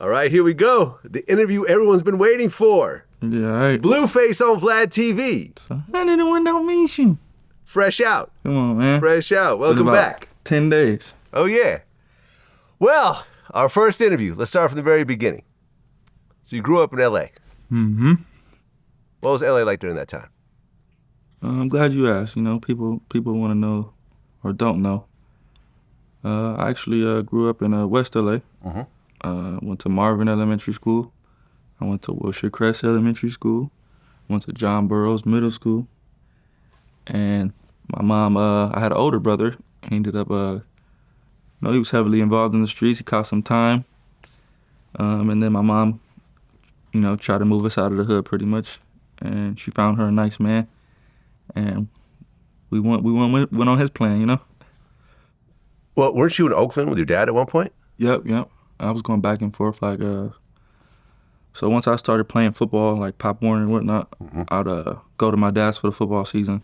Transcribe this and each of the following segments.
All right, here we go. The interview everyone's been waiting for. Yeah, all right. Blueface on VladTV. So, 101 Dalmatian. Fresh out. Come on, man. Fresh out. Welcome back. 10 days. Oh, yeah. Well, our first interview. Let's start from the very beginning. So you grew up in L.A. Mm-hmm. What was L.A. like during that time? I'm glad you asked. You know, people want to know or don't know. I actually grew up in West L.A. Went to Marvin Elementary School. I went to Wilshire Crest Elementary School. Went to John Burroughs Middle School. And my mom, I had an older brother. He ended up, he was heavily involved in the streets. He caught some time. And then my mom, tried to move us out of the hood pretty much. And she found her a nice man. And we went on his plan, Well, weren't you in Oakland with your dad at one point? Yep. I was going back and forth so once I started playing football, like Pop Warner and whatnot, I'd go to my dad's for the football season.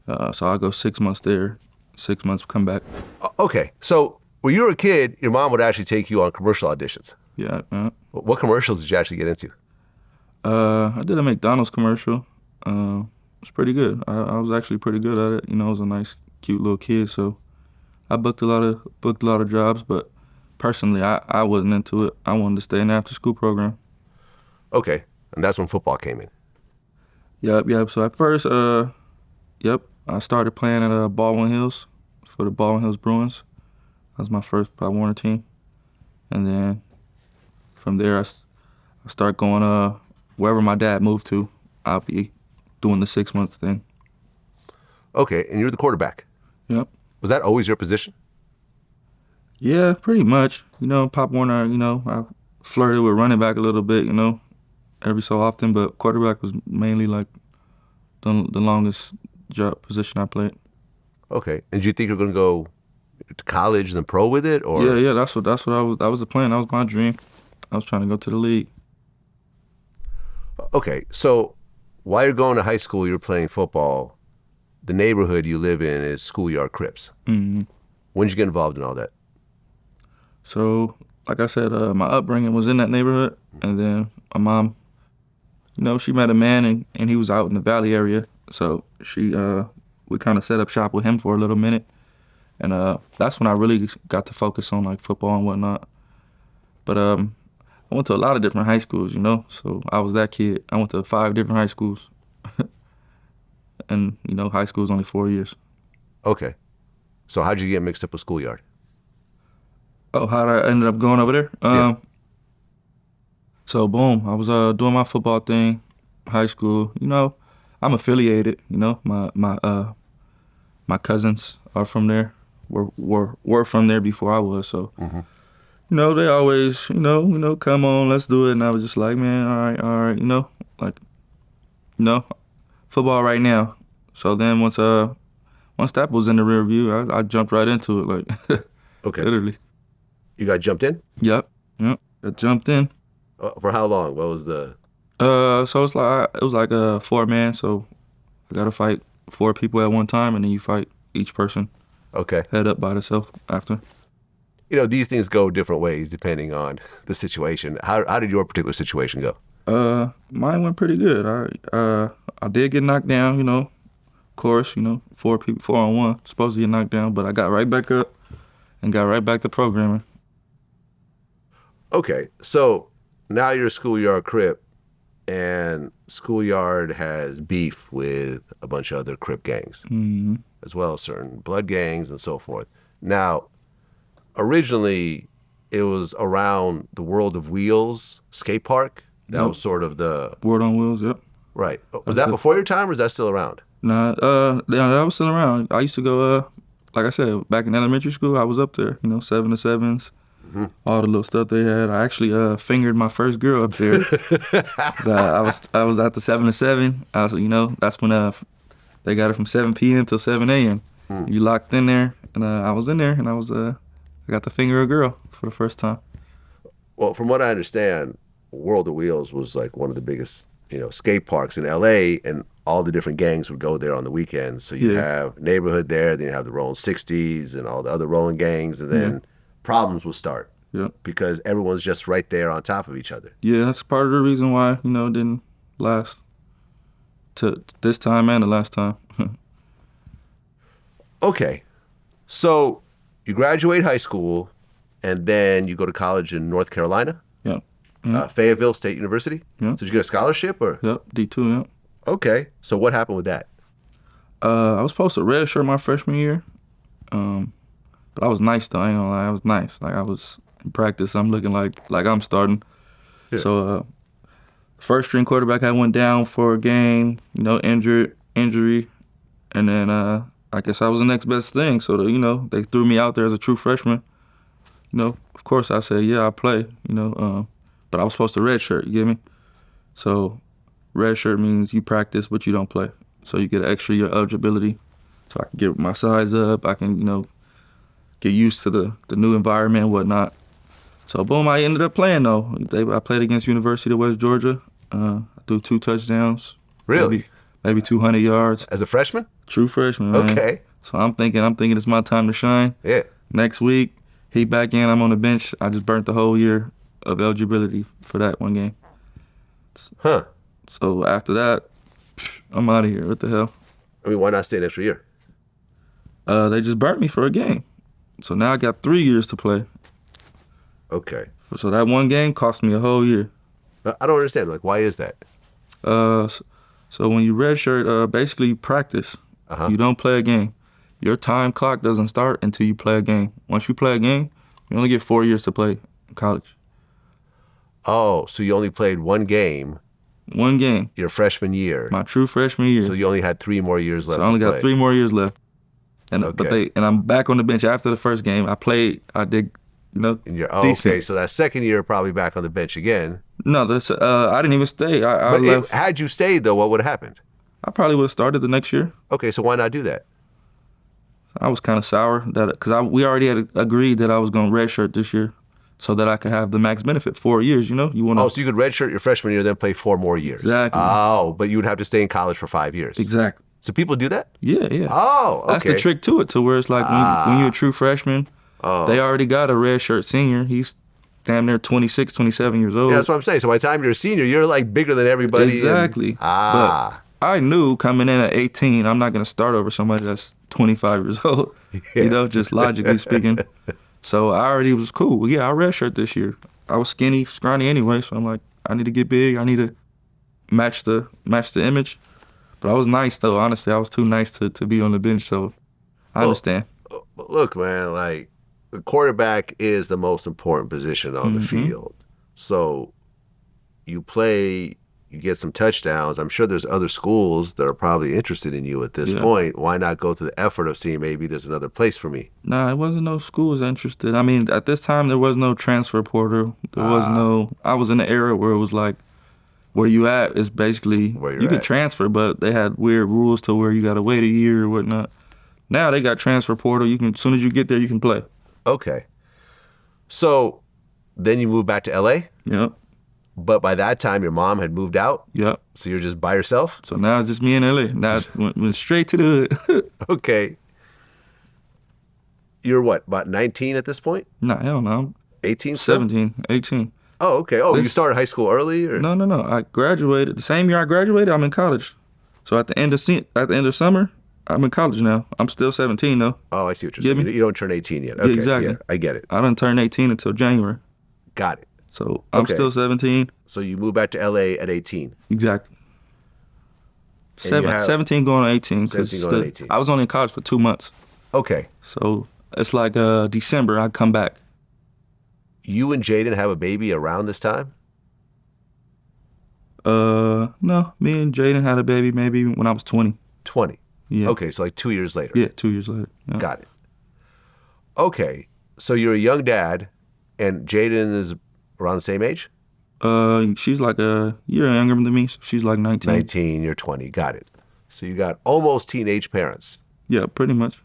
So I'd go 6 months there, 6 months come back. Okay, so when you were a kid, your mom would actually take you on commercial auditions. Yeah. What commercials did you actually get into? I did a McDonald's commercial. It was pretty good. I was actually pretty good at it. I was a nice, cute little kid, so I booked a lot of jobs, but personally, I wasn't into it. I wanted to stay in the after-school program. Okay, and that's when football came in. Yep. So at first, I started playing at Baldwin Hills for the Baldwin Hills Bruins. That was my first Pop Warner team. And then from there, I started going wherever my dad moved to, I'll be doing the 6 months thing. Okay, and you're the quarterback. Yep. Was that always your position? Yeah, pretty much. Pop Warner, I flirted with running back a little bit, every so often, but quarterback was mainly like the longest job position I played. Okay, and did you think you were going to go to college and then pro with it, or? Yeah, that was the plan. That was my dream. I was trying to go to the league. Okay, so while you're going to high school, you're playing football. The neighborhood you live in is schoolyard Crips. Mm-hmm. When did you get involved in all that? So, like I said, my upbringing was in that neighborhood, and then my mom, she met a man, and he was out in the Valley area, so we kind of set up shop with him for a little minute, and that's when I really got to focus on like football and whatnot. But I went to a lot of different high schools, so I was that kid. I went to 5 different high schools, and high school is only 4 years. Okay, so how'd you get mixed up with schoolyard? Oh, how did I ended up going over there? Yeah. So boom, I was doing my football thing, high school. I'm affiliated. My cousins are from there. Were from there before I was. So, they always, come on, let's do it. And I was just like, man, all right, football right now. So then once that was in the rear view, I jumped right into it, like, okay, literally. You got jumped in? Yep. I jumped in. For how long? What was the? So it was like a 4-man. So I got to fight 4 people at one time, and then you fight each person. Okay. Head up by themselves after. These things go different ways depending on the situation. How did your particular situation go? Mine went pretty good. I did get knocked down. Of course. 4 people, 4-on-1, supposed to get knocked down, but I got right back up and got right back to programming. Okay, so now you're a schoolyard Crip, and schoolyard has beef with a bunch of other Crip gangs, as well as certain blood gangs and so forth. Now, originally, it was around the World of Wheels skate park. That was sort of the... World on Wheels, yep. Right. Was that before your time, or is that still around? Nah, that was still around. I used to go, like I said, back in elementary school, I was up there, 7 to 7s. All the little stuff they had. I actually fingered my first girl up there. I was at the 7 to 7. I was, that's when they got it from 7 p.m. till 7 a.m. You locked in there, and I was in there, and I got to finger a girl for the first time. Well, from what I understand, World of Wheels was like one of the biggest, skate parks in L.A., and all the different gangs would go there on the weekends. So you have neighborhood there, then you have the Rolling 60s and all the other rolling gangs, and then problems would start. Yep. Because everyone's just right there on top of each other. Yeah, that's part of the reason why, it didn't last to this time and the last time. Okay. So you graduate high school, and then you go to college in North Carolina? Yep. Fayetteville State University? Yep. So did you get a scholarship? Or? Yep, D2, yep. Okay. So what happened with that? I was supposed to redshirt my freshman year, but I was nice, though. I ain't gonna lie. I was nice. Like, I was in practice. I'm looking like I'm starting. Yeah. So first string quarterback, I went down for a game, injury, and then I guess I was the next best thing. So, they threw me out there as a true freshman. Of course I said, yeah, I'll play, but I was supposed to redshirt, you get me? So redshirt means you practice, but you don't play. So you get an extra year eligibility. So I can get my size up, I can, get used to the new environment and whatnot. So boom, I ended up playing though. I played against University of West Georgia. I threw 2 touchdowns. Really? Maybe 200 yards. As a freshman? True freshman, man. Okay. So I'm thinking it's my time to shine. Yeah. Next week, he back in, I'm on the bench. I just burnt the whole year of eligibility for that one game. Huh. So after that, I'm out of here. What the hell? I mean, why not stay an extra year? They just burnt me for a game. So now I got 3 years to play. Okay. So that one game cost me a whole year. I don't understand. Like, why is that? So when you redshirt, basically you practice. You don't play a game. Your time clock doesn't start until you play a game. Once you play a game, you only get 4 years to play in college. Oh, so you only played one game. One game. Your freshman year. My true freshman year. So you only had 3 more years left. So I only got 3 more years left. And okay. and I'm back on the bench after the first game. I did, decent. Okay, so that second year probably back on the bench again. No, I didn't even stay. I left. Had you stayed though, what would have happened? I probably would have started the next year. Okay, so why not do that? I was kind of sour because we already had agreed that I was going to redshirt this year, so that I could have the max benefit 4 years. You want to. Oh, so you could redshirt your freshman year, then play 4 more years. Exactly. Oh, but you would have to stay in college for 5 years. Exactly. So people do that? Yeah. Oh, okay. That's the trick to it, to where it's like when you're a true freshman, they already got a redshirt senior. He's damn near 26, 27 years old. Yeah, that's what I'm saying. So by the time you're a senior, you're like bigger than everybody. Exactly. But I knew coming in at 18, I'm not going to start over somebody that's 25 years old, just logically speaking. So I already was cool. Yeah, I redshirt this year. I was skinny, scrawny anyway, so I'm like, I need to get big. I need to match the image. But I was nice, though. Honestly, I was too nice to be on the bench, so I understand. Look, man, like, the quarterback is the most important position on the field. So you play, you get some touchdowns. I'm sure there's other schools that are probably interested in you at this point. Why not go to the effort of seeing maybe there's another place for me? Nah, it wasn't no schools interested. I mean, at this time, there was no transfer portal. There was no, I was in an era where it was like, where you at is basically, you could transfer, but they had weird rules to where you got to wait a year or whatnot. Now they got transfer portal. As soon as you get there, you can play. Okay. So then you moved back to LA? Yep. But by that time, your mom had moved out? Yep. So you're just by yourself? So now it's just me in LA. Now it went straight to the hood. Okay. You're what, about 19 at this point? Nah, hell no. 18? 17, 18. Oh, okay. Oh, you started high school early? Or? No. I graduated. The same year I graduated, I'm in college. So at the end of summer, I'm in college now. I'm still 17 though. Oh, I see what you're saying. You don't turn 18 yet. Okay, yeah, exactly. Yeah, I get it. I didn't turn 18 until January. Got it. So I'm still 17. So you moved back to LA at 18. Exactly. 17 going on 18. 17 going on 18. I was only in college for 2 months. Okay. So it's like December, I come back. You and Jaden have a baby around this time? No. Me and Jaden had a baby maybe when I was 20. 20? Yeah. Okay, so like 2 years later. Yeah, 2 years later. Yeah. Got it. Okay, so you're a young dad, and Jaden is around the same age? She's like a year younger than me, so she's like 19. 19, you're 20. Got it. So you got almost teenage parents. Yeah, pretty much.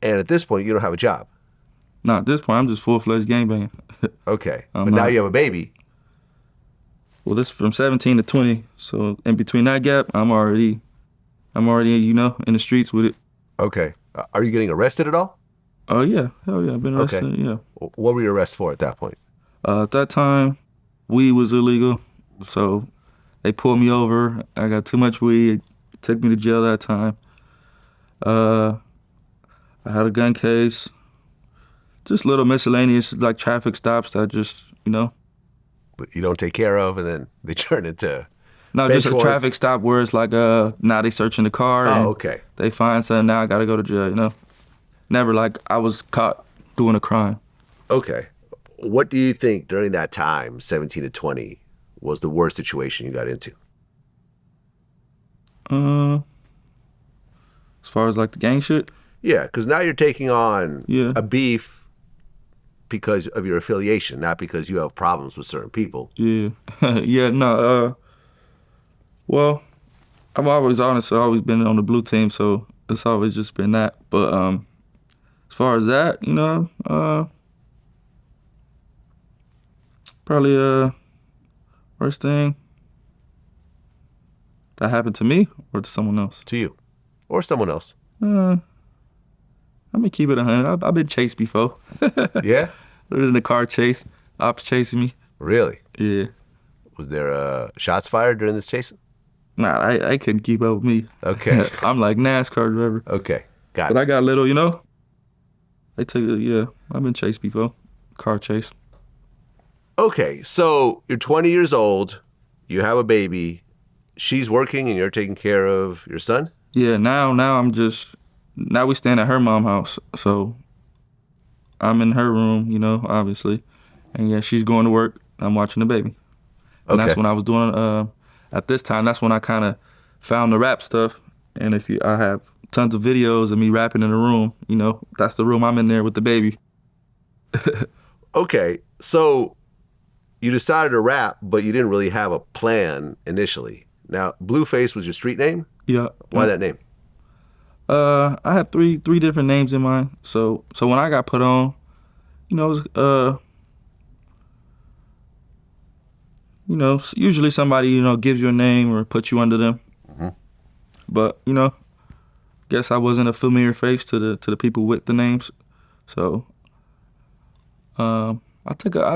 And at this point, you don't have a job. No, at this point, I'm just full-fledged gangbanging. Okay, but now you have a baby. Well, this is from 17 to 20, so in between that gap, I'm already, in the streets with it. Okay. Are you getting arrested at all? Oh, yeah. Hell yeah. I've been arrested, Okay. yeah. What were you arrested for at that point? At that time, weed was illegal, so they pulled me over. I got too much weed, took me to jail that time. I had a gun case, just little miscellaneous like traffic stops that just, But you don't take care of, and then they turn into No, bench just a warrants? traffic stop where it's like now they searching the car. And okay. they find something, now I gotta go to jail, Never like I was caught doing a crime. Okay. What do you think during that time, 17 to 20, was the worst situation you got into? As far as like the gang shit? Yeah, because now you're taking on Yeah. a beef because of your affiliation, not because you have problems with certain people. Yeah. Yeah, no, well, I've always always been on the blue team, so it's always just been that. But as far as that, probably worst thing that happened to me or to someone else. To you. Or someone else. I'm gonna keep it 100. I've been chased before. Yeah? In the car chase, ops chasing me. Really? Yeah. Was there shots fired during this chase? Nah, I couldn't keep up with me. Okay. I'm like NASCAR driver. Okay. Got But it. I got little, They took it, yeah. I've been chased before. Car chase. Okay, so you're 20 years old, you have a baby, she's working and you're taking care of your son? Yeah, now now we staying at her mom's house. So I'm in her room, obviously. And yeah, she's going to work. I'm watching the baby. And that's Okay. when I was doing, at this time, that's when I kind of found the rap stuff. And I have tons of videos of me rapping in the room, that's the room I'm in there with the baby. Okay, so you decided to rap, but you didn't really have a plan initially. Now, Blueface was your street name? Yeah. Why that name? I had three different names in mind. So when I got put on, it was, usually somebody, gives you a name or puts you under them. Mm-hmm. But, guess I wasn't a familiar face to the people with the names. So I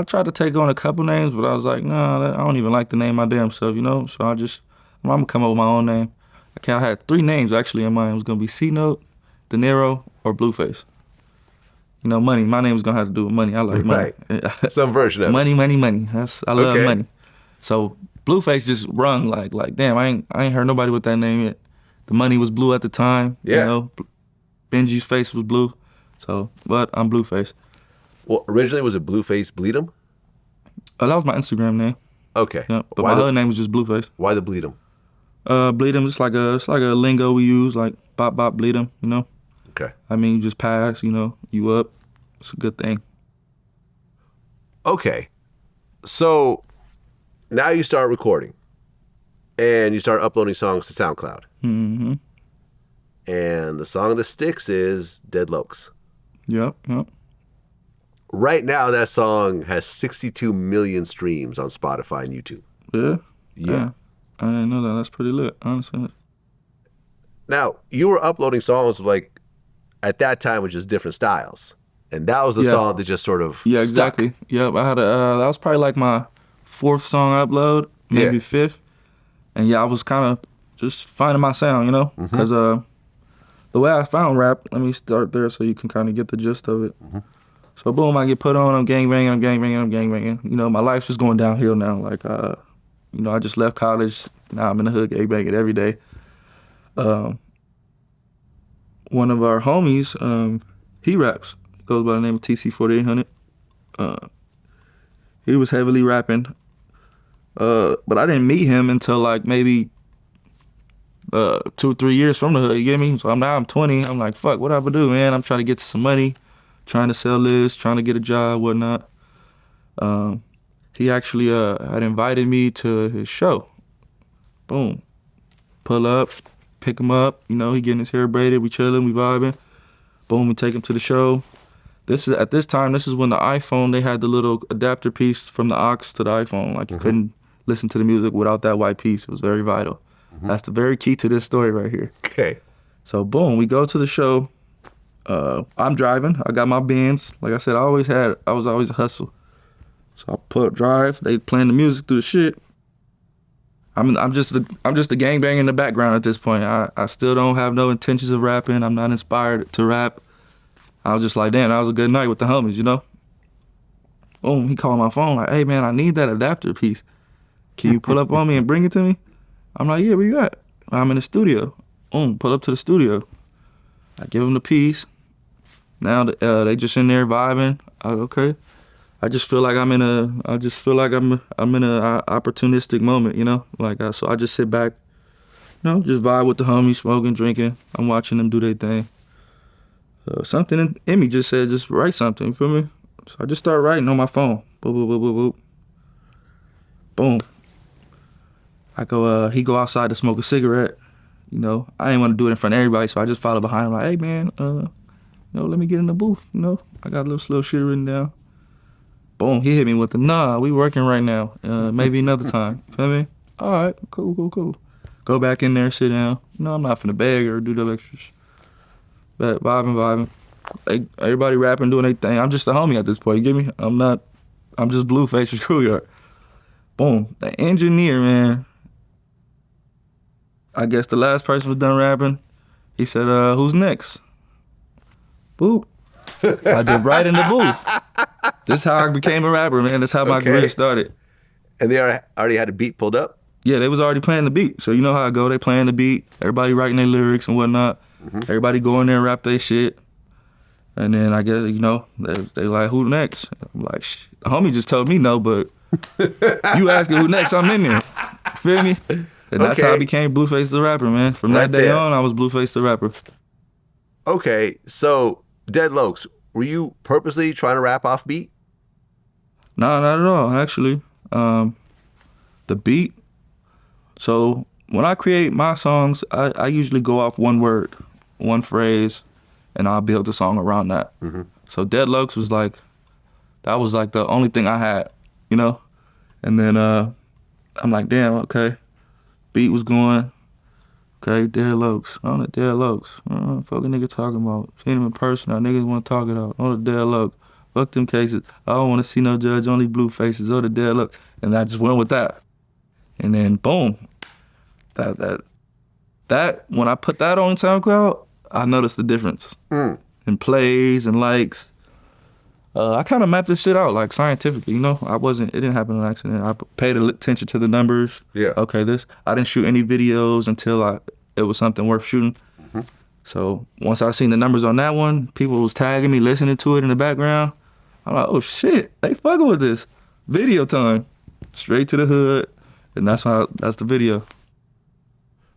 tried to take on a couple names, but I was like, nah, I don't even like the name my damn self, So I'm gonna come up with my own name. I had 3 names actually in mind. It was gonna be C-Note, De Niro, or Blueface. Money. My name was gonna have to do with money. I like money. Right. Some version of it. Money. I love Okay. money. So Blueface just rung like damn. I ain't heard nobody with that name yet. The money was blue at the time. Yeah. Benji's face was blue. So, but I'm Blueface. Well, originally was it Blueface Bleed'em? That was my Instagram name. Okay. Yeah, but my hood name was just Blueface. Why the Bleed'em? Bleed'em, it's like a lingo we use, like bop bop bleed'em, Okay. I mean, you just pass, you up. It's a good thing. Okay. So now you start recording and you start uploading songs to SoundCloud. Mm-hmm. And the song that sticks is Deadlocs. Yep. Right now, that song has 62 million streams on Spotify and YouTube. Yeah. Yeah. I didn't know that. That's pretty lit, honestly. Now, you were uploading songs like at that time with just different styles. And that was the Yeah. song that just sort of Yeah, stuck. exactly. Yep. I had that was probably like my 4th song I upload, maybe Yeah. 5th. And yeah, I was kind of just finding my sound, because the way I found rap, let me start there so you can kind of get the gist of it. Mm-hmm. So boom, I get put on, I'm gangbanging. My life's just going downhill now. Like, I just left college. Now I'm in the hood gangbanging every day. One of our homies, he raps. Goes by the name of TC 4800. He was heavily rapping. But I didn't meet him until like maybe 2 or 3 years from the hood, you get me? So now I'm 20. I'm like, fuck, what I do, man? I'm trying to get to some money, trying to sell this, trying to get a job, whatnot. He actually had invited me to his show. Boom. Pull up, pick him up, he getting his hair braided, we chilling, we vibing. Boom, we take him to the show. At this time, this is when the iPhone, they had the little adapter piece from the aux to the iPhone. Like you couldn't listen to the music without that white piece. It was very vital. That's the very key to this story right here. Okay. So boom, we go to the show. I'm driving. I got my Benz. Like I said, I was always a hustle. So I pull up, drive. They playing the music through the shit. I'm just a gangbanger in the background at this point. I still don't have no intentions of rapping. I'm not inspired to rap. I was just like, damn, that was a good night with the homies, you know? Boom, he called my phone like, hey man, I need that adapter piece. Can you pull up on me and bring it to me? I'm like, yeah, where you at? I'm in the studio. Boom, pull up to the studio. I give him the piece. Now they just in there vibing. Okay. I just feel like I'm in a opportunistic moment, you know? Like, so I just sit back, you know, just vibe with the homies, smoking, drinking. I'm watching them do their thing. Something in me just said, just write something, you feel me? So I just start writing on my phone. Boop, boop, boop, boop, boop. Boom. He go outside to smoke a cigarette. You know, I ain't want to do it in front of everybody, so I just follow behind him like, hey man, you know, let me get in the booth, you know? I got a little slow shit written down. Boom, he hit me with the, nah, we working right now. Maybe another time. Feel me? All right, cool. Go back in there, sit down. No, I'm not finna beg or do the extras. But vibing. Everybody rapping, doing their thing. I'm just a homie at this point, you get me? I'm just Blueface for Schoolyard. Boom, the engineer, man. I guess the last person was done rapping. He said, who's next? Boop. I did right in the booth. This is how I became a rapper, man. That's how my career started. And they already had a beat pulled up? Yeah, they was already playing the beat. So you know how I go. They playing the beat. Everybody writing their lyrics and whatnot. Mm-hmm. Everybody go in there and rap their shit. And then I guess, you know, they like, who next? I'm like, the homie just told me no, but you asking who next, I'm in there. Feel me? And that's how I became Blueface the Rapper, man. From that day on, I was Blueface the Rapper. Okay, so Deadlocs, were you purposely trying to rap off beat? No, not at all, actually. The beat. So when I create my songs, I usually go off one word, one phrase, and I'll build the song around that. Mm-hmm. So Deadlocs was like, that was like the only thing I had, you know? And then I'm like, damn, okay. Beat was going, okay, Deadlocs, on the Deadlocs. Fuck a nigga talking about. Seen him in person, our niggas want to talk it out. On the Deadlocs. Fuck them cases. I don't want to see no judge, only blue faces. Oh, the Deadlocs. And I just went with that. And then boom. That when I put that on SoundCloud, I noticed the difference in plays and likes. I kind of mapped this shit out like scientifically, you know. It didn't happen on accident. I paid attention to the numbers. Yeah. Okay, I didn't shoot any videos until it was something worth shooting. Mm-hmm. So once I seen the numbers on that one, people was tagging me, listening to it in the background. I'm like, oh shit, they fucking with this. Video time. Straight to the hood. And that's the video.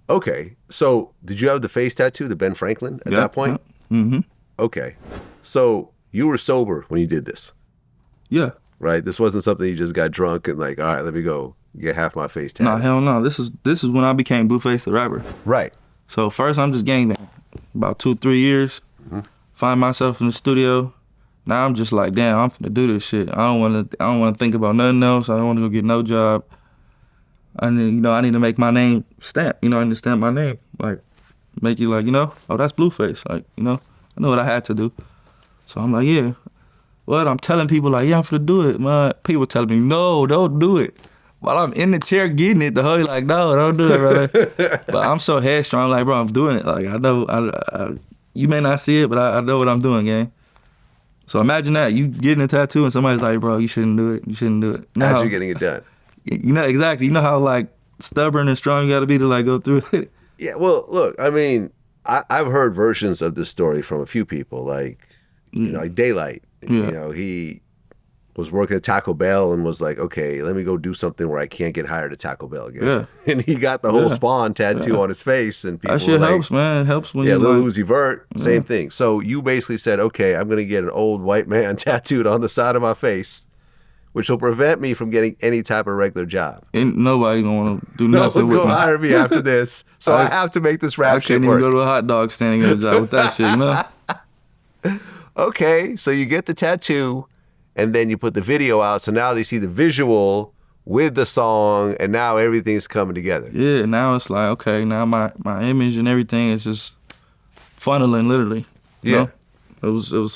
Okay, so did you have the face tattoo, the Ben Franklin, at that point? Yeah. Mm-hmm. Okay, so you were sober when you did this? Yeah. Right? This wasn't something you just got drunk and like, all right, let me go get half my face tattooed. No, hell no. This is when I became Blueface the Rapper. Right. So first I'm just gangbang. About 2-3 years, find myself in the studio. Now I'm just like, damn, I'm finna do this shit. I don't wanna think about nothing else. I don't wanna go get no job. I need to make my name stamp. You know, I need to stamp my name. Like, make you like, you know, oh, that's Blueface. Like, you know, I know what I had to do. So I'm like, yeah. What? I'm telling people like, yeah, I'm finna do it. Man, people telling me, no, don't do it. While I'm in the chair getting it, the homie like, no, don't do it, brother. But I'm so headstrong, like, bro, I'm doing it. Like, I know, you may not see it, but I know what I'm doing, gang. So imagine that, you getting a tattoo and somebody's like, bro, you shouldn't do it. You shouldn't do it. As you're getting it done. You know, exactly. You know how, like, stubborn and strong you got to be to, like, go through it? Yeah, well, look, I mean, I've heard versions of this story from a few people, like, you know, like Daylight. Yeah. You know, he was working at Taco Bell and was like, okay, let me go do something where I can't get hired at Taco Bell again. Yeah. And he got the whole Spawn tattoo on his face. And people that shit helps, man. It helps when you Lil Uzi Vert, same thing. So you basically said, okay, I'm going to get an old white man tattooed on the side of my face, which will prevent me from getting any type of regular job. Ain't nobody gonna want to do nothing with me. No one's gonna hire me after this, so I have to make this rap shit work. I can't even go to a hot dog stand and get a job with that shit, you know? Okay, so you get the tattoo, and then you put the video out, so now they see the visual with the song, and now everything's coming together. Yeah, now it's like, okay, now my image and everything is just funneling, literally. You know? It was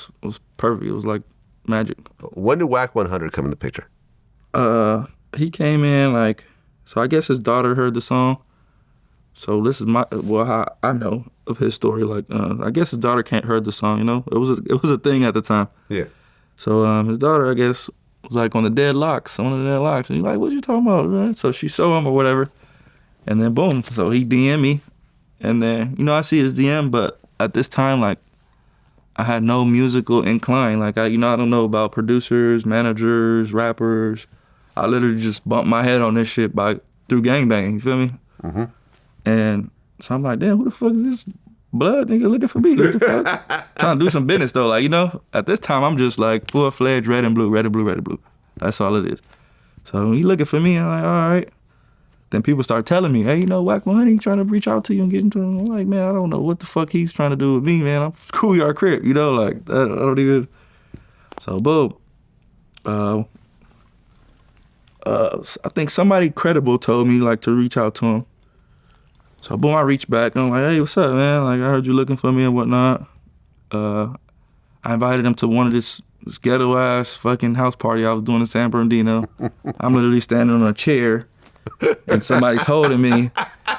perfect. It was like magic. When did Whack 100 come in the picture? He came in like, so I guess his daughter heard the song. So this is how I know of his story. Like, I guess his daughter can't heard the song. You know, it was a thing at the time. Yeah. So his daughter, I guess, was like on the Deadlocs, one of the Deadlocs, and he's like, "What you talking about, man?" So she showed him or whatever, and then boom. So he DM me, and then I see his DM, but at this time, like, I had no musical incline. Like, I don't know about producers, managers, rappers. I literally just bumped my head on this shit through gangbang. You feel me? Mm-hmm. And so I'm like, damn, who the fuck is this blood nigga looking for me? What the fuck? Trying to do some business though, like, at this time I'm just like full-fledged red and blue, red and blue, red and blue. That's all it is. So when he looking for me, I'm like, all right. Then people start telling me, hey, Whack 100, he trying to reach out to you and get into him. I'm like, man, I don't know what the fuck he's trying to do with me, man. I'm schoolyard Crip, like, I don't even. So boom. I think somebody credible told me like to reach out to him. So boom, I reached back and I'm like, hey, what's up, man? Like, I heard you looking for me and whatnot. I invited him to one of this ghetto ass fucking house party I was doing in San Bernardino. I'm literally standing on a chair and somebody's holding me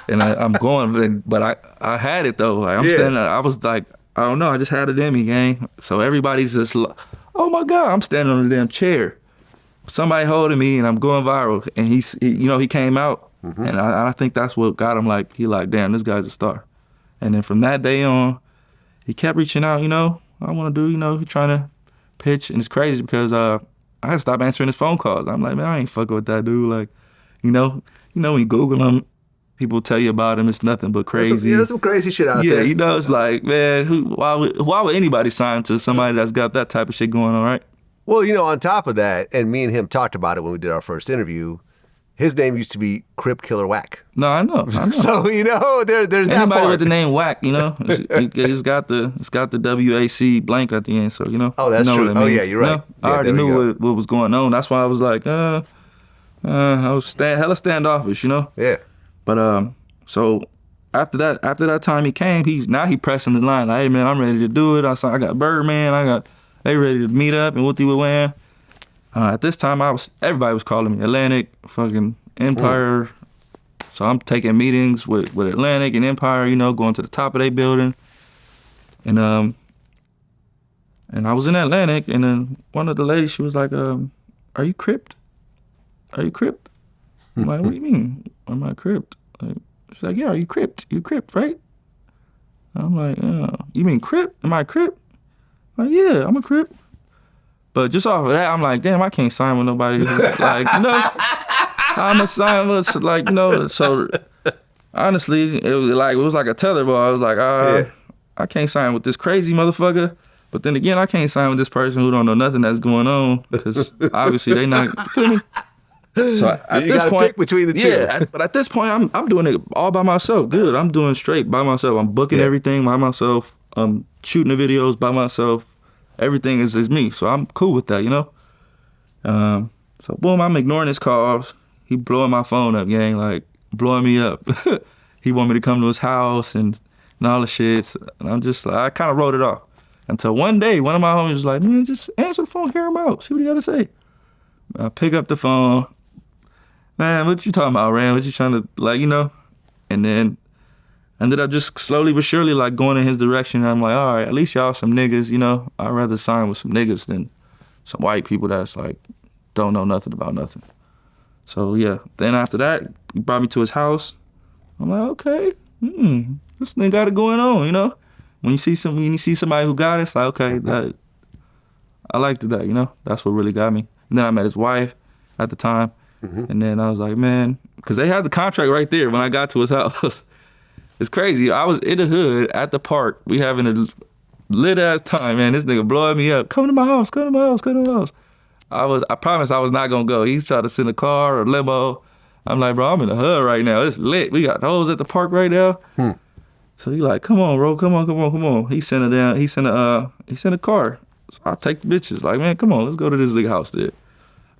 and I'm going, but I had it though. Like, I'm standing, I was like, I don't know, I just had it in me, gang. So everybody's just like, oh my God, I'm standing on a damn chair. Somebody holding me and I'm going viral. And he came out. Mm-hmm. And I think that's what got him, like, he like, damn, this guy's a star. And then from that day on, he kept reaching out, I want to do, he trying to pitch. And it's crazy because I had to stop answering his phone calls. I'm like, man, I ain't fucking with that dude. Like, when you Google him, people tell you about him, it's nothing but crazy. There's some crazy shit out there. Yeah, it's like, man, why would anybody sign to somebody that's got that type of shit going on, right? Well, on top of that, and me and him talked about it when we did our first interview, his name used to be Crip Killer Whack. No, I know. So, there's that part. Anybody with the name Whack, it's got the WAC blank at the end, so, Oh, that's true. Oh, yeah, you're right. I already knew what was going on. That's why I was like, I was hella standoffish, Yeah. But, so after that time he came, he pressing the line, like, hey, man, I'm ready to do it. I got Birdman, they ready to meet up and what they were wearing. At this time, everybody was calling me Atlantic, fucking Empire. So I'm taking meetings with Atlantic and Empire, going to the top of their building. And I was in Atlantic, and then one of the ladies, she was like, are you Cripped? Are you Cripped? I'm like, what do you mean? Am I Cripped? She's like, yeah, are you Cripped? You Cripped, right? I'm like, you mean Crip? Am I Crip? I'm like, yeah, I'm a Crip. But just off of that, I'm like, damn, I can't sign with nobody. Like, I'm a sign with, like, so honestly, it was like a tetherball. I was like, I can't sign with this crazy motherfucker. But then again, I can't sign with this person who don't know nothing that's going on because obviously they not, you feel me? So at you this point, pick between the two. But at this point, I'm doing it all by myself. Good, I'm doing straight by myself. I'm booking everything by myself. I'm shooting the videos by myself. Everything is me, so I'm cool with that, So boom, I'm ignoring his calls. He blowing my phone up, gang, like blowing me up. He want me to come to his house and all the shit. And I'm just like, I kind of wrote it off. Until one day, one of my homies was like, man, just answer the phone, hear him out, see what he got to say. I pick up the phone. Man, what you talking about, Ran? What you trying to, like, And then ended up just slowly but surely, like, going in his direction. And I'm like, all right, at least y'all some niggas, I'd rather sign with some niggas than some white people that's, like, don't know nothing about nothing. So, yeah. Then after that, he brought me to his house. I'm like, okay, this thing got it going on, When you see somebody who got it, it's like, okay, that I liked that, That's what really got me. And then I met his wife at the time. Mm-hmm. And then I was like, man, because they had the contract right there when I got to his house. It's crazy. I was in the hood at the park. We having a lit ass time, man. This nigga blowing me up. Come to my house, come to my house, come to my house. I promised I was not gonna go. He's trying to send a car or limo. I'm like, bro, I'm in the hood right now. It's lit. We got hoes at the park right now. So he like, come on, bro, come on. He sent a car. So I take the bitches. Like, man, come on, let's go to this nigga house there.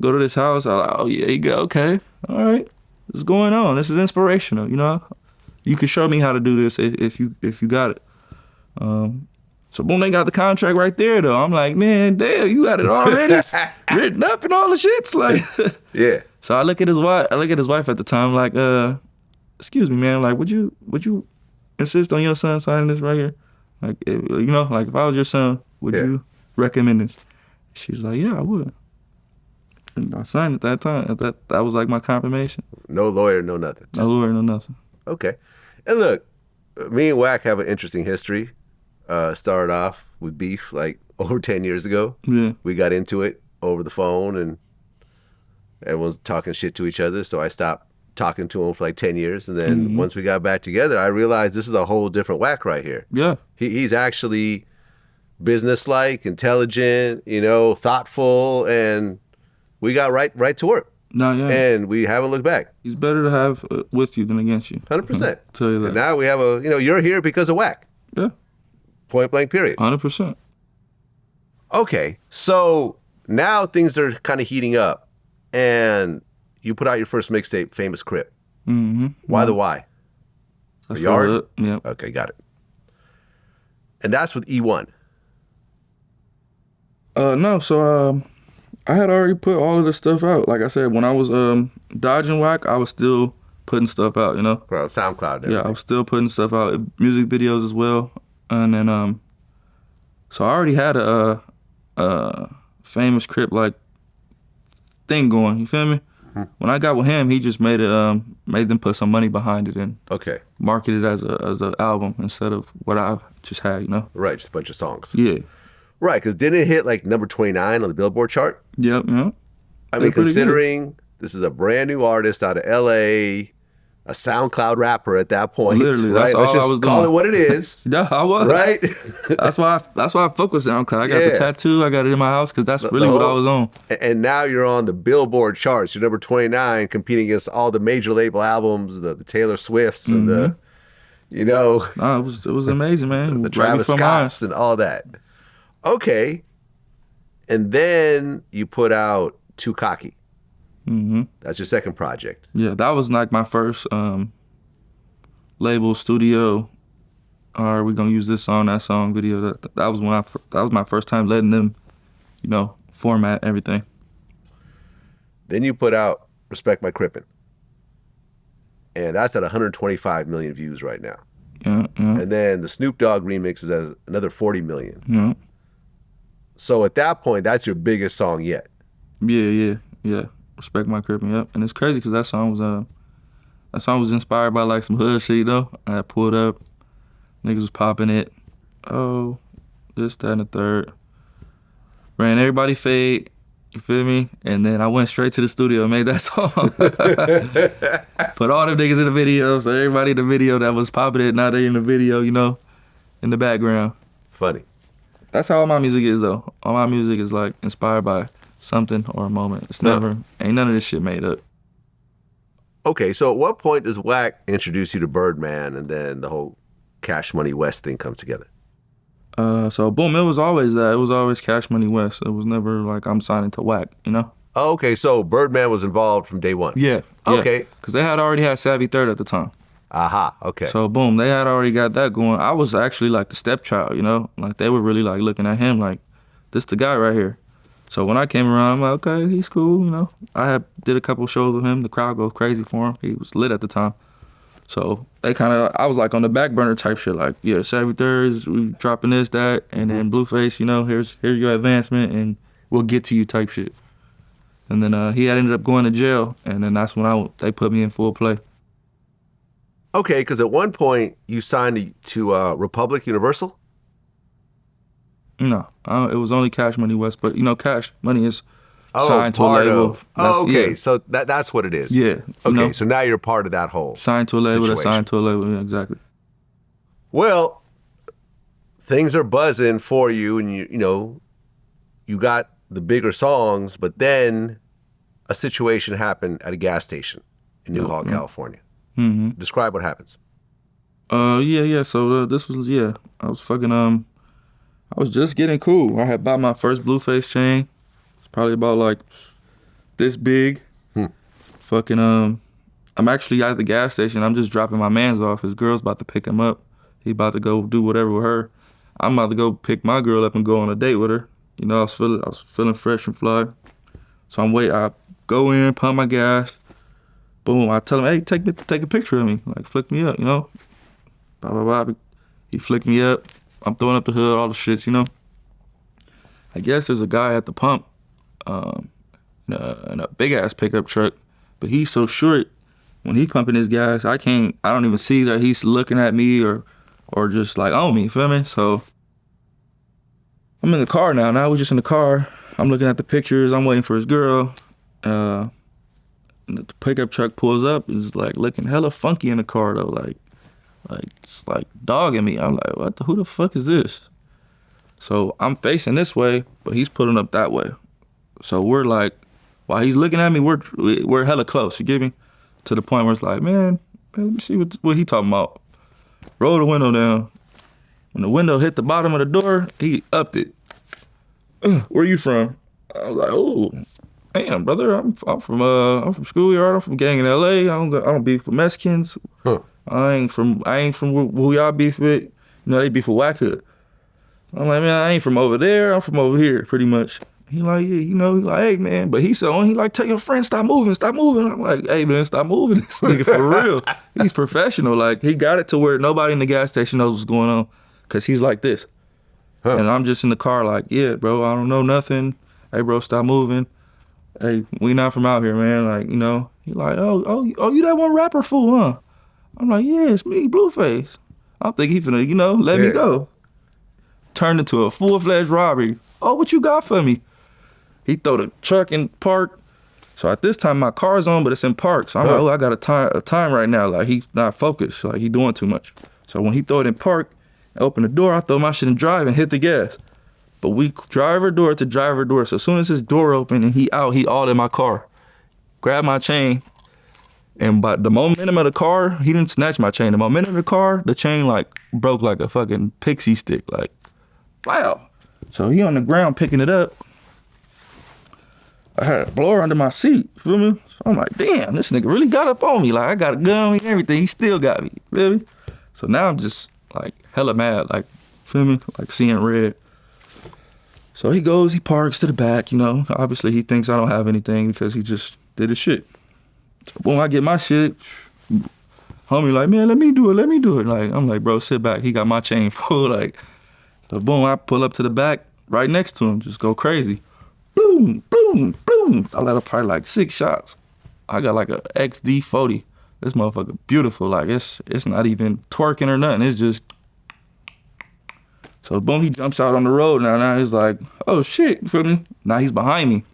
Go to this house. I'm like, oh yeah, he go, okay. All right. What's going on? This is inspirational, You can show me how to do this if you got it. So boom, they got the contract right there though. I'm like, man, damn, you got it already written up and all the shits. Like, Yeah. So I look at his wife. I look at his wife at the time, like, excuse me, man. Like, would you insist on your son signing this right here? Like, you know, like if I was your son, would you recommend this? She's like, yeah, I would. And I signed at that time. That was like my confirmation. No lawyer, no nothing. No lawyer, no nothing. Okay. And look, me and Wack have an interesting history. Started off with beef like over 10 years ago. Yeah. We got into it over the phone and everyone's talking shit to each other. So I stopped talking to him for like 10 years. And then once we got back together, I realized this is a whole different Wack right here. Yeah. He's actually businesslike, intelligent, you know, thoughtful, and we got right to work. No, yeah. And we haven't looked back. He's better to have with you than against you. 100%. Tell you that. And now we have you're here because of Wack. Yeah. Point blank period. 100%. Okay, so now things are kind of heating up, and you put out your first mixtape, Famous Crip. Mm-hmm. Why the why? That's A yard? Yeah. Okay, got it. And that's with E1. No, so I had already put all of this stuff out. Like I said, when I was dodging Wack, I was still putting stuff out, you know? Bro, SoundCloud. Yeah, I was still putting stuff out, music videos as well. And then, so I already had a Famous Crip like thing going. You feel me? Mm-hmm. When I got with him, he just made them put some money behind it and market it as a album instead of what I just had. You know? Right, just a bunch of songs. Yeah. Right, because didn't it hit like number 29 on the Billboard chart? Yep. Yeah. I mean, considering this is a brand new artist out of LA. A SoundCloud rapper at that point. Literally, right? that's all I was doing. Call it what it is. Yeah, I was. Right? That's why I fuck with SoundCloud. I got the tattoo. I got it in my house because that's really what I was on. And now you're on the Billboard charts. You're number 29, competing against all the major label albums, the Taylor Swifts and the, you know. Nah, it was amazing, man. The Travis Scotts and all that. Okay. And then you put out Too Cocky. Mm-hmm. That's your second project. Yeah, that was like my first label studio. Are we gonna use this song, that song, video? That was when that was my first time letting them, you know, format everything. Then you put out Respect My Crippin', and that's at 125 million views right now. Yeah. And then the Snoop Dogg remix is at another 40 million. Yeah. So at that point, that's your biggest song yet. Yeah. Respect My Crip, yep. And it's crazy because that song was inspired by like some hood shit, you know. I had pulled up, niggas was popping it. Oh, this, that, and the third. Ran everybody fade, you feel me? And then I went straight to the studio and made that song. Put all them niggas in the video, so everybody in the video that was popping it, now they in the video, you know, in the background. Funny. That's how all my music is though. All my music is like inspired by something or a moment. It's never, ain't none of this shit made up. Okay, so at what point does Wack introduce you to Birdman and then the whole Cash Money West thing comes together? So boom, it was always that. It was always Cash Money West. It was never like I'm signing to Wack, you know? Oh, okay, so Birdman was involved from day one. Yeah. Okay. Because they had already had Savvy Third at the time. Aha, okay. So boom, they had already got that going. I was actually like the stepchild, you know? Like they were really like looking at him like, this the guy right here. So when I came around, I'm like, okay, he's cool, you know. I did a couple shows with him. The crowd goes crazy for him. He was lit at the time. So I was like on the back burner type shit, like, yeah, Savvy Thirds, we dropping this, that, and then Blueface, you know, here's your advancement, and we'll get to you type shit. And then he had ended up going to jail, and then that's when they put me in full play. Okay, because at one point you signed to Republic Universal? No, it was only Cash Money West, but you know, Cash Money is signed to a label. Okay, yeah. So that's what it is. Yeah. Okay, so now you're part of that whole signed to a label. situation. That's signed to a label. Yeah, exactly. Well, things are buzzing for you, and you got the bigger songs, but then a situation happened at a gas station in Newhall, California. Mm-hmm. Describe what happens. Yeah. So this was I was fucking I was just getting cool. I had bought my first Blueface chain. It's probably about like this big. Fucking I'm actually at the gas station. I'm just dropping my mans off. His girl's about to pick him up. He about to go do whatever with her. I'm about to go pick my girl up and go on a date with her. You know, I was feeling fresh and fly. So I go in, pump my gas. Boom, I tell him, hey, take a picture of me. Like, flick me up, you know? Blah, blah, blah. He flicked me up. I'm throwing up the hood, all the shits, you know? I guess there's a guy at the pump in a big-ass pickup truck, but he's so short, when he pumping his gas, I don't even see that he's looking at me or just like on me, you feel me? So I'm in the car now. Now we're just in the car. I'm looking at the pictures. I'm waiting for his girl. And the pickup truck pulls up. It's like looking hella funky in the car though. Like it's like dogging me. I'm like, who the fuck is this? So I'm facing this way, but he's pulling up that way. So we're like, while he's looking at me, we're hella close. You get me? To the point where it's like, man, let me see what he talking about. Roll the window down. When the window hit the bottom of the door, he upped it. Where you from? I was like, oh, damn, brother, I'm from schoolyard. I'm from gang in LA. I don't beef with Mexicans. Huh. I ain't from who y'all beef with. You know, they beef with Whack Hood. I'm like, man, I ain't from over there. I'm from over here, pretty much. He like, yeah, you know, he like, hey, man. But he like, tell your friend, stop moving. I'm like, hey, man, stop moving. This nigga for real. He's professional. Like, he got it to where nobody in the gas station knows what's going on because he's like this. Huh. And I'm just in the car like, yeah, bro, I don't know nothing. Hey, bro, stop moving. Hey, we not from out here, man. Like, you know, he like, oh, you that one rapper fool, huh? I'm like, yeah, it's me, Blueface. I'm thinking he finna, you know, let me go. Turned into a full-fledged robbery. Oh, what you got for me? He throw the truck in park. So at this time, my car's on, but it's in park. So I'm like, oh, I got a time right now. Like, he's not focused. Like, he doing too much. So when he throw it in park, I open the door, I throw my shit in drive and hit the gas. But we driver door to driver door. So as soon as his door open and he out, he all in my car. Grab my chain. And by the momentum of the car, he didn't snatch my chain. The momentum of the car, the chain like broke like a fucking pixie stick. Like, wow. So he on the ground picking it up. I had a blower under my seat, feel me? So I'm like, damn, this nigga really got up on me. Like, I got a gun on me and everything. He still got me, feel me? So now I'm just, like, hella mad, like, feel me? Like, seeing red. So he parks to the back, you know? Obviously, he thinks I don't have anything because he just did his shit. So boom, I get my shit. Homie like, man, let me do it. Like, I'm like, bro, sit back. He got my chain full, like. So boom, I pull up to the back, right next to him, just go crazy. Boom, boom, boom. I let her probably like 6 shots. I got like a XD40. This motherfucker beautiful. Like it's not even twerking or nothing. It's just. So boom, he jumps out on the road now. Now he's like, oh shit, you feel me? Now he's behind me.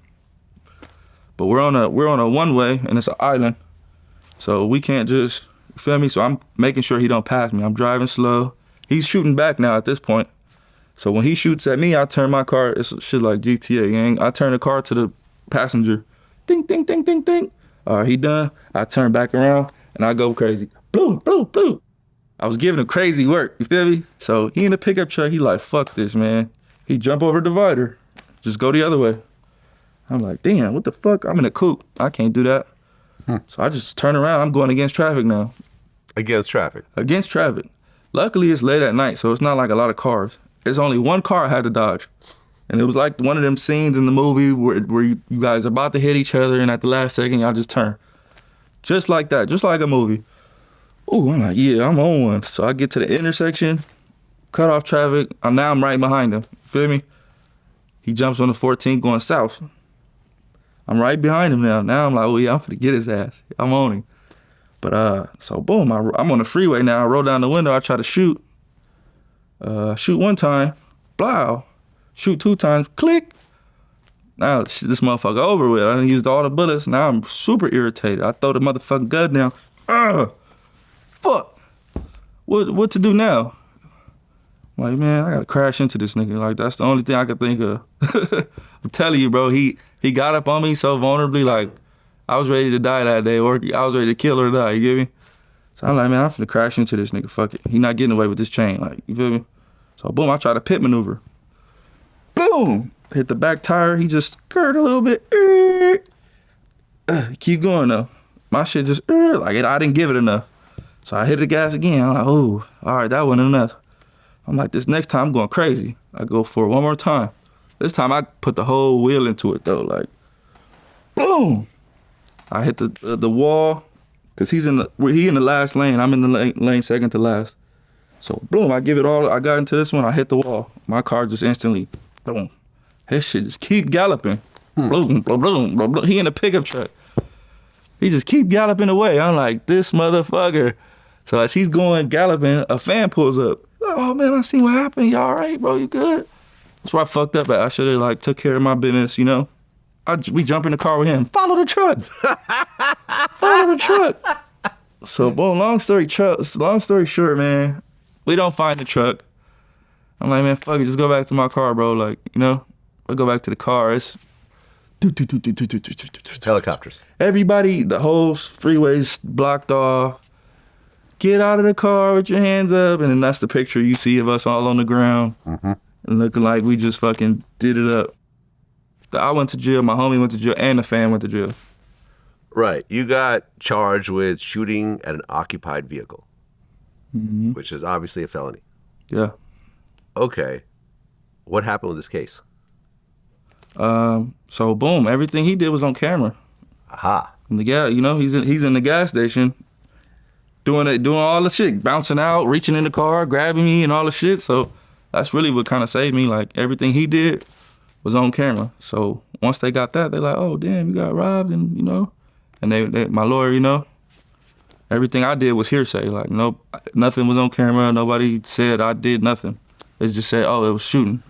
But we're on a one-way and it's an island. So we can't just, you feel me? So I'm making sure he don't pass me. I'm driving slow. He's shooting back now at this point. So when he shoots at me, I turn my car, it's shit like GTA, gang. I turn the car to the passenger. Ding, ding, ding, ding, ding. All right, he done. I turn back around and I go crazy. Boom, boom, boom. I was giving him crazy work, you feel me? So he in the pickup truck, he like, fuck this, man. He jump over the divider. Just go the other way. I'm like, damn, what the fuck? I'm in a coupe. I can't do that. So I just turn around. I'm going against traffic now. Against traffic? Against traffic. Luckily, it's late at night, so it's not like a lot of cars. There's only one car I had to dodge. And it was like one of them scenes in the movie where you guys are about to hit each other and at the last second, y'all just turn. Just like that, just like a movie. Ooh, I'm like, yeah, I'm on one. So I get to the intersection, cut off traffic. Now I'm right behind him. Feel me? He jumps on the 14 going south. I'm right behind him now. Now I'm like, oh yeah, I'm finna get his ass. I'm on him. But so boom, I'm on the freeway now. I roll down the window. I try to shoot. Shoot one time, blow. Shoot 2 times, click. Now this motherfucker over with. I done used all the bullets. Now I'm super irritated. I throw the motherfucking gun down. Fuck. What to do now? I'm like, man, I gotta crash into this nigga. Like, that's the only thing I could think of. I'm telling you, bro, he got up on me so vulnerably, like, I was ready to die that day, or I was ready to kill or die, you get me? So I'm like, man, I'm finna crash into this nigga, fuck it. He not getting away with this chain, like, you feel me? So boom, I try to pit maneuver. Boom! Hit the back tire, he just skirted a little bit. Keep going though. My shit just, like, I didn't give it enough. So I hit the gas again, I'm like, oh, all right, that wasn't enough. I'm like, this next time I'm going crazy. I go for it one more time. This time I put the whole wheel into it though, like, boom. I hit the wall, cause he in the last lane. I'm in the lane second to last. So boom, I give it all. I got into this one. I hit the wall. My car just instantly, boom. His shit just keep galloping. Boom, boom, boom, boom, boom. He in the pickup truck. He just keep galloping away. I'm like, this motherfucker. So as he's going galloping, a fan pulls up. Like, oh man, I seen what happened. You all right, bro? You good? That's where I fucked up at. I should have like took care of my business, you know. We jump in the car with him. Follow the truck. Follow the truck. So, boom, long story short, man, we don't find the truck. I'm like, man, fuck it, just go back to my car, bro. Like, you know, I go back to the car. It's helicopters. Everybody, the whole freeway's blocked off. Get out of the car with your hands up. And then that's the picture you see of us all on the ground. Mm-hmm. And looking like we just fucking did it up. I went to jail, my homie went to jail, and the fan went to jail. Right. You got charged with shooting at an occupied vehicle, which is obviously a felony. Yeah. Okay. What happened with this case? So boom, everything he did was on camera. Aha. And the guy, you know, he's in the gas station doing all the shit, bouncing out, reaching in the car, grabbing me and all the shit. So that's really what kind of saved me. Like everything he did was on camera. So once they got that, they're like, oh, damn, you got robbed, and, you know. And they my lawyer, you know, everything I did was hearsay. Like, no, nothing was on camera. Nobody said I did nothing. They just said, oh, it was shooting.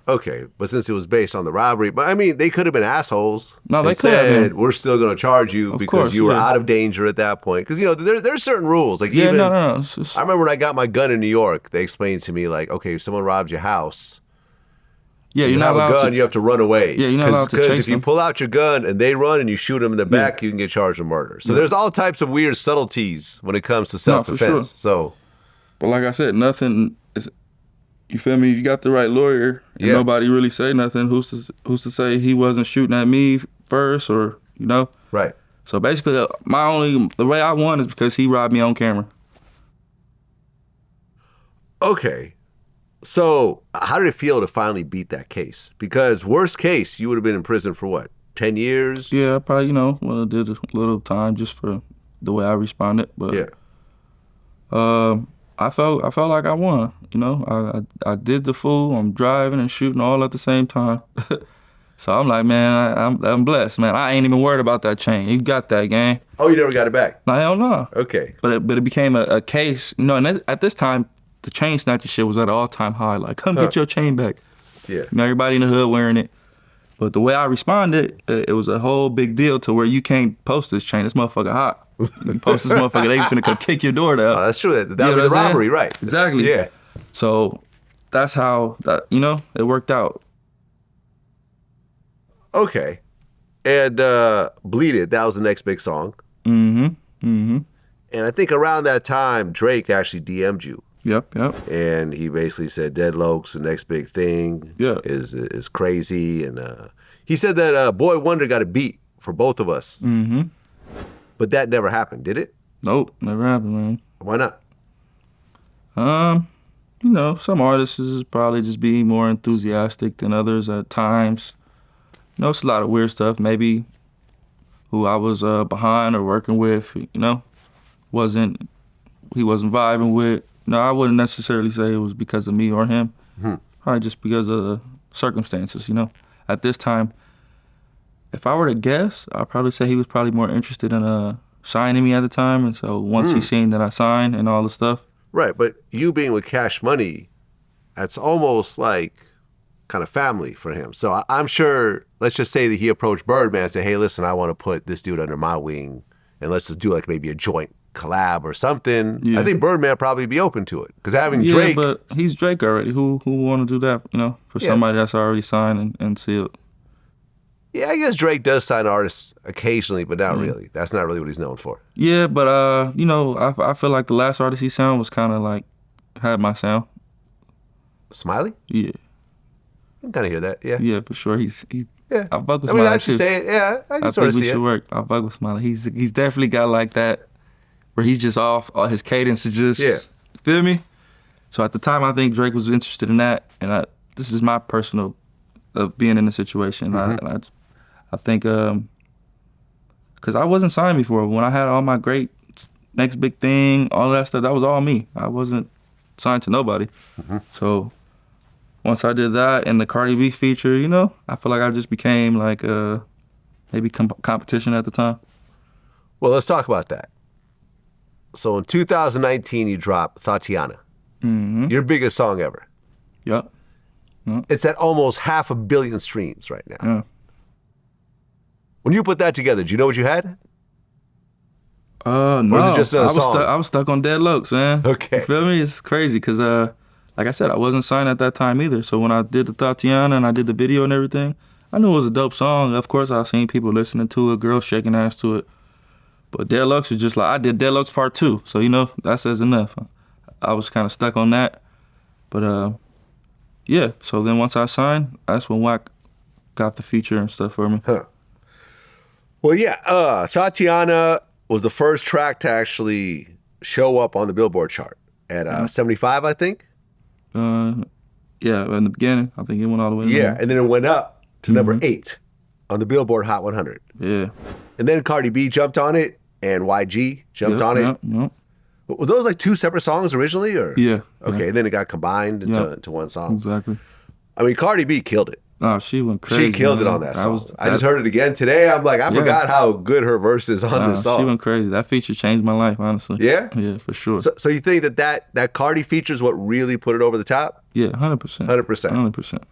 Okay, but since it was based on the robbery, but I mean, they could have been assholes. No, they could have been. We're still going to charge you because you were out of danger at that point. Because, you know, there's certain rules. Like, even, no. I remember when I got my gun in New York, they explained to me, like, okay, if someone robs your house, yeah, you have a gun, you have to run away. Yeah, you're not allowed to chase them. Because if you pull out your gun and they run and you shoot them in the back, you can get charged with murder. So there's all types of weird subtleties when it comes to self-defense. No, for sure. But like I said, nothing is, you feel me? You got the right lawyer and nobody really say nothing. Who's to say he wasn't shooting at me first, or, you know? Right. So basically, the way I won is because he robbed me on camera. Okay. So how did it feel to finally beat that case? Because worst case, you would have been in prison for what, 10 years? Yeah, probably, you know, well, I did a little time just for the way I responded. But I felt like I won. You know, I did the fool. I'm driving and shooting all at the same time. So I'm like, man, I'm blessed, man. I ain't even worried about that chain. You got that, gang. Oh, you never got it back? No, hell no. Okay. But it became a case. You know, and at this time, the chain snatcher shit was at an all-time high. Like, come get your chain back. Yeah. You know, everybody in the hood wearing it. But the way I responded, it was a whole big deal to where you can't post this chain. This motherfucker hot. You post this motherfucker, they finna come kick your door down. Oh, that's true. That was the robbery, right? Exactly. Yeah. So that's how, you know, it worked out. Okay. And Bleed It, that was the next big song. Mm-hmm. Mm-hmm. And I think around that time, Drake actually DM'd you. Yep. And he basically said Deadlocs, the next big thing, is crazy. And he said that Boy Wonder got a beat for both of us. Mm-hmm. But that never happened, did it? Nope, never happened, man. Why not? You know, some artists is probably just being more enthusiastic than others at times. You know, it's a lot of weird stuff. Maybe who I was behind or working with, you know, he wasn't vibing with. No, I wouldn't necessarily say it was because of me or him. Probably just because of the circumstances, you know. At this time, if I were to guess, I'd probably say he was probably more interested in signing me at the time. And so once he seen that I signed and all the stuff. Right, but you being with Cash Money, that's almost like kind of family for him. So I'm sure, let's just say that he approached Birdman and said, hey, listen, I want to put this dude under my wing and let's just do like maybe a joint collab or something. Yeah. I think Birdman probably be open to it because having Drake. Yeah, but he's Drake already. Who want to do that? You know, for somebody that's already signed and sealed. Yeah, I guess Drake does sign artists occasionally, but not really. That's not really what he's known for. Yeah, but you know, I feel like the last artist he signed was kind of like had my sound. Smiley? Yeah. I can kind of hear that. Yeah. Yeah, for sure. Yeah. I fuck with Smiley. I should say it. Yeah, I can sort of see it. I think we should work. I fuck with Smiley. He's definitely got like that. Where he's just off, all his cadence is just, feel me? So at the time, I think Drake was interested in that, and this is my personal of being in the situation. Mm-hmm. I think because I wasn't signed before. When I had all my great next big thing, all of that stuff, that was all me. I wasn't signed to nobody. Mm-hmm. So once I did that and the Cardi B feature, you know, I feel like I just became like maybe competition at the time. Well, let's talk about that. So in 2019, you dropped Thotiana, your biggest song ever. Yep. It's at almost 500 million streams right now. Yeah. When you put that together, do you know what you had? No, Or is it just another song? I was stuck on Deadlocs, man. Okay. You feel me? It's crazy because, like I said, I wasn't signed at that time either. So when I did the Thotiana and I did the video and everything, I knew it was a dope song. Of course, I've seen people listening to it, girls shaking ass to it. But Deadlocs was just like, I did Deadlocs Part 2. So, you know, that says enough. I was kind of stuck on that. But, yeah. So then once I signed, that's when Wack got the feature and stuff for me. Huh. Well, yeah, Thotiana was the first track to actually show up on the Billboard chart at 75, I think. Yeah, in the beginning, I think it went all the way. Yeah, and then it went up to number 8 on the Billboard Hot 100. Yeah. And then Cardi B jumped on it, and YG jumped on it. Yep. Were those like 2 separate songs originally, or? Yeah. Okay, and then it got combined into one song. Exactly. I mean, Cardi B killed it. Oh, she went crazy. She killed it on that song. I just heard it again today. I'm like, I forgot how good her verse is on this song. She went crazy. That feature changed my life, honestly. Yeah? Yeah, for sure. So you think that Cardi feature is what really put it over the top? Yeah, 100%. 100%. 100%.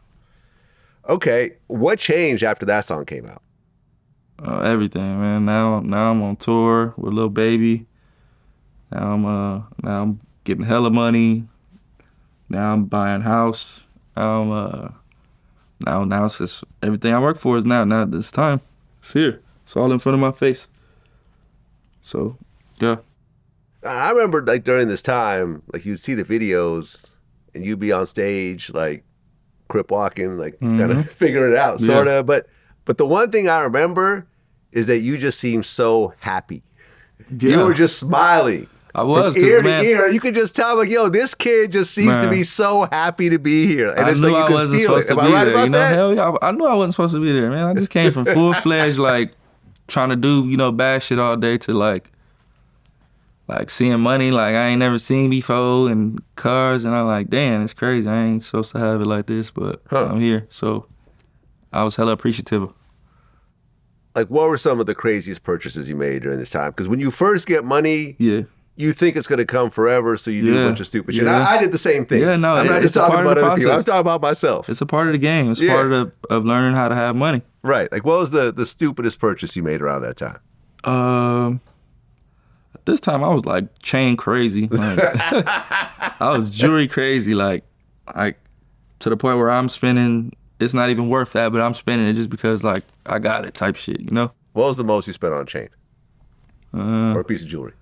Okay, what changed after that song came out? Everything, man. Now I'm on tour with Lil Baby. Now I'm getting hella money. Now I'm buying house. Now it's just everything I work for is now this time. It's here. It's all in front of my face. So, yeah. I remember like during this time, like you'd see the videos and you'd be on stage like crip walking, like kind of figuring it out, sort of. But the one thing I remember is that you just seemed so happy. Yeah. You were just smiling. I was. From ear to man, ear. You could just tell, like, yo, this kid just seems to be so happy to be here. And it's like you could feel it. Am I right about that? Hell yeah. I knew I wasn't supposed to be there, man. I just came from full-fledged, like, trying to do, bad shit all day to, like seeing money like I ain't never seen before and cars. And I'm like, damn, it's crazy. I ain't supposed to have it like this, but I'm here. So I was hella appreciative. Like, what were some of the craziest purchases you made during this time? Because when you first get money, you think it's going to come forever, so you do a bunch of stupid shit. I did the same thing. Yeah, no, I'm not just talking about other people. I'm talking about myself. It's a part of the game. It's part of learning how to have money. Right. Like, what was the stupidest purchase you made around that time? This time I was like chain crazy. Like, I was jewelry crazy. Like to the point where I'm spending. It's not even worth that, but I'm spending it just because like I got it type shit. What was the most you spent on a chain or a piece of jewelry?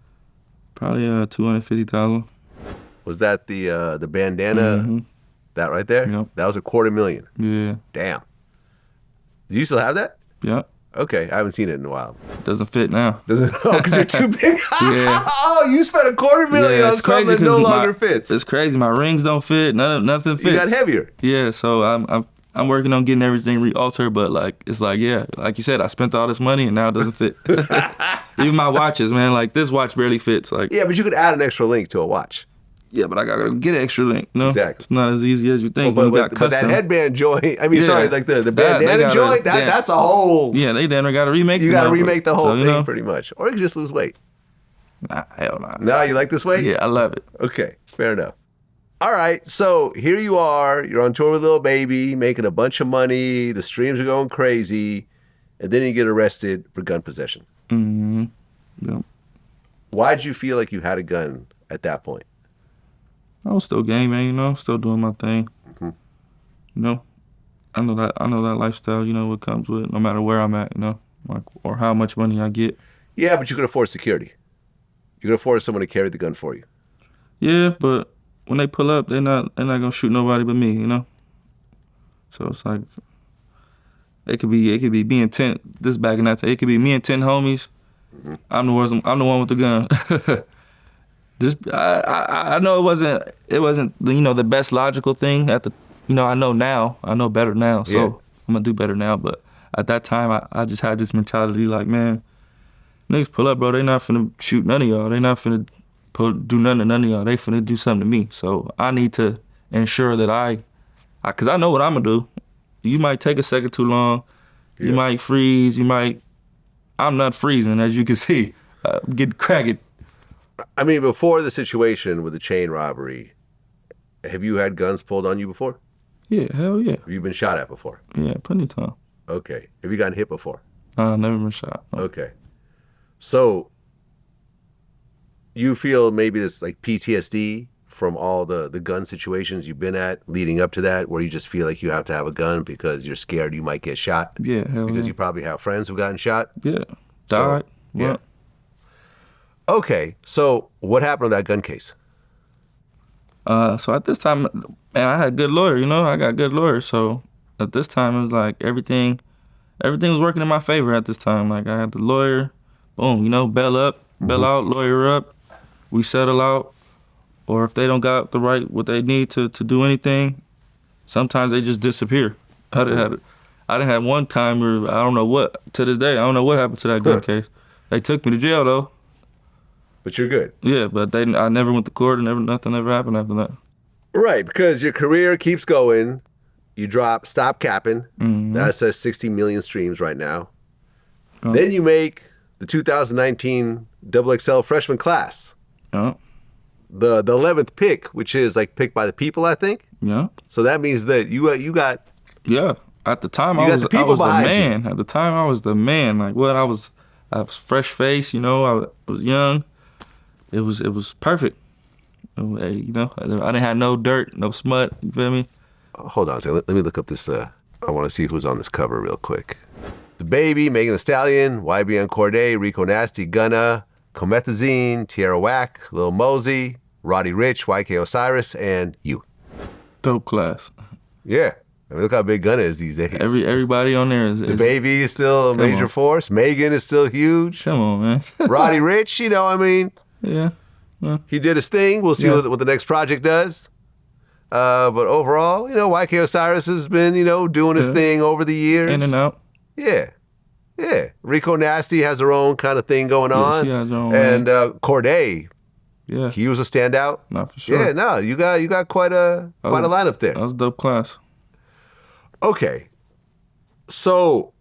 Probably $250,000. Was that the bandana? That right there? Yep. That was $250,000. Yeah. Damn. Do you still have that? Yeah. Okay, I haven't seen it in a while. Doesn't fit now. Doesn't? Oh, because you're too big. Yeah. Oh, you spent $250,000 on something that no longer fits. It's crazy. My rings don't fit. Nothing fits. You got heavier. Yeah. So I'm working on getting everything re-altered, but like it's like like you said, I spent all this money and now it doesn't fit. Even my watches, man. Like this watch barely fits. Like yeah, but you could add an extra link to a watch. Yeah, but I gotta get an extra link. Exactly. It's not as easy as you think. But that headband joint, I mean, sorry, like the bandana joint, that's a whole... Yeah, they then gotta remake You gotta remake the whole thing pretty much. Or you can just lose weight. Nah, hell nah. No, you like this weight? Yeah, I love it. Okay, fair enough. All right, so here you are, you're on tour with Lil Baby, making a bunch of money, the streams are going crazy, and then you get arrested for gun possession. Yep. Why'd you feel like you had a gun at that point? I was still gaming, still doing my thing. I know that lifestyle, what comes with it, no matter where I'm at, like or how much money I get. Yeah, but you could afford security. You could afford someone to carry the gun for you. Yeah, but when they pull up, they're not gonna shoot nobody but me, So it's like it could be me and 10. This back in that time, it could be me and 10 homies. I'm the one with the gun. I know it wasn't the best logical thing at the I know better now, so I'm gonna do better now. But at that time, I just had this mentality like, man, niggas pull up, bro. They not finna shoot none of y'all. They not finna do nothing to none of y'all. They finna do something to me. So I need to ensure that cause I know what I'm gonna do. You might take a second too long. Yeah. You might freeze. I'm not freezing, as you can see. I'm getting cracked. I mean, before the situation with the chain robbery, have you had guns pulled on you before? Yeah, hell yeah. Have you been shot at before? Yeah, plenty of time. Okay. Have you gotten hit before? Never been shot. No. Okay. So you feel maybe it's like PTSD from all the gun situations you've been at leading up to that, where you just feel like you have to have a gun because you're scared you might get shot? Yeah, hell because you probably have friends who've gotten shot? Yeah. Died. Yeah. Okay, so what happened to that gun case? So at this time, man, I had a good lawyer, I got good lawyers. So at this time, it was like everything was working in my favor at this time. Like I had the lawyer, boom, bail up, bail out, lawyer up, we settle out. Or if they don't got what they need to do anything, sometimes they just disappear. I didn't have one time where to this day, I don't know what happened to that gun case. They took me to jail though. But you're good. Yeah, but I never went to court and nothing ever happened after that. Right, because your career keeps going. You drop Stop Capping. Mm-hmm. That says 60 million streams right now. Oh. Then you make the 2019 XXL freshman class. Yeah. The 11th pick, which is like picked by the people, I think. Yeah. So that means that you got. Yeah. At the time, I was the man. At the time, I was the man. Like what I was fresh faced. I was young. It was perfect. I didn't have no dirt, no smut. You feel me? Hold on a second. Let me look up this. I want to see who's on this cover real quick. The Baby, Megan Thee Stallion, YBN Cordae, Rico Nasty, Gunna, Comethazine, Tierra Whack, Lil Mosey, Roddy Ricch, YK Osiris, and you. Dope class. Yeah. I mean, look how big Gunna is these days. Everybody on there is... The Baby is still a major force. Megan is still huge. Come on, man. Roddy Ricch, Yeah. He did his thing. We'll see what the next project does. But overall, YK Osiris has been, doing his thing over the years. In and out. Yeah. Yeah. Rico Nasty has her own kind of thing going on. She has her own. And Cordae, yeah, he was a standout. Not for sure. Yeah, no, you got quite a lineup there. That was a dope class. Okay. So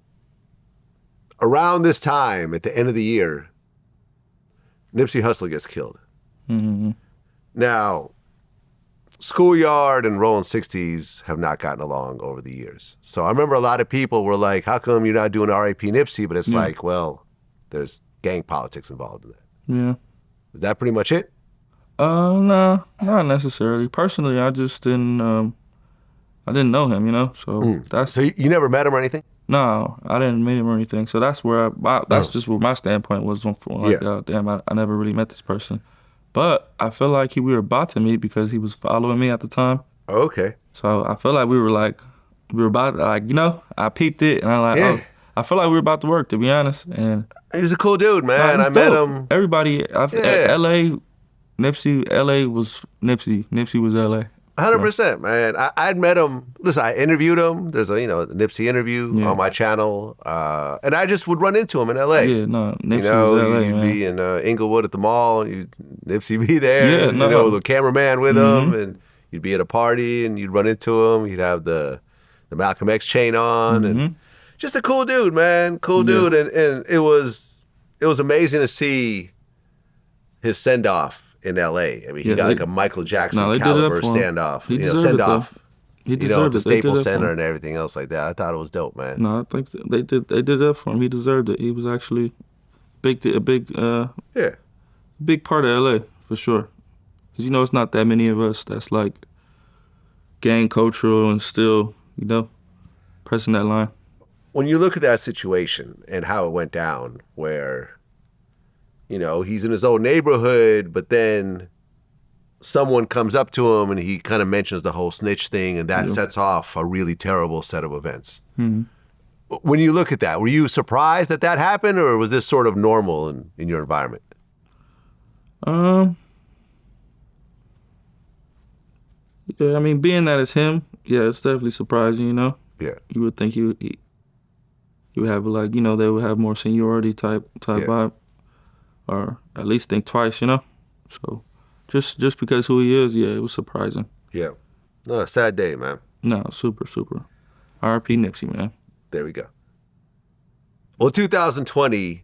around this time, at the end of the year, Nipsey Hussle gets killed. Mm-hmm. Now, Schoolyard and Rollin' 60s have not gotten along over the years. So I remember a lot of people were like, how come you're not doing R.I.P. Nipsey? But it's like, well, there's gang politics involved in that. Yeah. Is that pretty much it? No, not necessarily. Personally, I just didn't know him, so that's... So you never met him or anything? No, I didn't meet him or anything. So that's where that's just where my standpoint was from. Like, damn, I never really met this person. But I feel like we were about to meet because he was following me at the time. Okay. So I feel like we were about to, I peeped it and I feel like we were about to work, to be honest. And he was a cool dude, man. I met him. Everybody, LA, Nipsey, LA was Nipsey. Nipsey was LA. 100%, man. I'd met him. Listen, I interviewed him. There's a Nipsey interview on my channel, and I just would run into him in LA. Yeah, no, Nipsey was LA, you'd man. be in Inglewood at the mall. Nipsey be there. Yeah, the cameraman with him, and you'd be at a party and you'd run into him. He'd have the Malcolm X chain on, and just a cool dude, man. Cool dude, and it was amazing to see his send off in L.A. I mean, he got like a Michael Jackson caliber standoff. He deserved send-off. He deserved the it. Staples Center and everything else like that. I thought it was dope, man. No, I think they did it up for him. He deserved it. He was actually a big part of L.A. for sure. Because it's not that many of us that's like gang cultural and still, pressing that line. When you look at that situation and how it went down, where he's in his own neighborhood, but then someone comes up to him and he kind of mentions the whole snitch thing, and that sets off a really terrible set of events. Mm-hmm. When you look at that, were you surprised that happened, or was this sort of normal in your environment? Yeah, I mean, being that it's him, yeah, it's definitely surprising, you know? Yeah. You would think he would have, like, you know, they would have more seniority type vibe. Or at least think twice, you know? So just because who he is, yeah, it was surprising. Yeah. No, sad day, man. No, super. R.I.P. Nipsey, man. There we go. Well, 2020,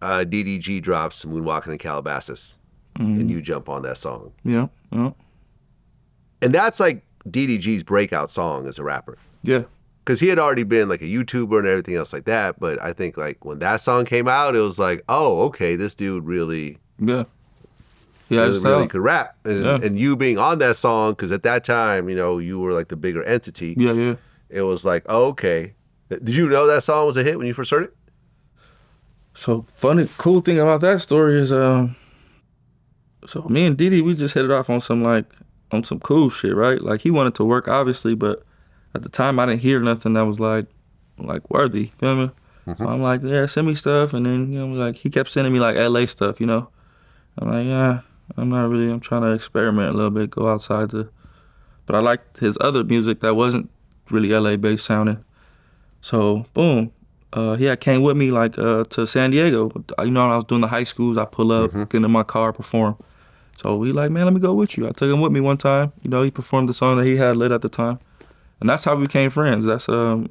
DDG drops Moonwalking in Calabasas, and you jump on that song. Yeah. And that's like DDG's breakout song as a rapper. Yeah. Because he had already been like a YouTuber and everything else like that. But I think like when that song came out, it was like, oh, okay, this dude really, really could rap. And you being on that song, because at that time, you know, you were like the bigger entity. Yeah. It was like, oh, okay. Did you know that song was a hit when you first heard it? So cool thing about that story is, so me and Didi, we just hit it off on some cool shit, right? Like he wanted to work, obviously, but at the time I didn't hear nothing that was like worthy, feel me? So I'm like, yeah, send me stuff, and then, you know, like he kept sending me like LA stuff, you know? I'm like, yeah, I'm trying to experiment a little bit, go outside but I liked his other music that wasn't really LA based sounding. So boom, he had came with me like to San Diego. You know, when I was doing the high schools, I pull up, get in my car, perform. So he like, man, let me go with you. I took him with me one time. You know, he performed the song that he had lit at the time. And that's how we became friends. That's in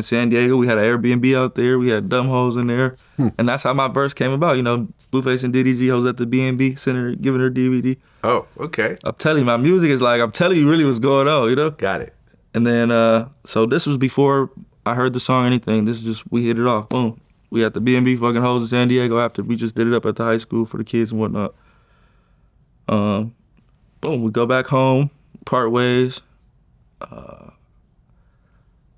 San Diego, we had an Airbnb out there. We had dumb hoes in there. And that's how my verse came about. You know, Blueface and DDG hoes at the B&B Center giving her DVD. Oh, okay. I'm telling you, my music is like, I'm telling you really what's going on, you know? Got it. And then, so this was before I heard the song or anything. This is just, we hit it off. Boom. We had the B&B fucking hoes in San Diego after we just did it up at the high school for the kids and whatnot. Boom, we go back home, part ways.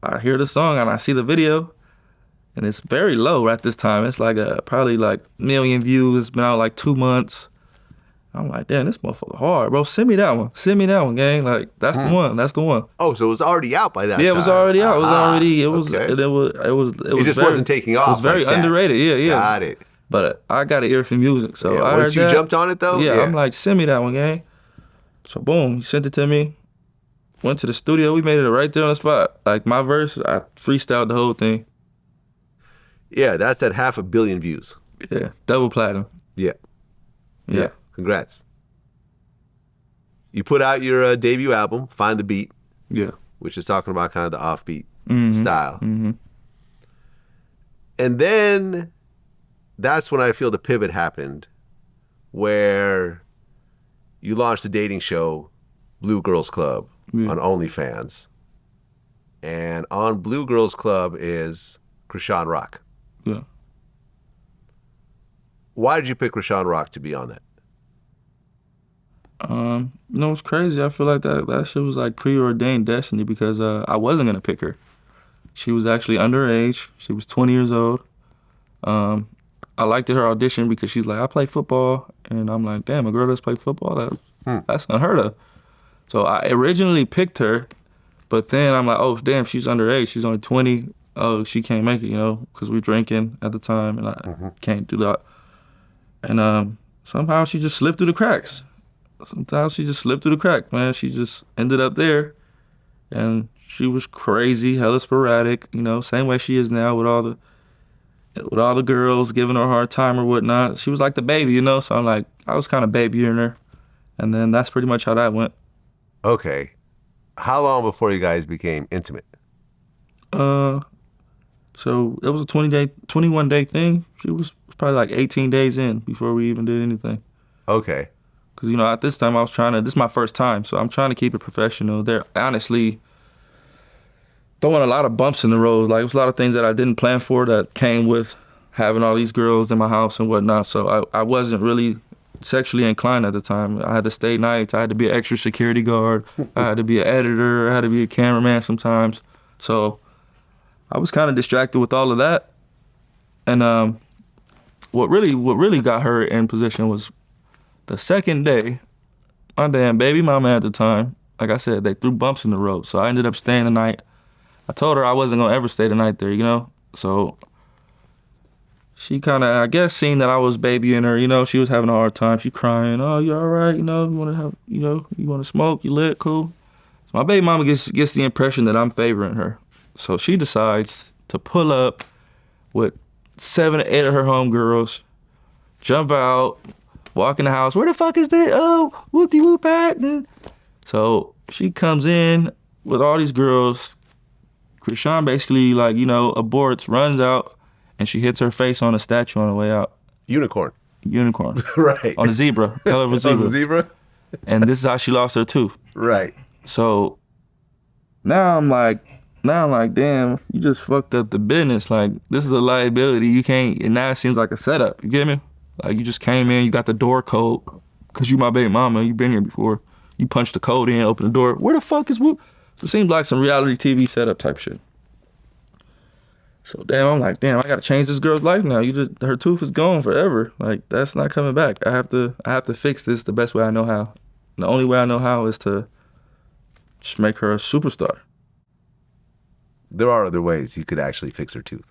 I hear the song and I see the video, and it's very low at this time. It's like probably like 1 million views. It's been out like 2 months. I'm like, damn, this motherfucker hard, bro. Send me that one. Send me that one, gang. Like, that's the one. That's the one. Oh, so it was already out by that time. Yeah, it was already out. It just wasn't taking off. It was very like underrated. Yeah. Got it. But I got an ear for music, so yeah, I once heard you that, jumped on it though. Yeah, I'm like, send me that one, gang. So boom, he sent it to me. Went to the studio. We made it right there on the spot. Like my verse, I freestyled the whole thing. Yeah, that's at 500 million views. Yeah, double platinum. Yeah. Congrats. You put out your debut album, Find the Beat. Yeah. Which is talking about kind of the offbeat style. Mm-hmm. And then that's when I feel the pivot happened, where you launched the dating show, Blue Girls Club, on OnlyFans. And on Blue Girls Club is Krishan Rock. Yeah. Why did you pick Krishan Rock to be on that? You know, it's crazy. I feel like that shit was like preordained destiny, because I wasn't gonna pick her. She was actually underage. She was 20 years old. I liked her audition because she's like, I play football, and I'm like, damn, a girl that's played football, that's unheard of. So I originally picked her, but then I'm like, oh damn, she's underage. She's only 20. Oh, she can't make it, you know, because we're drinking at the time, and I can't do that. And somehow she just slipped through the cracks. Sometimes she just slipped through the crack, man. She just ended up there, and she was crazy, hella sporadic, you know, same way she is now with all the girls giving her a hard time or whatnot. She was like the baby, you know, so I'm like, I was kind of babying her, and then that's pretty much how that went. Okay. How long before you guys became intimate? So it was a 21-day thing. She was probably like 18 days in before we even did anything. Okay. Because, you know, at this time this is my first time, so I'm trying to keep it professional. They're honestly throwing a lot of bumps in the road. Like, it was a lot of things that I didn't plan for that came with having all these girls in my house and whatnot. So I wasn't really sexually inclined at the time. I had to stay nights. I had to be an extra security guard. I had to be an editor. I had to be a cameraman sometimes. So I was kind of distracted with all of that. And what really got her in position was the second day. My damn baby mama at the time, like I said, they threw bumps in the road. So I ended up staying the night. I told her I wasn't gonna ever stay the night there, you know? So she kind of, I guess, seen that I was babying her. You know, she was having a hard time. She crying. Oh, you all right? You know, you want to have, you know, you want to smoke? You lit? Cool. So my baby mama gets the impression that I'm favoring her. So she decides to pull up with 7 or 8 of her homegirls, jump out, walk in the house. Where the fuck is that? Oh, whoopty whoop at. So she comes in with all these girls. Krishan basically, like, you know, aborts, runs out, and she hits her face on a statue on the way out. Unicorn. Right. On a zebra. Color of a zebra. On a zebra? And this is how she lost her tooth. Right. So now I'm like, damn, you just fucked up the business. Like, this is a liability. You can't, and now it seems like a setup. You get me? Like, you just came in, you got the door code, because you my baby mama, you been here before. You punched the code in, open the door. Where the fuck is Whoop? So it seems like some reality TV setup type shit. So I'm like, I gotta change this girl's life now. Her tooth is gone forever. Like, that's not coming back. I have to fix this the best way I know how. And the only way I know how is to just make her a superstar. There are other ways you could actually fix her tooth.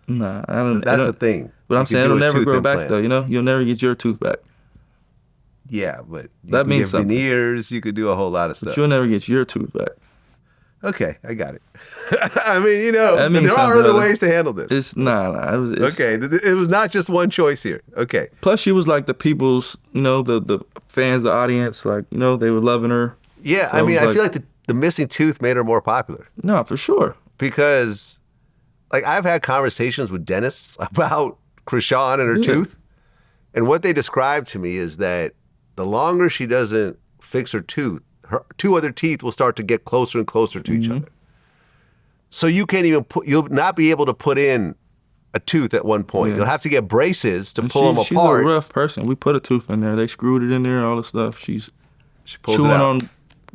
Nah, I don't. That's a thing. But I'm saying it'll never grow back though. You know, you'll never get your tooth back. Yeah, but that means something. Veneers, you could do a whole lot of stuff. But you'll never get your tooth back. Okay, I got it. I mean, you know, there are other ways to handle this. It's okay, it was not just one choice here. Okay. Plus, she was like the people's, you know, the fans, the audience, like, you know, they were loving her. Yeah, so I mean, I feel like the missing tooth made her more popular. No, for sure. Because, like, I've had conversations with dentists about Krishan and her tooth, and what they described to me is that the longer she doesn't fix her tooth, her 2 other teeth will start to get closer and closer to each other. So you can't even you'll not be able to put in a tooth at one point. You'll have to get braces to pull them apart. She's a rough person. We put a tooth in there. They screwed it in there, all the stuff. She chewing on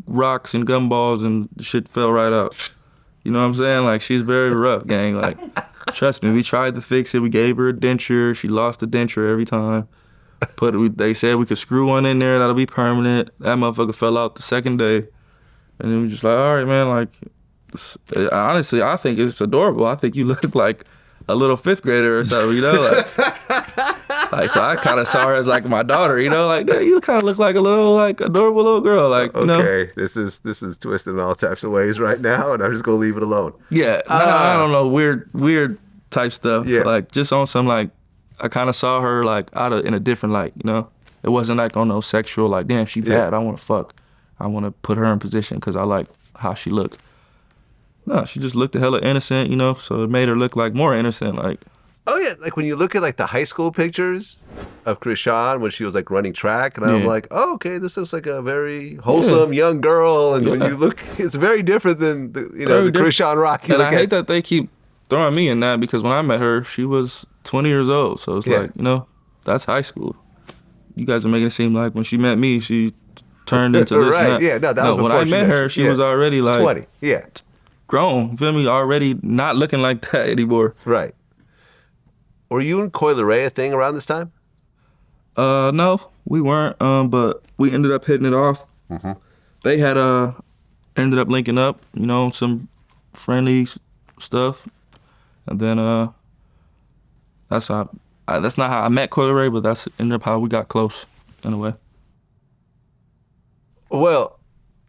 rocks and gumballs, and the shit fell right out. You know what I'm saying? Like, she's very rough, gang. Like, trust me, we tried to fix it. We gave her a denture. She lost the denture every time. They said we could screw one in there, that'll be permanent. That motherfucker fell out the second day. And then we just like, all right, man, like, honestly, I think it's adorable. I think you look like a little 5th grader or something, you know? Like, so I kind of saw her as like my daughter, you know? Like, yeah, you kind of look like a little, like, adorable little girl, like, you know? Okay, this is twisted in all types of ways right now, and I'm just gonna leave it alone. Yeah, I don't know, weird type stuff. Yeah. Like, just on some, like, I kind of saw her, like, in a different light, you know? It wasn't like on no sexual, like, damn, she bad, I want to fuck. I want to put her in position because I like how she looked. No, she just looked hella innocent, you know? So it made her look like more innocent, like. Oh, yeah, like when you look at, like, the high school pictures of Krishan when she was, like, running track, and I'm like, oh, okay, this looks like a very wholesome young girl, and when you look, it's very different than, the Krishan Rock you and look I hate that they keep throwing me in that, because when I met her, she was 20 years old, so it's like, you know, that's high school. You guys are making it seem like when she met me, she turned into this. Right, yeah, no, that was before when I met her, she was already like 20, grown, you feel me? Already not looking like that anymore. Right. Were you and Coi Leray a thing around this time? No, we weren't, but we ended up hitting it off. They had ended up linking up, you know, some friendly stuff, and then that's not how I met Coi Leray, but that's ended up how we got close in a way. Well,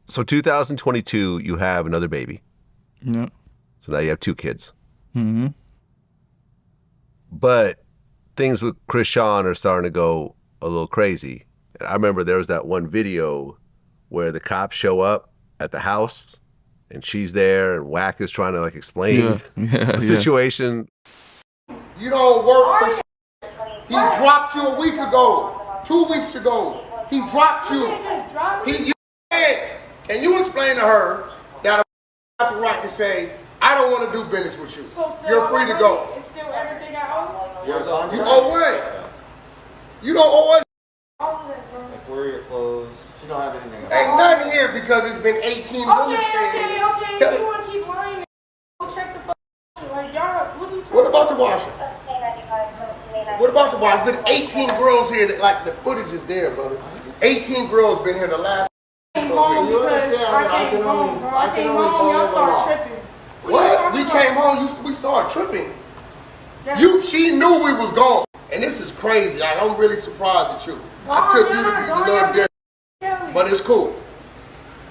so 2022, you have another baby. Yeah. So now you have 2 kids. But things with Krishan are starting to go a little crazy. I remember there was that one video where the cops show up at the house and she's there and Wack is trying to, like, explain the situation. You don't work for He dropped you a week ago, 2 weeks ago. He dropped you. Can you explain to her that I have the right to say, I don't want to do business with you. So you're free to go. It's still everything I owe? You owe what? You don't owe us. Like, where are your clothes? She don't have anything. Ain't nothing here because it's been 18 bullets. Okay. You want to keep lying? Go check the like, y'all, what are you talking What about the washer? What about the washer? There's been 18 girls here that, like, the footage is there, brother. 18 girls been here the last. I came home because I came home, bro. I came home, y'all started tripping. What? We came home, we started tripping. She knew we was gone. And this is crazy. I'm really surprised at you. I took you to be a little different. But it's cool.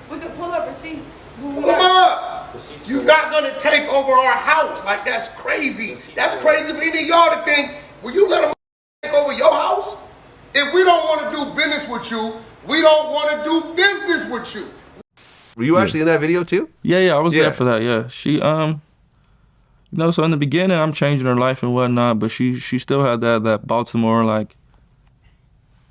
We can pull up receipts. Pull them up. You're not going to take over our house. Like, that's crazy. That's crazy for any of y'all to think, will you let them take over your house? If we don't want to do business with you, we don't want to do business with you. Were you actually in that video too? Yeah, I was there for that. Yeah, she you know, so in the beginning, I'm changing her life and whatnot, but she still had that Baltimore, like,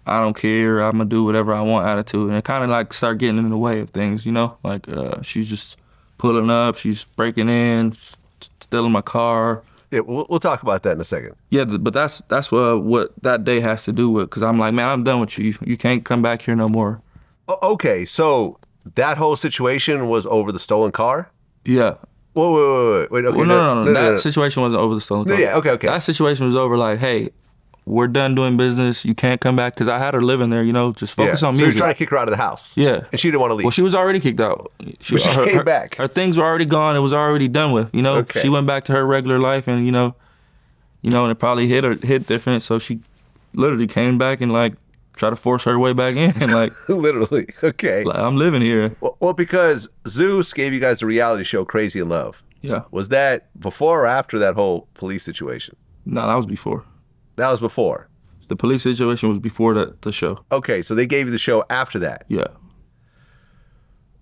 I don't care, I'm gonna do whatever I want attitude, and it kind of like start getting in the way of things, you know, like she's just pulling up, she's breaking in, stealing my car. Yeah, we'll talk about that in a second. Yeah, but that's what that day has to do with, because I'm like, man, I'm done with you. You can't come back here no more. Okay, so that whole situation was over the stolen car? Yeah. Wait. Okay, well, no. That situation wasn't over the stolen car. Yeah, okay. That situation was over like, hey, we're done doing business. You can't come back, because I had her living there, you know, just focus on music. So you're trying to kick her out of the house? Yeah. And she didn't want to leave? Well, she was already kicked out. She came back. Her things were already gone. It was already done with, you know. Okay. She went back to her regular life, and, you know, and it probably hit different, so she literally came back and, like, try to force her way back in, and like literally, okay. Like, I'm living here. Well, because Zeus gave you guys the reality show Crazy in Love. Yeah. Was that before or after that whole police situation? No, that was before. That was before. The police situation was before the show. Okay, so they gave you the show after that. Yeah.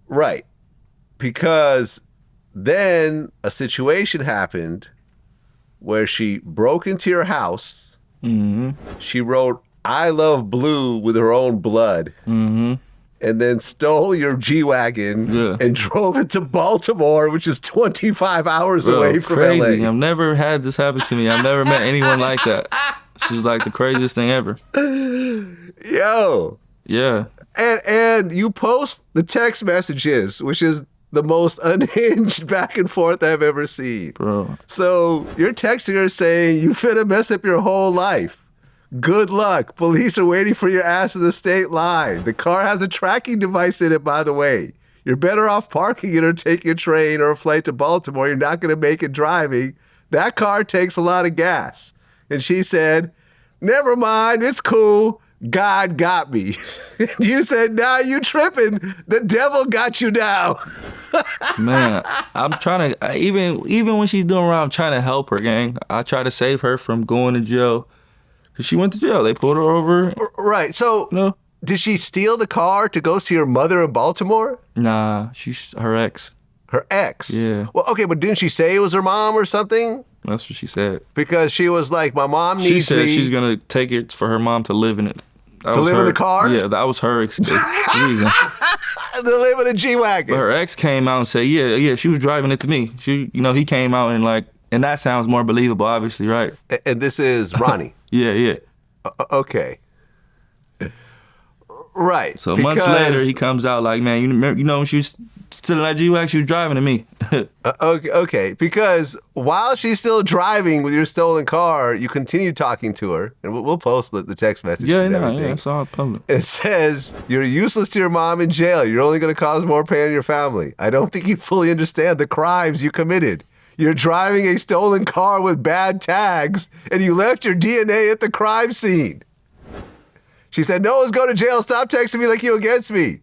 Right. Because then a situation happened where she broke into your house. Mm-hmm. She wrote I Love Blue with her own blood, mm-hmm. and then stole your G-Wagon and drove it to Baltimore, which is 25 hours away from crazy. LA. I've never had this happen to me. I've never met anyone like that. This was like the craziest thing ever. Yo. Yeah. And you post the text messages, which is the most unhinged back and forth I've ever seen. Bro. So you're texting her saying, you finna mess up your whole life. Good luck. Police are waiting for your ass in the state line. The car has a tracking device in it, by the way. You're better off parking it or taking a train or a flight to Baltimore. You're not going to make it driving. That car takes a lot of gas. And she said, never mind, it's cool. God got me. And you said, nah, you tripping. The devil got you now. Man, I'm trying to, even when she's doing wrong, I'm trying to help her, gang. I try to save her from going to jail. Because she went to jail. They pulled her over. Right. So, did she steal the car to go see her mother in Baltimore? Nah, she's her ex. Her ex? Yeah. Well, okay, but didn't she say it was her mom or something? That's what she said. Because she was like, my mom needs me. She said she's going to take it for her mom to live in it. To live in the car? Yeah, that was her reason. To live in a G-Wagon. But her ex came out and said, yeah, she was driving it to me. He came out and like, and that sounds more believable, obviously, right? And this is Ronnie. Yeah. Okay. Right. So months later, he comes out like, man, you know when she was still in that G-Wagon, she was driving to me. Okay. Because while she's still driving with your stolen car, you continue talking to her, and we'll post the text message. Yeah, it's all public. It says, you're useless to your mom in jail. You're only going to cause more pain in your family. I don't think you fully understand the crimes you committed. You're driving a stolen car with bad tags, and you left your DNA at the crime scene. She said, no one's going to jail. Stop texting me like you against me.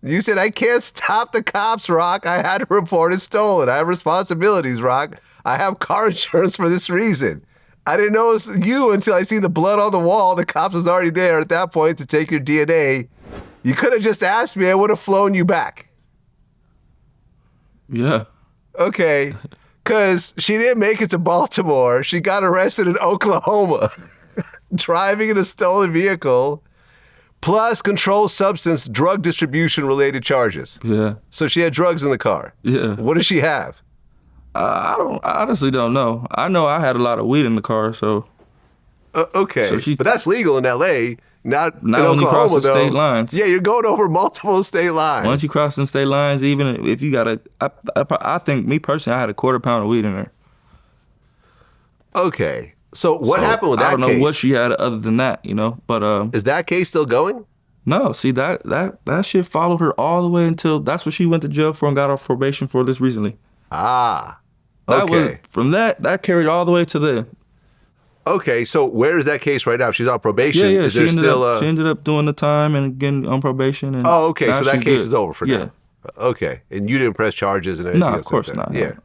You said, I can't stop the cops, Rock. I had to report it stolen. I have responsibilities, Rock. I have car insurance for this reason. I didn't know it was you until I seen the blood on the wall. The cops was already there at that point to take your DNA. You could have just asked me. I would have flown you back. Yeah. Okay. Because she didn't make it to Baltimore. She got arrested in Oklahoma. Driving in a stolen vehicle, plus controlled substance drug distribution related charges. Yeah. So she had drugs in the car. Yeah. What does she have? I honestly don't know. I know I had a lot of weed in the car, so. Okay. So but that's legal in LA, not in only Oklahoma, cross the though. state lines. Yeah, you're going over multiple state lines. Once you cross them state lines, even if you got I think, me personally, I had a quarter pound of weed in there. Okay. So what happened with that case? I don't know what she had other than that, but is that case still going? No, see that shit followed her all the way until that's what she went to jail for and got off probation for this recently. Ah. That Okay. was from that carried all the way to Okay, so where is that case right now? She's on probation. Yeah. Is She there ended still up. She ended up doing the time and getting on probation. And Oh, okay. now So that she's case good. is over for now. Okay, and you didn't press charges and anything No, else of course like that? not. Yeah. No.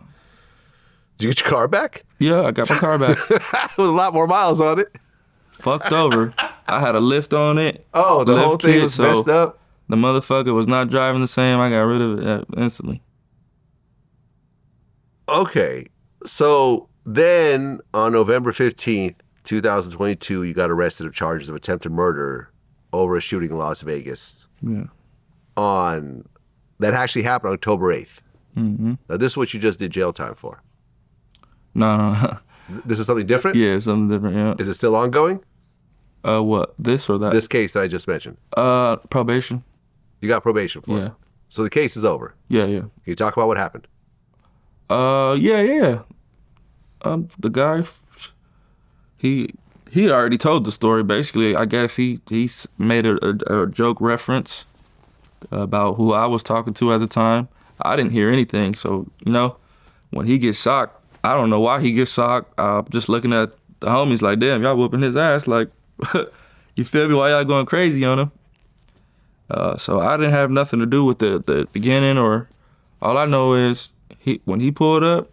Did you get your car back? Yeah, I got my car back. With a lot more miles on it. Fucked over. I had a lift on it. Oh, the lift whole thing kit, was so messed up. The motherfucker was not driving the same. I got rid of it instantly. Okay, so then on November 15th, 2022, you got arrested of charges of attempted murder over a shooting in Las Vegas. Yeah. That actually happened on October 8th. Mm-hmm. Now, this is what you just did jail time for. No. This is something different? Yeah, something different, yeah. Is it still ongoing? What? This or that? This case that I just mentioned. Probation. You got probation for it. So the case is over. Yeah. Can you talk about what happened? Yeah. The guy, he already told the story. Basically, I guess he made a joke reference about who I was talking to at the time. I didn't hear anything, so when he gets shocked, I don't know why he gets shocked. I'm just looking at the homies like, damn, y'all whooping his ass. Like, you feel me? Why y'all going crazy on him? So I didn't have nothing to do with the beginning, or all I know is when he pulled up,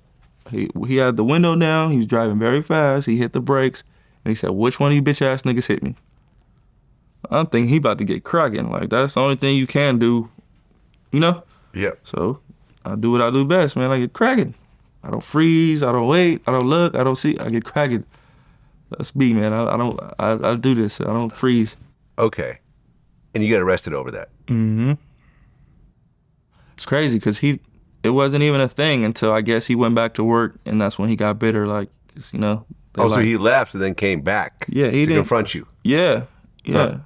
he had the window down. He was driving very fast. He hit the brakes, and he said, "Which one of you bitch ass niggas hit me?" I'm thinking he about to get cracking. Like, that's the only thing you can do, Yeah. So I do what I do best, man. I get cracking. I don't freeze. I don't wait. I don't look. I don't see. I get cracking. That's me, man. I do this. I don't freeze. Okay. And you get arrested over that. Mm-hmm. It's crazy because it wasn't even a thing until I guess he went back to work, and that's when he got bitter. Like, So he left and then came back. Yeah, he didn't confront you. Yeah, Huh.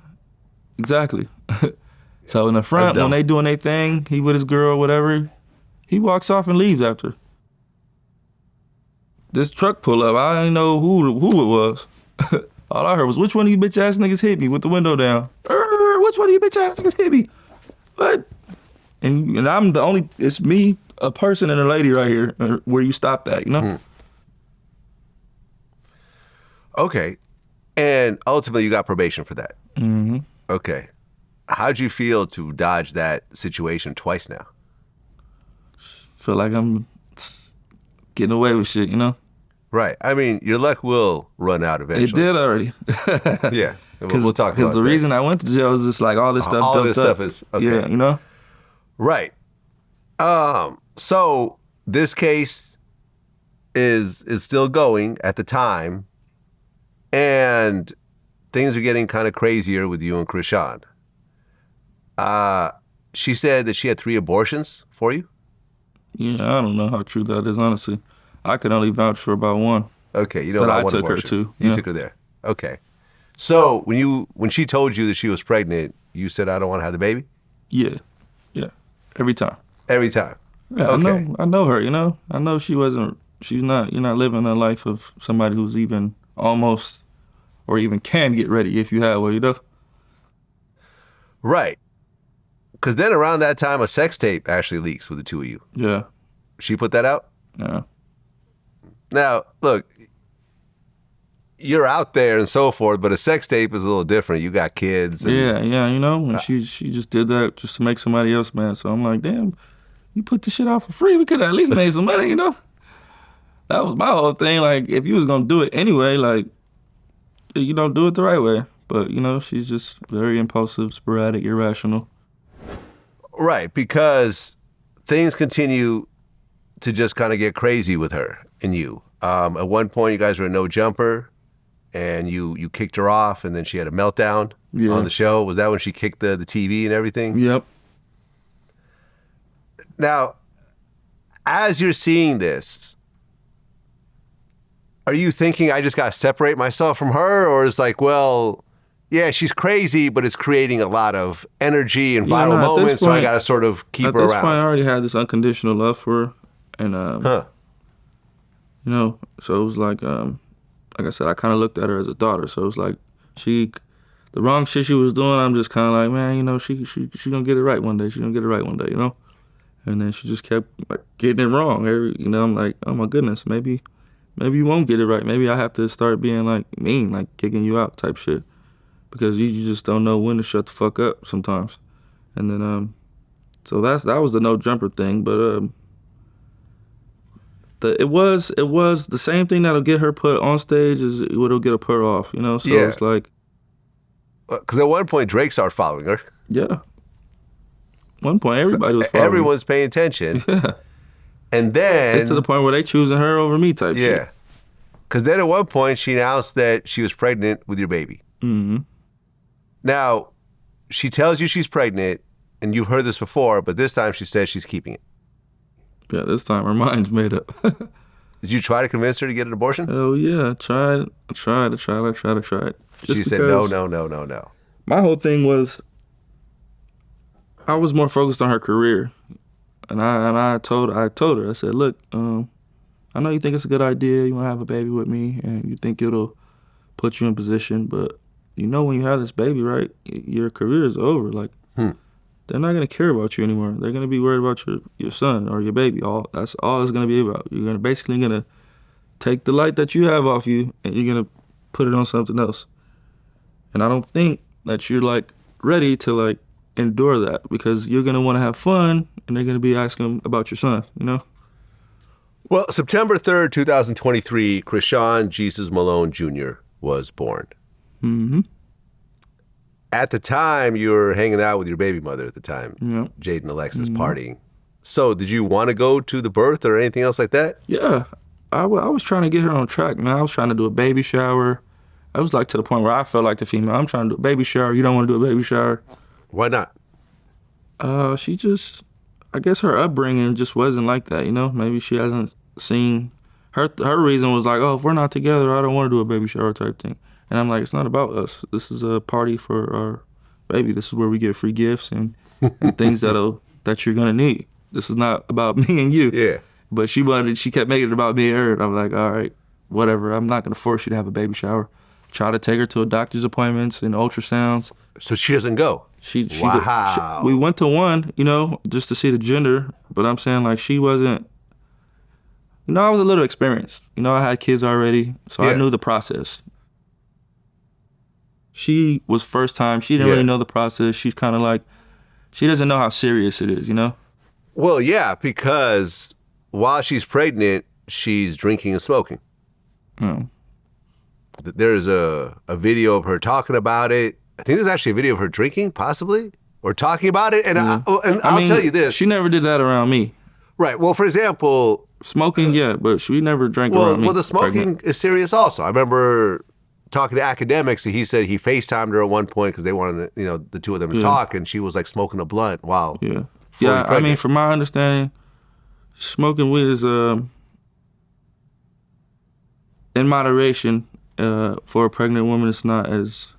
exactly. So in the front, when they doing their thing, he with his girl, whatever, he walks off and leaves after. This truck pull up. I didn't know who it was. All I heard was, "Which one of you bitch ass niggas hit me?" with the window down. Which one of you bitch ass niggas hit me? What? And I'm the only. It's me, a person, and a lady right here. Where you stopped at, Okay. And ultimately, you got probation for that. Mm-hmm. Okay. How'd you feel to dodge that situation twice now? Feel like I'm getting away with shit, Right. I mean, your luck will run out eventually. It did already. Yeah. We'll talk about Because the that. reason I went to jail was just like all this stuff. All this stuff is okay. Yeah, Right. So this case is still going at the time, and things are getting kind of crazier with you and Krishan. She said that she had 3 abortions for you. Yeah, I don't know how true that is, honestly. I can only vouch for about one. Okay, you know But about I one took her abortion. too. You took her there. Okay. So when she told you that she was pregnant, you said, "I don't want to have the baby"? Yeah. Every time. Every time. Yeah, Okay. I know her, I know you're not living a life of somebody who's even almost or even can get ready if you have one, Right. Because then around that time, a sex tape actually leaks with the two of you. Yeah. She put that out? Yeah. Now, look, you're out there and so forth, but a sex tape is a little different. You got kids. And, Yeah, and she just did that just to make somebody else mad. So I'm like, damn, you put this shit out for free. We could have at least made some money, That was my whole thing. Like, if you was gonna do it anyway, like, you don't do it the right way. But, she's just very impulsive, sporadic, irrational. Right, because things continue to just kind of get crazy with her and you. At one point, you guys were a no jumper, and you kicked her off, and then she had a meltdown on the show. Was that when she kicked the TV and everything? Yep. Now, as you're seeing this, are you thinking I just got to separate myself from her? Or it's like, well, yeah, she's crazy, but it's creating a lot of energy and viral moments, so I got to sort of keep her around. At this point, I already had this unconditional love for her. And, so it was like I said, I kind of looked at her as a daughter. So it was like the wrong shit she was doing, I'm just kind of like, man, she gonna get it right one day. She gonna get it right one day, And then she just kept like, getting it wrong. I'm like, oh my goodness, maybe maybe you won't get it right. Maybe I have to start being like mean, like kicking you out type shit, because you just don't know when to shut the fuck up sometimes. And then so that was the no jumper thing, but it was the same thing that'll get her put on stage as what'll get her put off, you know. So Yeah. it's like, because at one point Drake started following her. yeah. One point everybody was following. Everyone's paying attention. Yeah. And then It's to the point where they choosing her over me type shit. yeah. Because then at one point she announced that she was pregnant with your baby. Mm-hmm. Now, she tells you she's pregnant, and you've heard this before, but this time she says she's keeping it. Yeah, this time her mind's made up. Did you try to convince her to get an abortion? Hell yeah, I tried. Just She said because no. My whole thing was, I was more focused on her career, and I told her, I said, look, I know you think it's a good idea, you want to have a baby with me, and you think it'll put you in position, but you know when you have this baby, right, your career is over. Like, they're not gonna care about you anymore. They're gonna be worried about your son or your baby. That's all it's gonna be about. You're basically gonna take the light that you have off you, and you're gonna put it on something else. And I don't think that you're like ready to like endure that, because you're gonna want to have fun, and they're gonna be asking about your son, you know. Well, September 3rd, 2023, Krishan Jesus Malone Jr. was born. Mm-hmm. At the time, you were hanging out with your baby mother at the time, Yeah. Jade and Alexis, partying. So did you want to go to the birth or anything else like that? Yeah, I was trying to get her on track, man. I was trying to do a baby shower. I was like to the point where I felt like the female. I'm trying to do a baby shower. You don't want to do a baby shower? Why not? She just, I guess her upbringing just wasn't like that, you know? Maybe she hasn't seen, her reason was like, oh, if we're not together, I don't want to do a baby shower type thing. And I'm like, it's not about us. This is a party for our baby. This is where we get free gifts and things that you're gonna need. This is not about me and you. Yeah. But she kept making it about me and her. And I'm like, all right, whatever. I'm not gonna force you to have a baby shower. Try to take her to a doctor's appointments and ultrasounds. So she doesn't go? Wow. We went to one, you know, just to see the gender. But I'm saying, like, she wasn't, you know, I was a little experienced. You know, I had kids already, so I knew the process. She was first time. She didn't really know the process. She's kind of like, she doesn't know how serious it is, you know? Well, yeah, because while she's pregnant, she's drinking and smoking. Oh. There's a video of her talking about it. I think there's actually a video of her drinking, possibly, or talking about it. And, I'll tell you this. She never did that around me. Right. Well, for example. Smoking, yeah, but she never drank around me. Well, the smoking is serious also. I remember talking to academics, and he said he FaceTimed her at one point because they wanted, you know, the two of them to talk, and she was like smoking a blunt while fully pregnant. I mean, from my understanding, smoking weed is in moderation. For a pregnant woman, it's not as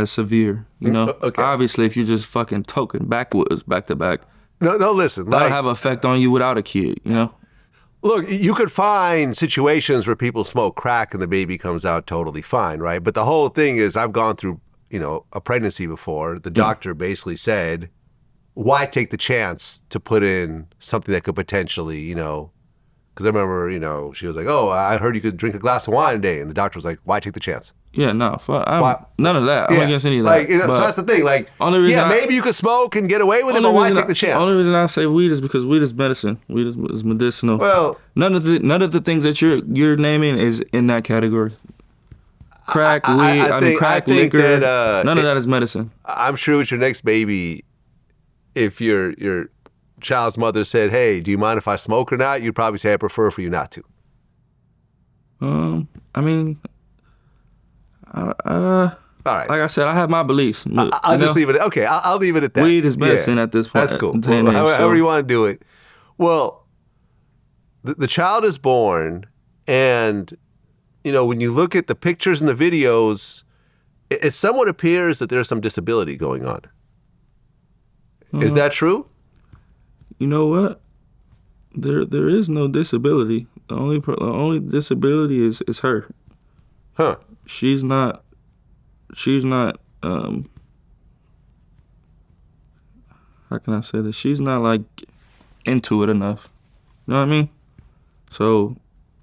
severe, you know. Okay. Obviously, if you're just fucking toking backwoods back to back, no, listen, that'll have an effect on you without a kid, you know. Look, you could find situations where people smoke crack and the baby comes out totally fine, right? But the whole thing is, I've gone through, you know, a pregnancy before. The doctor basically said, why take the chance to put in something that could potentially, you know, because I remember, you know, she was like, oh, I heard you could drink a glass of wine a day. And the doctor was like, why take the chance? Yeah, no, none of that. I'm not against any of that. Like, you know, so that's the thing. Like, maybe you could smoke and get away with it, but why take the chance? The only reason I say weed is because weed is medicine. Weed is medicinal. Well, none of the things that you're naming is in that category. Crack, weed, crack, liquor. None of that is medicine. I'm sure with your next baby, if your child's mother said, hey, do you mind if I smoke or not? You'd probably say, I prefer for you not to. I mean, all right. Like I said, I have my beliefs. I'll just leave it. Okay, I'll leave it at that. Weed is medicine at this point. That's cool. Well, however you want to do it. Well, the child is born, and you know, when you look at the pictures and the videos, it somewhat appears that there's some disability going on. Is that true? You know what? There is no disability. The only disability is her. Huh. She's not how can I say this? She's not like into it enough. You know what I mean? So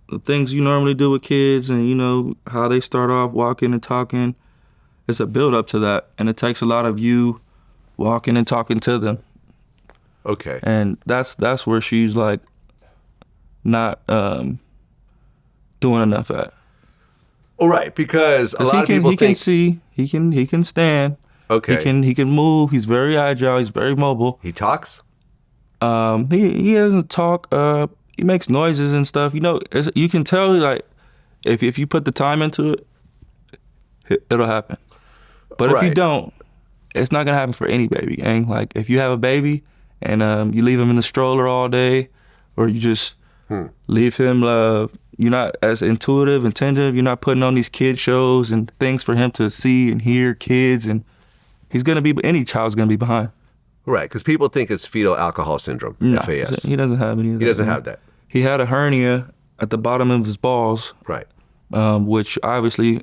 the things you normally do with kids and, you know, how they start off walking and talking, it's a build up to that. And it takes a lot of you walking and talking to them. Okay. And that's where she's like not doing enough at. All right, because a lot of people think... He can see, he can stand. Okay. He can move. He's very agile. He's very mobile. He talks? He doesn't talk. He makes noises and stuff. You know, you can tell, like, if you put the time into it, it'll happen. But if you don't, it's not gonna happen for any baby, gang. Like, if you have a baby and you leave him in the stroller all day, or you just leave him, you're not as intuitive, attentive. You're not putting on these kid shows and things for him to see and hear kids, and any child's gonna be behind. Right, because people think it's fetal alcohol syndrome, No, FAS. he doesn't have any of that. He doesn't have that. He had a hernia at the bottom of his balls, Right. which obviously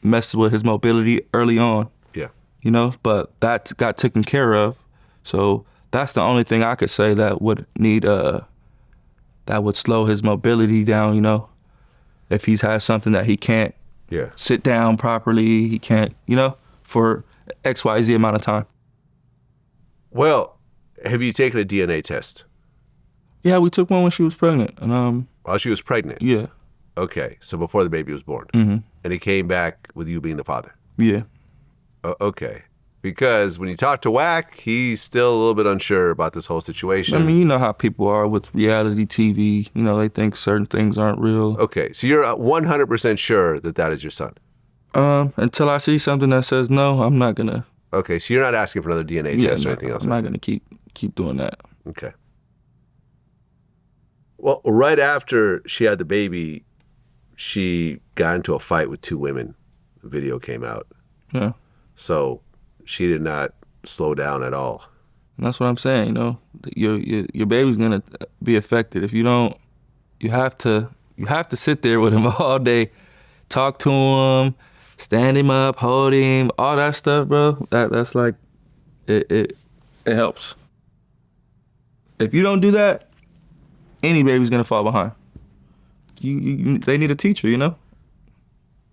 messed with his mobility early on. Yeah. You know, but that got taken care of. So that's the only thing I could say that would need that would slow his mobility down, you know. If he's had something that he can't sit down properly, he can't, you know, for XYZ amount of time. Well, have you taken a DNA test? Yeah, we took one when she was pregnant. And While she was pregnant? Yeah. Okay, so before the baby was born. Mm-hmm. And it came back with you being the father? Yeah. Okay. Because when you talk to Wack, he's still a little bit unsure about this whole situation. I mean, you know how people are with reality TV. You know, they think certain things aren't real. Okay, so you're 100% sure that that is your son? Until I see something that says no, I'm not gonna. Okay, so you're not asking for another DNA test or anything else? I'm not gonna keep doing that. Okay. Well, right after she had the baby, she got into a fight with 2 women. The video came out. Yeah. So she did not slow down at all. And that's what I'm saying. You know, your baby's gonna be affected if you don't. You have to sit there with him all day, talk to him, stand him up, hold him, all that stuff, bro. That's like, it helps. If you don't do that, any baby's gonna fall behind. They need a teacher, you know?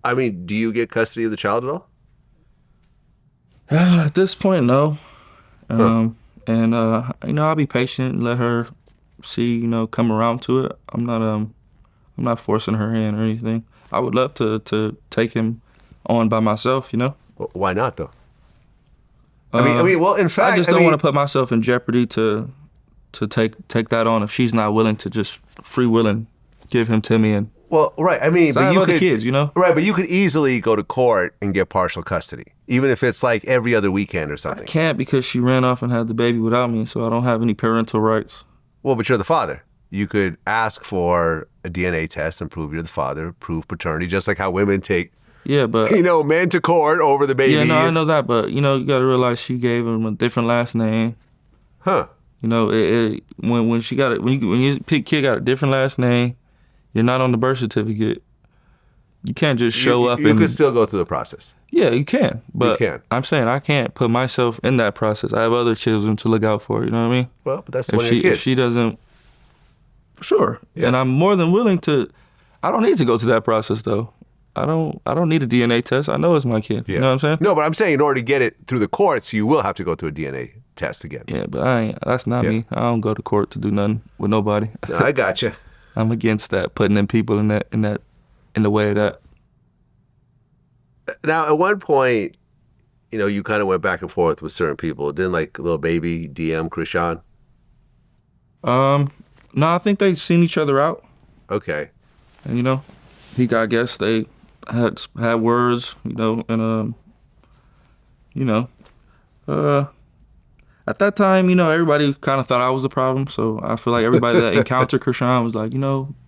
I mean, do you get custody of the child at all? At this point, no. And you know, I'll be patient and let her see, you know, come around to it. I'm not forcing her hand or anything. I would love to take him on by myself, you know? Why not, though? I mean, well, in fact, I just don't want to put myself in jeopardy to take that on if she's not willing to just free willing give him to me. And well, right. I mean, but I have other kids, you know? Right, but you could easily go to court and get partial custody, even if it's like every other weekend or something. I can't because she ran off and had the baby without me, so I don't have any parental rights. Well, but you're the father. You could ask for a DNA test and prove you're the father, prove paternity, just like how women take, but you know, men to court over the baby. Yeah, no, I know that, but you know, you got to realize she gave him a different last name. Huh? You know, when she got it, when your kid got a different last name, you're not on the birth certificate. You can't just show up. You could still go through the process. Yeah, you can, but you can. I'm saying I can't put myself in that process. I have other children to look out for. You know what I mean? Well, but that's one of your kids. If she doesn't, for sure. Yeah. And I'm more than willing to. I don't need to go through that process though. I don't need a DNA test. I know it's my kid. Yeah. You know what I'm saying? No, but I'm saying in order to get it through the courts, you will have to go through a DNA test again. Yeah, but that's not me. I don't go to court to do nothing with nobody. No, I gotcha. I'm against that, putting in people in the way of that. Now, at one point, you know, you kind of went back and forth with certain people. Didn't like little baby DM Krishan? No, I think they've seen each other out. Okay. And you know, I guess they had words, you know, and you know, at that time, you know, everybody kind of thought I was a problem. So I feel like everybody that encountered Krishan was like,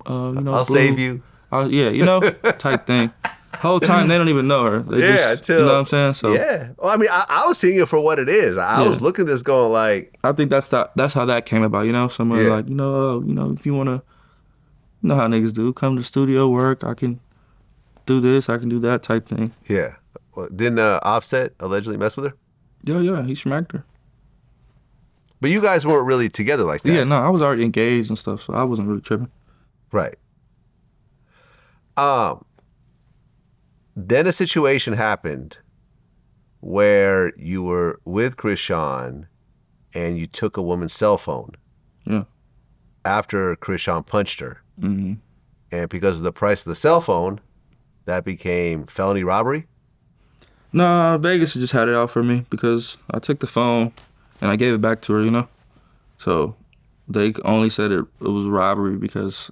I'll save you. Yeah, you know, type thing. Whole time they don't even know her. They just, you know what I'm saying? So yeah. Well, I mean, I was seeing it for what it is. I was looking at this going like. I think that's how that came about. You know, somebody like, if you wanna, you know how niggas do, come to the studio, work. I can do this, I can do that type thing. Yeah. Well, didn't Offset allegedly mess with her? Yeah, he smacked her. But you guys weren't really together like that. Yeah, no, I was already engaged and stuff, so I wasn't really tripping. Right. Then a situation happened where you were with Krishan and you took a woman's cell phone. Yeah. After Krishan punched her. Mm-hmm. And because of the price of the cell phone, that became felony robbery? No, Vegas just had it out for me because I took the phone and I gave it back to her, you know? So they only said it was robbery because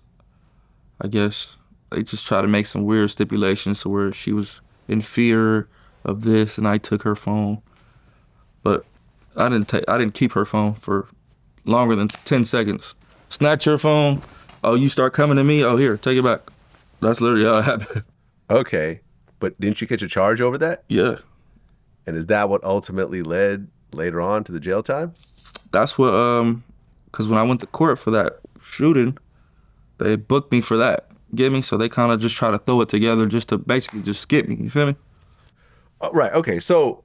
I guess they just try to make some weird stipulations to where she was in fear of this and I took her phone. But I didn't keep her phone for longer than 10 seconds. Snatch your phone. Oh, you start coming to me. Oh, here, take it back. That's literally how it happened. Okay. But didn't you catch a charge over that? Yeah. And is that what ultimately led later on to the jail time? That's what, because when I went to court for that shooting, they booked me for that. Get me? So they kind of just try to throw it together just to basically just skip me. You feel me? Right. Okay. So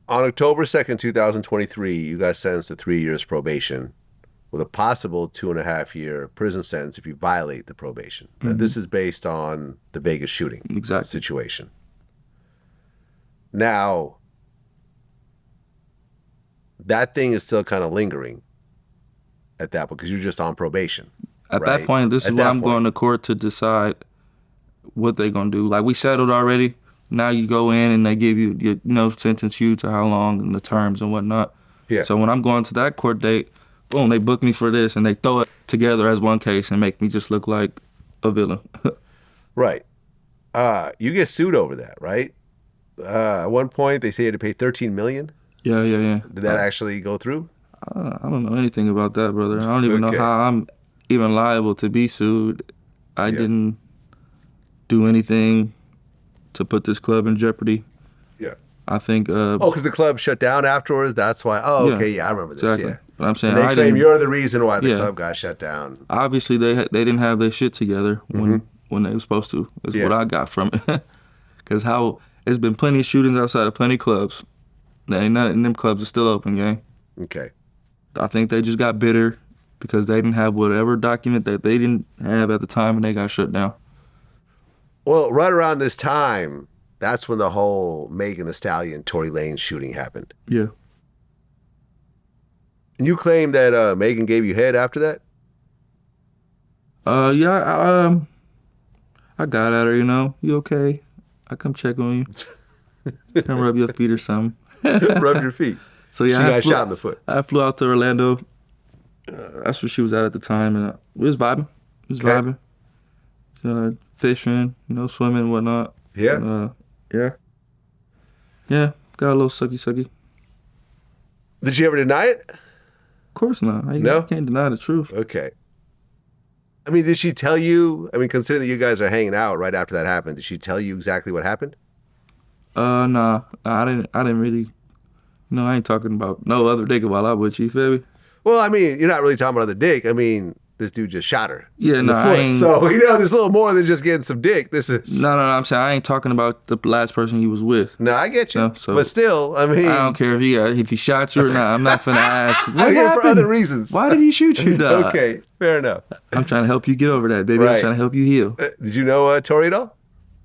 on October 2nd, 2023, you got sentenced to 3 years probation with a possible 2.5-year prison sentence if you violate the probation. Now, this is based on the Vegas shooting situation. Now, that thing is still kind of lingering at that point because you're just on probation. At that point, this is why I'm going to court to decide what they're going to do. Like, we settled already. Now you go in and they give you, sentence you to how long and the terms and whatnot. Yeah. So when I'm going to that court date, boom, they book me for this and they throw it together as one case and make me just look like a villain. Right. You get sued over that, right? At one point, they say you had to pay $13 million. Yeah. Did that actually go through? I don't know anything about that, brother. I don't even know how I'm even liable to be sued. I didn't do anything to put this club in jeopardy. Yeah. I think... because the club shut down afterwards? That's why... Oh, okay, yeah, I remember this, exactly. yeah. But I'm saying and they claim you're the reason why the club got shut down. Obviously, they didn't have their shit together when they were supposed to. Is what I got from it. Because there's been plenty of shootings outside of plenty of clubs. And them clubs are still open, gang. Okay. I think they just got bitter because they didn't have whatever document that they didn't have at the time when they got shut down. Well, right around this time, that's when the whole Megan Thee Stallion, Tory Lanez shooting happened. Yeah. And you claim that Megan gave you head after that? Yeah, I got at her, You okay? I come check on you. Come rub your feet or something. Rub your feet. So yeah, she got shot in the foot. I flew out to Orlando. That's where she was at the time, and we was vibing. Fishing, swimming and whatnot. Yeah. Yeah, got a little sucky. Did you ever deny it? Of course not. No? I can't deny the truth. Okay. I mean, did she tell you, considering that you guys are hanging out right after that happened, did she tell you exactly what happened? Nah, I didn't really, I ain't talking about no other dick while I'm with you, feel me? Well, you're not really talking about other dick. This dude just shot her. Yeah, no, I ain't. So, there's a little more than just getting some dick. This is... No, I'm saying I ain't talking about the last person he was with. No, I get you. No, so but still, I don't care if he shot you or not. I'm not finna ask. What here happened? for other reasons. Why did he shoot you, dog? Okay, fair enough. I'm trying to help you get over that, baby. Right. I'm trying to help you heal. Did you know Tori at all?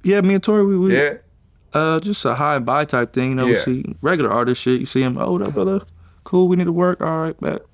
Yeah, me and Tori, we Yeah. Just a high and bye type thing. We see regular artist shit. You see him, what up, brother? Cool, we need to work. All right, bet.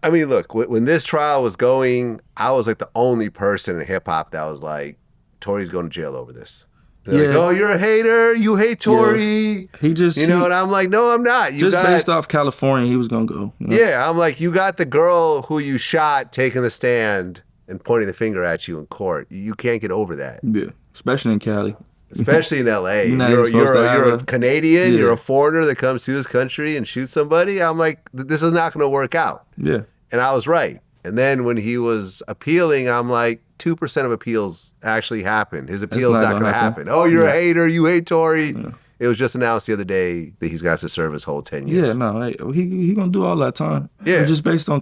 Look, when this trial was going, I was like the only person in hip hop that was like, Tory's going to jail over this. They're like, oh, you're a hater. You hate Tory. Yeah. He just, and I'm like, no, I'm not. Based off California, he was going to go. Yeah, I'm like, you got the girl who you shot taking the stand and pointing the finger at you in court. You can't get over that. Yeah, especially in Cali. Especially in L.A. You're a Canadian. You're a foreigner that comes to this country and shoots somebody. I'm like, this is not going to work out. Yeah. And I was right. And then when he was appealing, I'm like, 2% of appeals actually happened. His appeal's not going to happen. Oh, you're a hater. You hate Tory. Yeah. It was just announced the other day that he's got to serve his whole 10 years. Yeah, no, he going to do all that time. Yeah. It's just based on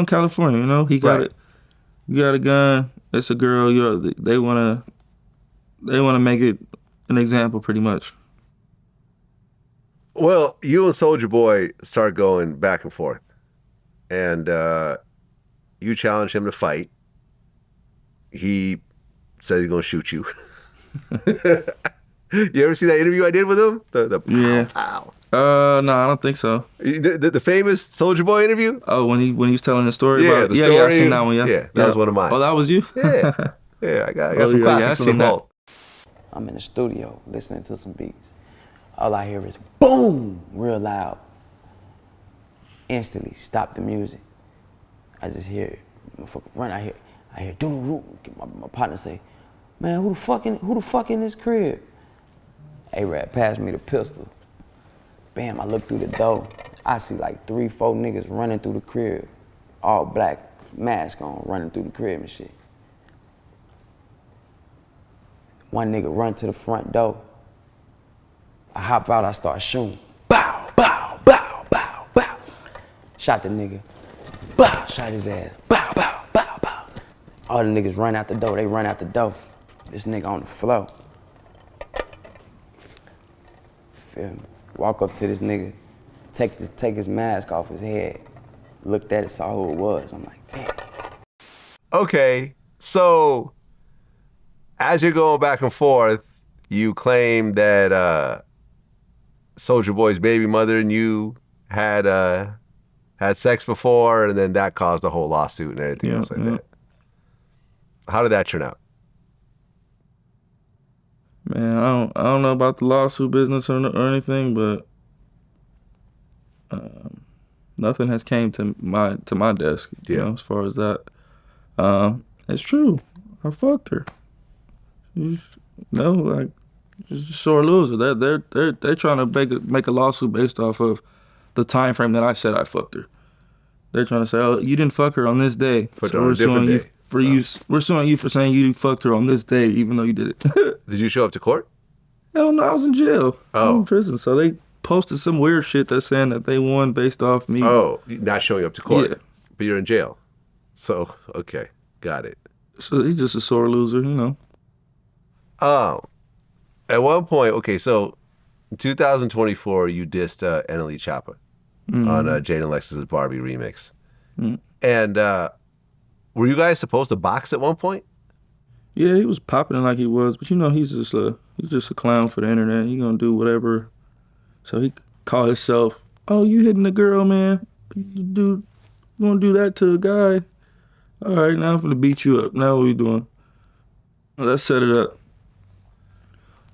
California, He got it. You got a gun. It's a girl. They want to make it an example, pretty much. Well, you and Soulja Boy start going back and forth. And you challenge him to fight. He said he's gonna shoot you. You ever see that interview I did with him? The pow, pow. No, I don't think so. The famous Soulja Boy interview? Oh, when he was telling the story Yeah, about the yeah, story. I seen that one. Yeah, that was one of mine. Oh, that was you? Yeah, I got some classics in the vault. I'm in the studio listening to some beats. All I hear is boom, real loud. Instantly stop the music. I just hear it. Motherfucker run. I hear do the root. My partner say, man, who the fuck in this crib? A-Rap passed me the pistol. Bam, I look through the door. I see like 3, 4 niggas running through the crib. All black, mask on, running through the crib and shit. One nigga run to the front door. I hop out, I start shooting. Bow, bow, bow, bow, bow. Shot the nigga. Bow, shot his ass. Bow, bow, bow, bow. All the niggas run out the door, they run out the door. This nigga on the floor. Feel me? Walk up to this nigga, take his mask off his head. Looked at it, saw who it was. I'm like, damn. Okay, so as you're going back and forth, you claim that Soulja Boy's baby mother and you had sex before, and then that caused the whole lawsuit and everything else like that. How did that turn out? Man, I don't know about the lawsuit business or anything, but nothing has came to my desk. You know, as far as that, it's true. I fucked her. Just a sore loser. They're trying to make a lawsuit based off of the time frame that I said I fucked her. They're trying to say, oh, you didn't fuck her on this day. So we're suing you we're suing you for saying you fucked her on this day, even though you did it. Did you show up to court? Hell no, I was in jail. I was Oh. in prison. So they posted some weird shit that's saying that they won based off me. Oh, not showing up to court. Yeah. But you're in jail. So, okay, got it. So he's just a sore loser, you know. At one point, okay, so in 2024, you dissed NLE Choppa on Jada and Lexus's Barbie remix. And were you guys supposed to box at one point? Yeah, he was popping it like he was, but you know he's just a clown for the internet. He gonna do whatever. So he called himself, "Oh, you hitting a girl, man? You gonna do that to a guy? All right, now I'm gonna beat you up. Now what we doing? Let's set it up.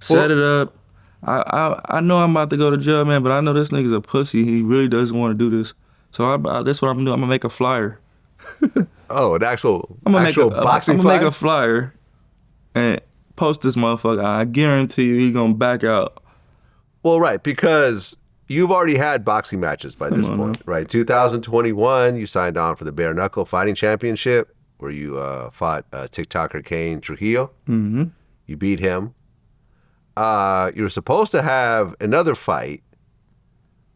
Set it up. I know I'm about to go to jail, man, but I know this nigga's a pussy. He really doesn't want to do this. So that's what I'm gonna do. I'm gonna make a flyer. Oh, an actual boxing I'm gonna flyer? make a flyer and post this motherfucker. I guarantee you he gonna back out. Well, right, because you've already had boxing matches by this point, right? 2021, you signed on for the Bare Knuckle Fighting Championship, where you fought TikToker Kane Trujillo. Mm-hmm. You beat him. You were supposed to have another fight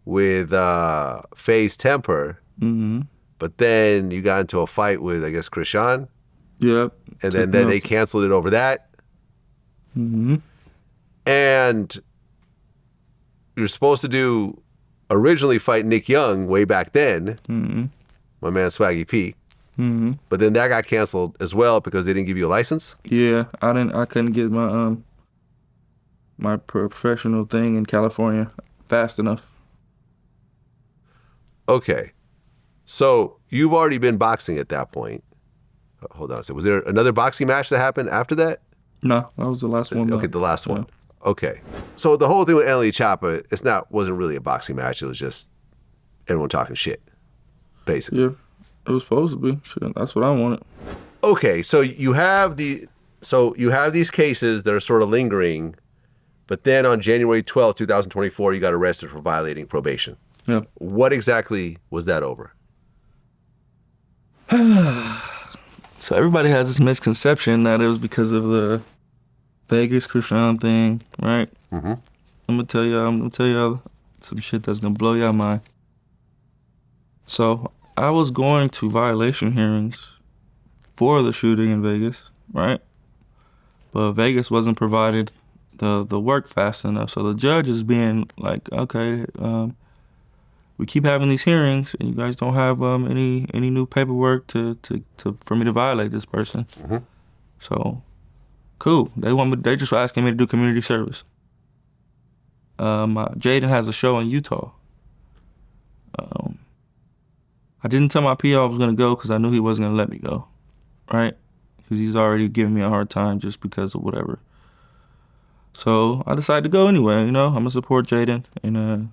with FaZe Temper, but then you got into a fight with, I guess, Krishan. Yep. And then they canceled it over that. Mm-hmm. And you're supposed to originally fight Nick Young way back then, my man Swaggy P. But then that got canceled as well because they didn't give you a license. Yeah, I couldn't get my my professional thing in California fast enough. Okay, so you've already been boxing at that point. Hold on a second. Was there another boxing match that happened after that? No, that was the last one. Okay, the last one. Okay, so the whole thing with NLE Choppa, wasn't really a boxing match. It was just everyone talking shit, basically. Yeah, it was supposed to be. Shit, that's what I wanted. Okay, so you have these cases that are sort of lingering, but then on January 12th, 2024, you got arrested for violating probation. Yeah. What exactly was that over? So everybody has this misconception that it was because of the Vegas Krishan thing, right? Mm-hmm. I'm gonna tell y'all some shit that's gonna blow y'all mind. So I was going to violation hearings for the shooting in Vegas, right? But Vegas wasn't provided the work fast enough. So the judge is being like, okay, we keep having these hearings and you guys don't have any new paperwork for me to violate this person. Mm-hmm. So Cool. They just were asking me to do community service. Jaden has a show in Utah. I didn't tell my PO I was gonna go because I knew he wasn't gonna let me go, right? Because he's already giving me a hard time just because of whatever. So I decided to go anyway, I'm gonna support Jaden. And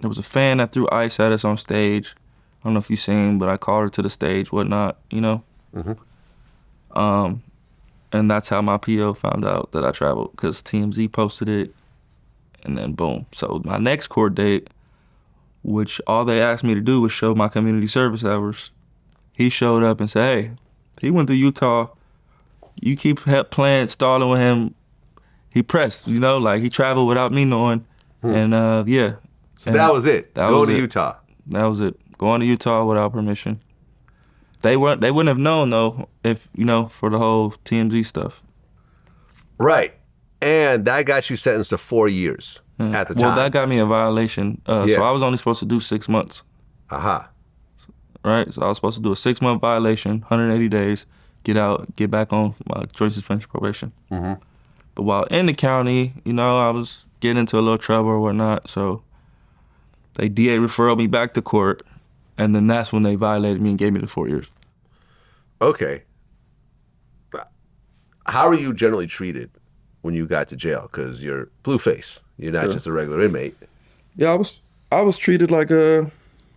there was a fan that threw ice at us on stage. I don't know if you seen, but I called her to the stage, whatnot, Mm-hmm. And that's how my PO found out that I traveled, because TMZ posted it, and then boom. So my next court date, which all they asked me to do was show my community service hours, he showed up and said, hey, he went to Utah. You keep stalling with him. He pressed, like he traveled without me knowing. And yeah. So that was it. Go to Utah. That was it. Going to Utah without permission. They wouldn't have known though if, for the whole TMZ stuff. Right. And that got you sentenced to 4 years at the time. Well, that got me a violation. So I was only supposed to do 6 months. Aha. Right? So I was supposed to do a 6-month violation, 180 days, get out, get back on my joint suspension probation. Mm-hmm. But while in the county, I was getting into a little trouble or whatnot, so they DA referred me back to court, and then that's when they violated me and gave me the 4 years. Okay. How are you generally treated when you got to jail? Because you're Blueface. You're not just a regular inmate. Yeah, I was treated like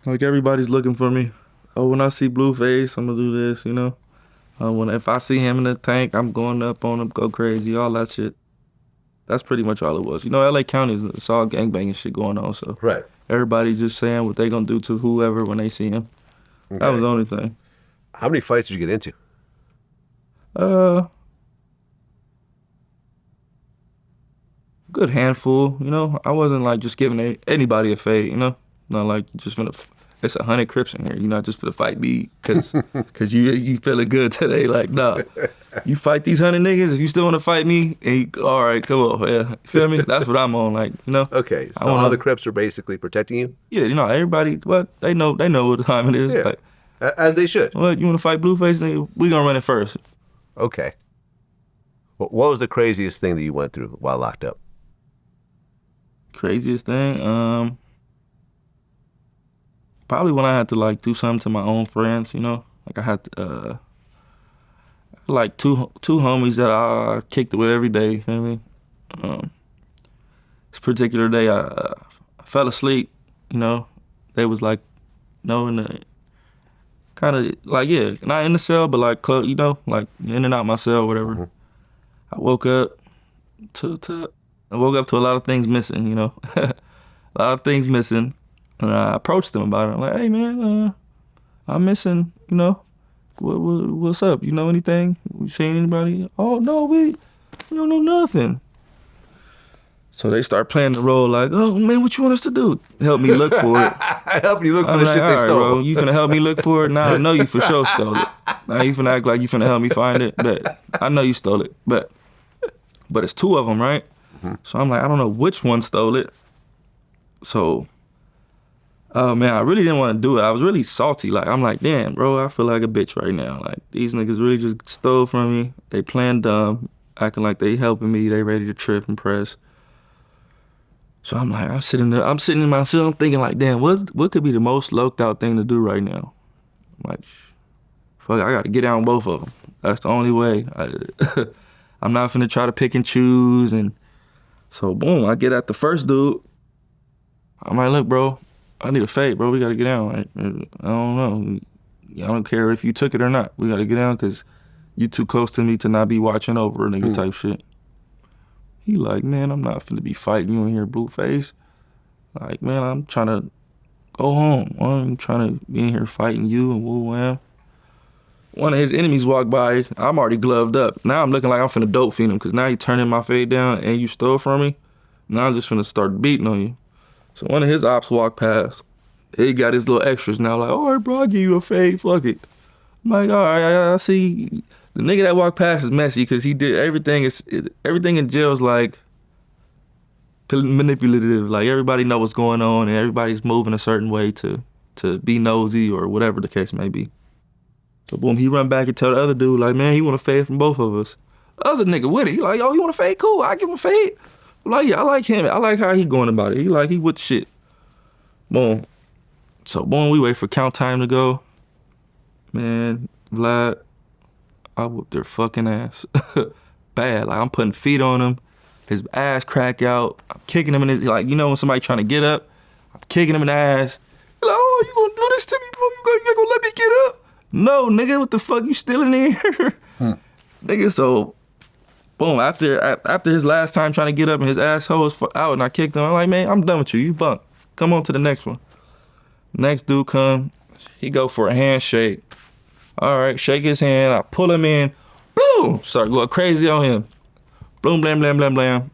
everybody's looking for me. Oh, when I see Blueface, I'm gonna do this, if I see him in the tank, I'm going up on him, go crazy, all that shit. That's pretty much all it was. LA County, it's all gangbanging shit going on, so right. Everybody just saying what they gonna do to whoever when they see him. Okay. That was the only thing. How many fights did you get into? Good handful, I wasn't like just giving anybody a fade, not like just it's 100 Crips in here, you're not just for the fight me because you feeling good today, like nah. You fight these 100 niggas, if you still want to fight me, all right, come on, yeah, you feel me? That's what I'm on, like, Okay, so all the Crips are basically protecting you? Yeah, everybody, they know what time it is. Yeah, like, as they should. Well, you want to fight Blueface, nigga, we gonna run it first. Okay. What was the craziest thing that you went through while locked up? Craziest thing? Probably when I had to like do something to my own friends, like I had to, like two homies that I kicked it with every day, you feel me? This particular day I fell asleep, they was like, in the, kind of like, yeah, not in the cell, but like, like in and out my cell, whatever. Mm-hmm. I woke up to a lot of things missing, a lot of things missing. And I approached them about it. I'm like, hey, man, I'm missing, what's up? You know anything? You seen anybody? Oh, no, we don't know nothing. So they start playing the role like, oh, man, what you want us to do? Help me look for it. I help you look for the shit they stole. Bro, you finna help me look for it? Now I know you for sure stole it. Now you finna act like you finna help me find it? Bet. I know you stole it, but it's 2 of them, right? Mm-hmm. So I'm like, I don't know which one stole it. So... oh, man, I really didn't want to do it. I was really salty. Like, I'm like, damn, bro, I feel like a bitch right now. Like, these niggas really just stole from me. They playing dumb, acting like they helping me. They ready to trip and press. So I'm like, I'm sitting in my cell, I'm thinking like, damn, what could be the most loped out thing to do right now? I'm like, fuck, I got to get down both of them. That's the only way. I'm not finna try to pick and choose. And so, boom, I get at the first dude. I'm like, look, bro, I need a fade, bro. We got to get down. Like, I don't know. I don't care if you took it or not. We got to get down because you too close to me to not be watching over a nigga type shit. He like, man, I'm not finna be fighting you in here, Blueface. Like, man, I'm trying to go home. I'm trying to be in here fighting you and woo-wham. One of his enemies walked by. I'm already gloved up. Now I'm looking like I'm finna dope feed him because now you turning my fade down and you stole from me. Now I'm just finna start beating on you. So one of his ops walked past. He got his little extras now, like, all right, bro, I'll give you a fade, fuck it. I'm like, all right, I see. The nigga that walked past is messy because he did everything. Everything in jail is like manipulative. Like everybody know what's going on and everybody's moving a certain way to be nosy or whatever the case may be. So boom, he run back and tell the other dude, like, man, he want a fade from both of us. Other nigga with it. He like, yo, you want a fade? Cool, I give him a fade. I'm like, yeah, I like him. I like how he going about it. He with the shit. Boom. So boom, we wait for count time to go. Man, Vlad, I whooped their fucking ass. Bad. Like I'm putting feet on him. His ass crack out. I'm kicking him in his, like, you know when somebody trying to get up? I'm kicking him in the ass. He's like, oh, you gonna do this to me, bro? You gonna let me get up? No, nigga, what the fuck? You still in there? Nigga, so, boom, after his last time trying to get up and his asshole was out and I kicked him, I'm like, man, I'm done with you. You bunk. Come on to the next one. Next dude come. He go for a handshake. All right, shake his hand. I pull him in. Boom! Start going crazy on him. Boom, blam, blam, blam, blam.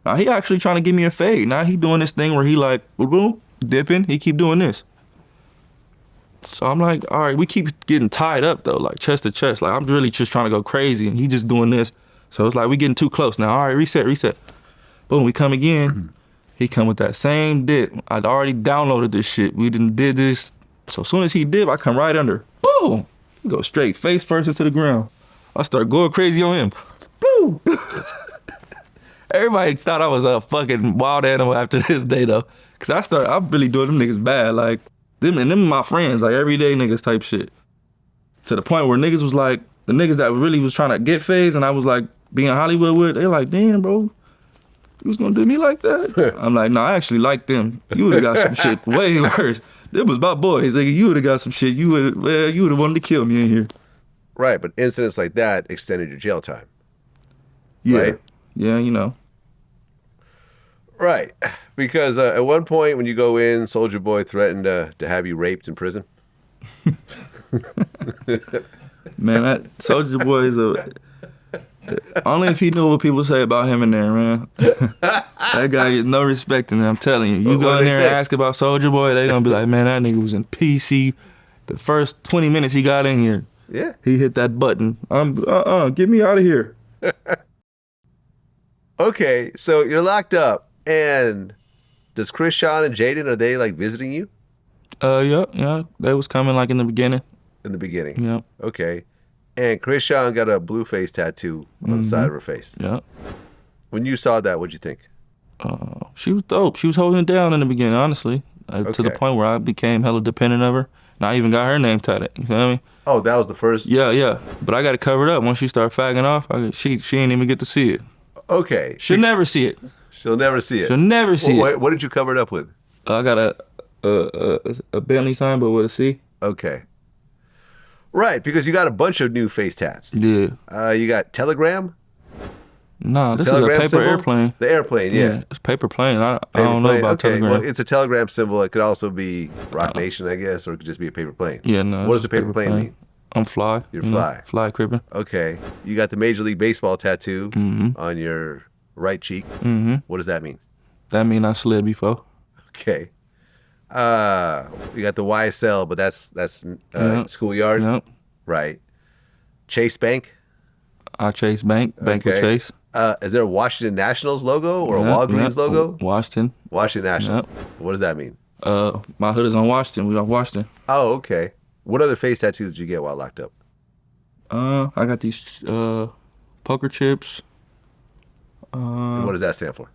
Now he actually trying to give me a fade. Now he doing this thing where he like, boom, boom, dipping. He keep doing this. So I'm like, all right, we keep getting tied up though, like chest to chest. Like I'm really just trying to go crazy and he just doing this. So it's like we getting too close now. All right, reset. Boom, we come again. He come with that same dip. I'd already downloaded this shit. We did this. So as soon as he dip, I come right under. Boom! Go straight, face first into the ground. I start going crazy on him. Boom! Everybody thought I was a fucking wild animal after this day though. Cause I'm really doing them niggas bad. Like, them my friends, like everyday niggas type shit. To the point where niggas was like, the niggas that really was trying to get phased and I was like being Hollywood with, they like, damn, bro, you was gonna do me like that? I'm like, no, I actually like them. You would've got some shit way worse. Them was my boys. Like, you would've got some shit. You would've wanted to kill me in here. Right, but incidents like that extended your jail time. Yeah, right? Yeah, you know. Right, because at one point when you go in, Soulja Boy threatened to have you raped in prison. Man, that Soulja Boy is only if he knew what people say about him in there, man. That guy gets no respect in there, I'm telling you. You go in there and ask about Soulja Boy, they gonna be like, man, that nigga was in PC. The first 20 minutes he got in here, yeah, he hit that button. Get me out of here. Okay, so you're locked up, and does Chris, Sean, and Jaden, are they like visiting you? Yeah, they was coming like in the beginning. In the beginning? Yeah. Okay. And Chris Sean got a Blueface tattoo on the side of her face. Yeah. When you saw that, what'd you think? She was dope. She was holding it down in the beginning, honestly. To the point where I became hella dependent of her. And I even got her name tatted. You feel me? Oh, that was the first? Yeah. But I got it covered up. Once she started fagging off, she ain't even get to see it. Okay. She'll never see it. She'll never see it. She'll never see it. What did you cover it up with? I got a Bentley sign, but with a C. Okay. Right, because you got a bunch of new face tats. Yeah. You got Telegram? Nah, this is a paper symbol? Airplane. The airplane, yeah. It's paper plane. I don't know about Telegram. Well, it's a Telegram symbol. It could also be Rock Nation, I guess, or it could just be a paper plane. Yeah, no. What does the paper plane mean? I'm fly. You're fly. Fly crippin'. Okay. You got the Major League Baseball tattoo on your right cheek. What does that mean? That mean I slid before. Okay. You got the YSL, but that's schoolyard. Yep. Right. Chase Bank. I chase bank with Chase. Is there a Washington Nationals logo or a Walgreens logo? Washington Nationals. Yep. What does that mean? My hood is on Washington. We on Washington. Oh, okay. What other face tattoos did you get while locked up? I got these poker chips. And what does that stand for?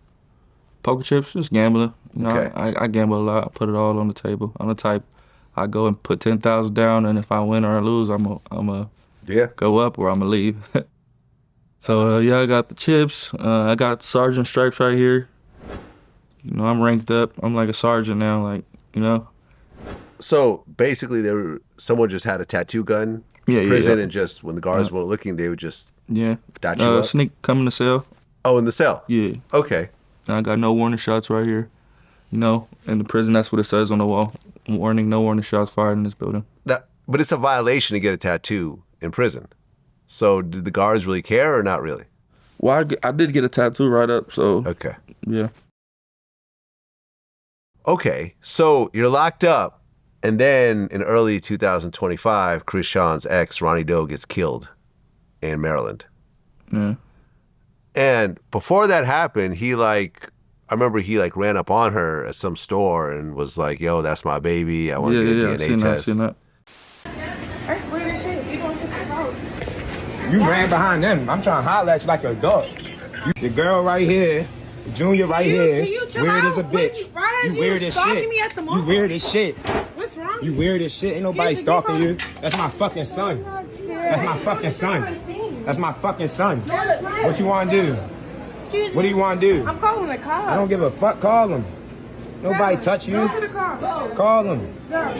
Poker chips, just gambling. You know, Okay. I gamble a lot. I put it all on the table. I'm the type, I go and put 10,000 down, and if I win or I lose, I'm a go up or I'm gonna leave. So yeah, I got the chips. I got sergeant stripes right here. You know, I'm ranked up. I'm like a sergeant now. Like, you know. So basically, someone just had a tattoo gun in prison, and just when the guards weren't looking, they would just dot you up. Sneak come in the cell. Oh, in the cell. Yeah. Okay. And I got no warning shots right here. You know, in the prison, that's what it says on the wall. Warning, no warning shots fired in this building. Now, but it's a violation to get a tattoo in prison. So did the guards really care or not really? Well, I did get a tattoo right up, so. Okay. Yeah. Okay, so you're locked up, and then in early 2025, Chris Sean's ex, Ronnie Doe, gets killed in Maryland. Yeah. And before that happened, I remember he ran up on her at some store and was like, yo, that's my baby. I want to get a DNA test. I've seen that. That's weird as shit. You don't shit the house. You ran behind them. I'm trying to holler at you like a dog. Your girl right here, Junior right here, weird as a bitch. You weird as shit. You weird as shit. What's wrong? You weird as shit. Ain't nobody stalking you. That's my fucking son. That's my fucking son. That's my fucking son. What you want to do? Excuse me. What do you want to do? I'm calling the cops. I don't give a fuck. Call him. Nobody touch you. Go to the cops. Call him. Go.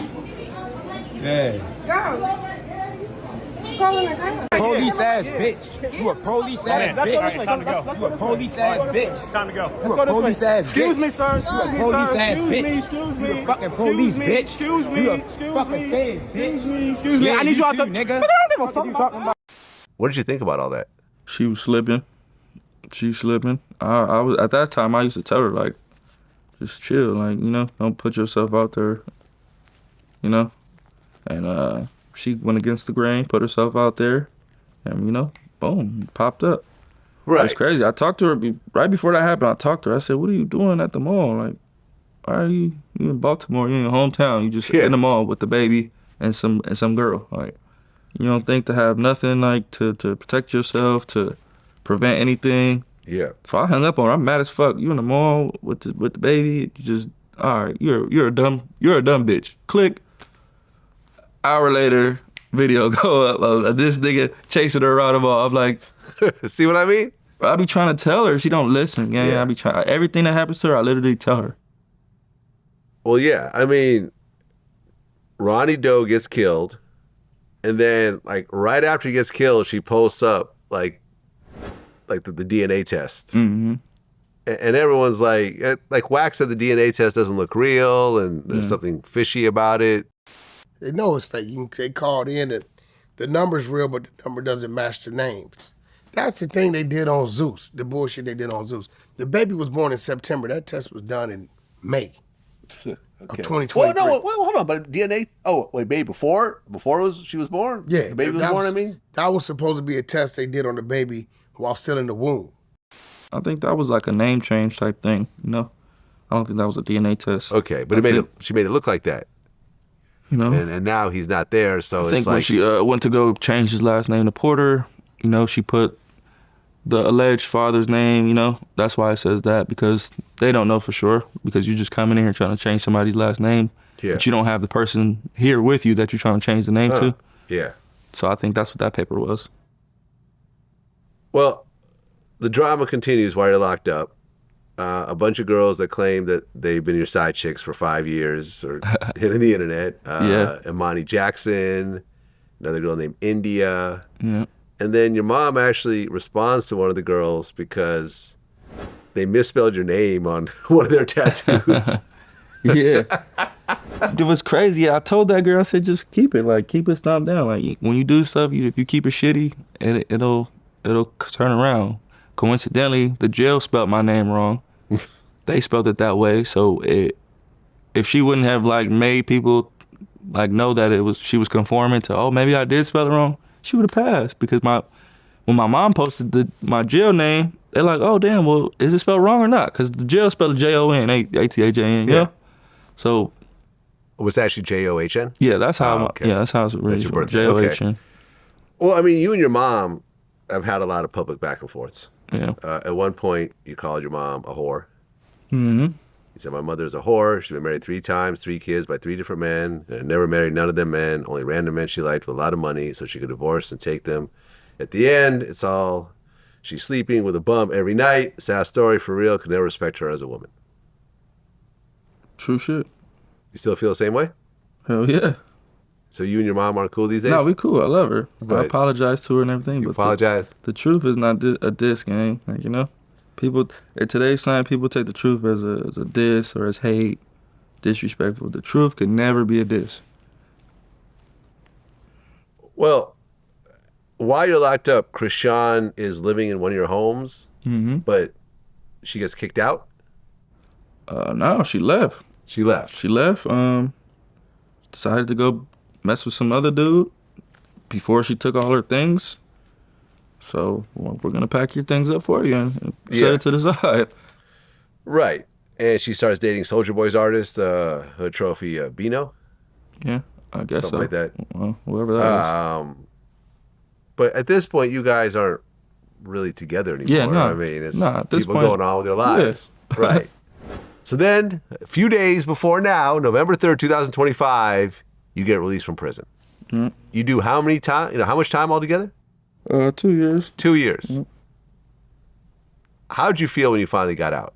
Yeah. Go. Calling the cops. Police ass bitch. You a police ass bitch. Time to go. You a police ass bitch. Time to go. You a police ass bitch. Excuse me, sir. You a police ass bitch. Excuse me. You a fucking police bitch. Excuse me. You a Excuse fucking me. fan, bitch. Excuse me. Yeah, I need you out too, the nigga. But I don't give a fuck about. What did you think about all that? She was slipping. She slipping. I was at that time. I used to tell her like, just chill, like, you know, don't put yourself out there, you know. And she went against the grain, put herself out there, and you know, boom, popped up. Right. It's crazy. I talked to her right before that happened. I talked to her. I said, "What are you doing at the mall? Like, why are you in Baltimore? You in your hometown? You just in the mall with the baby and some girl. Like, you don't think to have nothing like to protect yourself, to prevent anything." Yeah. So I hung up on her. I'm mad as fuck. You in the mall with the baby? You just all right. You're a dumb bitch. Click. Hour later, video go up of this nigga chasing her around the mall. I'm like, see what I mean? I be trying to tell her. She don't listen. Yeah. I be trying. Everything that happens to her, I literally tell her. Well, yeah. I mean, Ronnie Doe gets killed, and then like right after he gets killed, she posts up like the DNA test. Mm-hmm. And everyone's like Wax said the DNA test doesn't look real, and there's something fishy about it. They know it's fake. They called in and the number's real, but the number doesn't match the names. That's the thing they did on Zeus, the bullshit they did on Zeus. The baby was born in September. That test was done in May of 2023. Well, no, hold on. But DNA, baby, before she was born? Yeah. The baby was born, I mean? That was supposed to be a test they did on the baby while still in the womb. I think that was like a name change type thing, you know? I don't think that was a DNA test. Okay, but she made it look like that. You know? And now he's not there, so I think when she went to go change his last name to Porter, you know, she put the alleged father's name, you know? That's why it says that, because they don't know for sure, because you're just coming in here trying to change somebody's last name, but you don't have the person here with you that you're trying to change the name to. Yeah. So I think that's what that paper was. Well, the drama continues while you're locked up. A bunch of girls that claim that they've been your side chicks for 5 years or hitting the internet. Imani Jackson, another girl named India. Yeah. And then your mom actually responds to one of the girls because they misspelled your name on one of their tattoos. Yeah. It was crazy. I told that girl, I said, just keep it stomped down. Like, when you do stuff, if you keep it shitty, it'll turn around. Coincidentally, the jail spelled my name wrong. They spelled it that way, so if she wouldn't have like made people like know that she was conforming to, maybe I did spell it wrong, she would have passed. Because when my mom posted my jail name, they're like, oh damn, well, is it spelled wrong or not? Because the jail spelled Jon, Athajan, you know? So it was actually John? Yeah, that's how that's how it's originally John. Okay. Well, I mean, you and your mom have had a lot of public back and forths. Yeah. At one point, you called your mom a whore. Mm-hmm. You said, my mother's a whore. She's been married 3 times, 3 kids by 3 different men. And never married none of them men, only random men she liked with a lot of money so she could divorce and take them. At the end, it's all, she's sleeping with a bum every night. Sad story, for real. Could never respect her as a woman. True shit. You still feel the same way? Hell yeah. So you and your mom aren't cool these days? No, we cool. I love her. But I apologize to her and everything. You apologize? The truth is not a diss, gang. Like, you know? People, in today's time, people take the truth as a diss or as hate, disrespectful. The truth can never be a diss. Well, while you're locked up, Krishan is living in one of your homes, but she gets kicked out? No, she left. She left? She left. Decided to go mess with some other dude before she took all her things. So we're going to pack your things up for you and set it to the side. Right. And she starts dating Soulja Boy's artist, Hood Trophy Bino. Yeah, I guess Something like that. Well, whoever that is. But at this point, you guys aren't really together anymore. Yeah, no. I mean, it's at this people point, going on with their lives. Yeah. Right. So then, a few days before now, November 3rd, 2025, you get released from prison. Mm. You do how much time altogether? 2 years. 2 years. Mm. How'd you feel when you finally got out?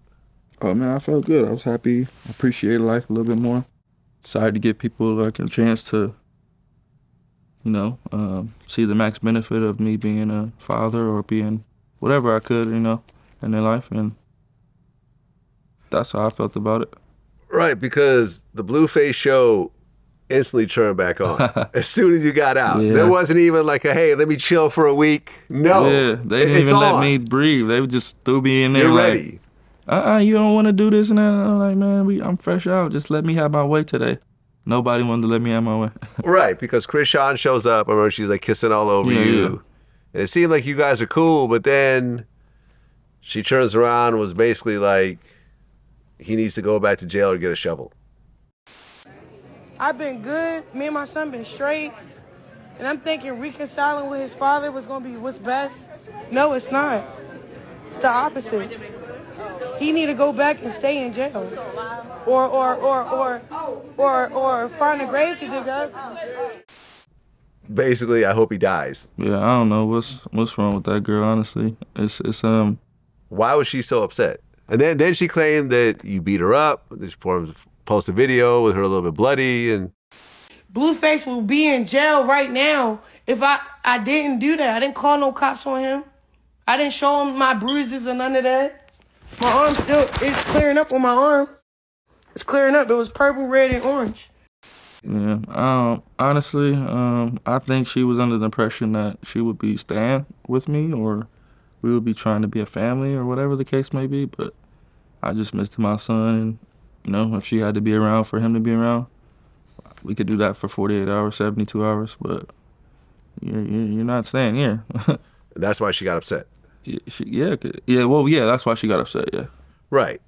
Oh man, I felt good. I was happy. I appreciated life a little bit more. Decided to give people like a chance to, see the max benefit of me being a father or being whatever I could, in their life, and that's how I felt about it. Right, because the Blueface show instantly turned back on as soon as you got out. Yeah. There wasn't even like hey, let me chill for a week. No. Yeah, they didn't even let me breathe. They just threw me in there. You're like, ready. You don't want to do this and that. I'm like, man, I'm fresh out. Just let me have my way today. Nobody wanted to let me have my way. Right, because Chris Sean shows up. I remember she's like kissing all over you. Yeah. And it seemed like you guys are cool, but then she turns around and was basically like, he needs to go back to jail or get a shovel. I've been good. Me and my son been straight. And I'm thinking reconciling with his father was going to be what's best. No, it's not. It's the opposite. He need to go back and stay in jail. Or find a grave to dig up. Basically, I hope he dies. Yeah, I don't know what's wrong with that girl, honestly. It's Why was she so upset? And then she claimed that you beat her up. She posted a video with her a little bit bloody. And Blueface will be in jail right now if I didn't do that. I didn't call no cops on him. I didn't show him my bruises or none of that. My arm it's clearing up on my arm. It's clearing up. It was purple, red, and orange. Yeah, honestly, I think she was under the impression that she would be staying with me or we would be trying to be a family or whatever the case may be, but I just missed my son, and, if she had to be around for him to be around, we could do that for 48 hours, 72 hours, but you're not staying here. that's why she got upset. That's why she got upset, yeah. Right.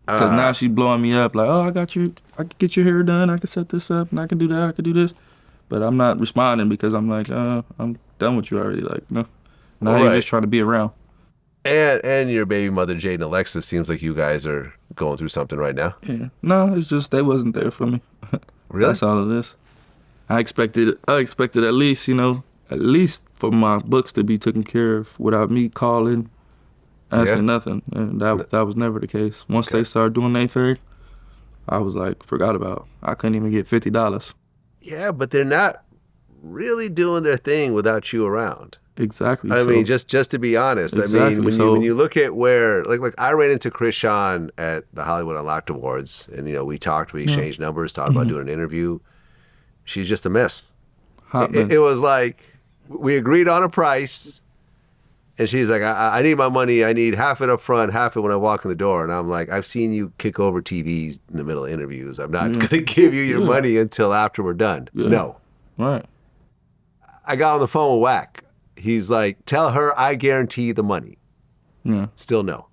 Because now she's blowing me up like, oh, I can get your hair done, I can set this up, and I can do that, I can do this. But I'm not responding because I'm like, I'm done with you already. Like, no. Now you're just trying to be around. And your baby mother, Jade and Alexis, seems like you guys are going through something right now. Yeah. No, it's just they wasn't there for me. Really? That's all it is. I expected at least for my books to be taken care of without me calling, asking nothing. And that was never the case. Once they started doing their thing, I was like, forgot about it. I couldn't even get $50. Yeah, but they're not really doing their thing without you around. Exactly. I mean, just to be honest, exactly. I mean, when you look at where, like I ran into Chris Sean at the Hollywood Unlocked Awards, and we exchanged numbers, talked about doing an interview. She's just a mess. It was like we agreed on a price, and she's like, I need my money. I need half it up front, half it when I walk in the door. And I'm like, I've seen you kick over TVs in the middle of interviews. I'm not going to give you your money until after we're done. Yeah. No. Right. I got on the phone with Wack. He's like, tell her I guarantee the money. Yeah. Still no.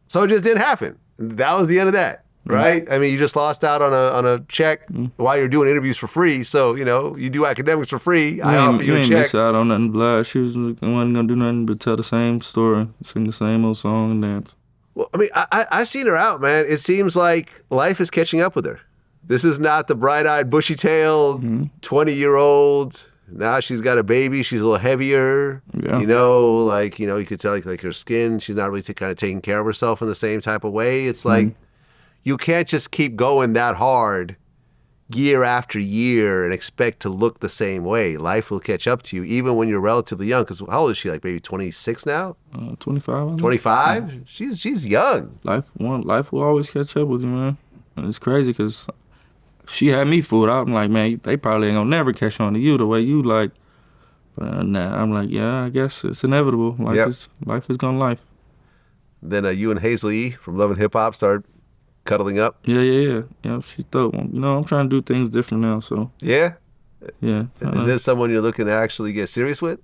So it just didn't happen. That was the end of that, right? I mean, you just lost out on a check while you're doing interviews for free. So, you do academics for free. I offer you a check. You ain't miss out on nothing, Vlad. She wasn't going to do nothing but tell the same story, sing the same old song and dance. Well, I mean, I seen her out, man. It seems like life is catching up with her. This is not the bright-eyed, bushy-tailed, 20-year-old. Now she's got a baby. She's a little heavier. Yeah. You could tell like her skin. She's not really kind of taking care of herself in the same type of way. It's like you can't just keep going that hard year after year and expect to look the same way. Life will catch up to you even when you're relatively young. Because how old is she? Like maybe 26 now? 25. 25? She's young. Life will always catch up with you, man. And it's crazy because she had me fooled out. I'm like, man, they probably ain't gonna never catch on to you the way you like. But nah, I'm like, yeah, I guess it's inevitable. Life is gonna life. Then you and Hazel E from Love and Hip Hop started cuddling up. Yeah, she's dope. I'm trying to do things different now, so. Yeah? Yeah. Is this someone you're looking to actually get serious with?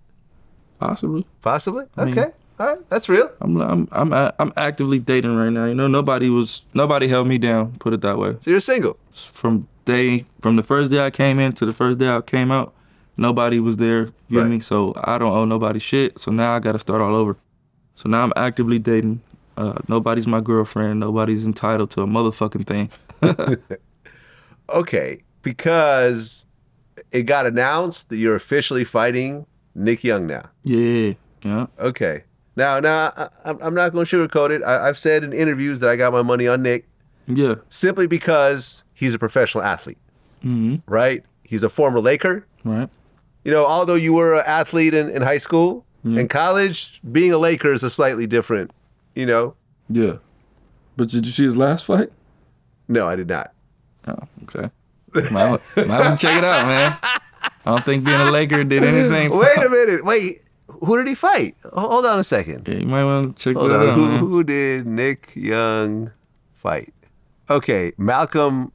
Possibly. Possibly? Okay. All right, that's real. I'm actively dating right now. Nobody held me down. Put it that way. So you're single. From the first day I came in to the first day I came out, Nobody was there, feel Right. me? So I don't owe nobody shit. So now I got to start all over. So now I'm actively dating. Nobody's my girlfriend. Nobody's entitled to a motherfucking thing. Okay, because it got announced that you're officially fighting Nick Young now. Yeah. Okay. Now, I'm not going to sugarcoat it. I've said in interviews that I got my money on Nick Yeah. simply because he's a professional athlete, right? He's a former Laker. Right. You know, although you were an athlete in high school, in college, being a Laker is a slightly different, you know? Yeah. But did you see his last fight? No, I did not. Oh, okay. Might want to check it out, man. I don't think being a Laker did anything. Wait a minute. Wait. Who did he fight? Hold on a second. Yeah, you might want to check Hold that on. out, man. Who did Nick Young fight? Okay, Malcolm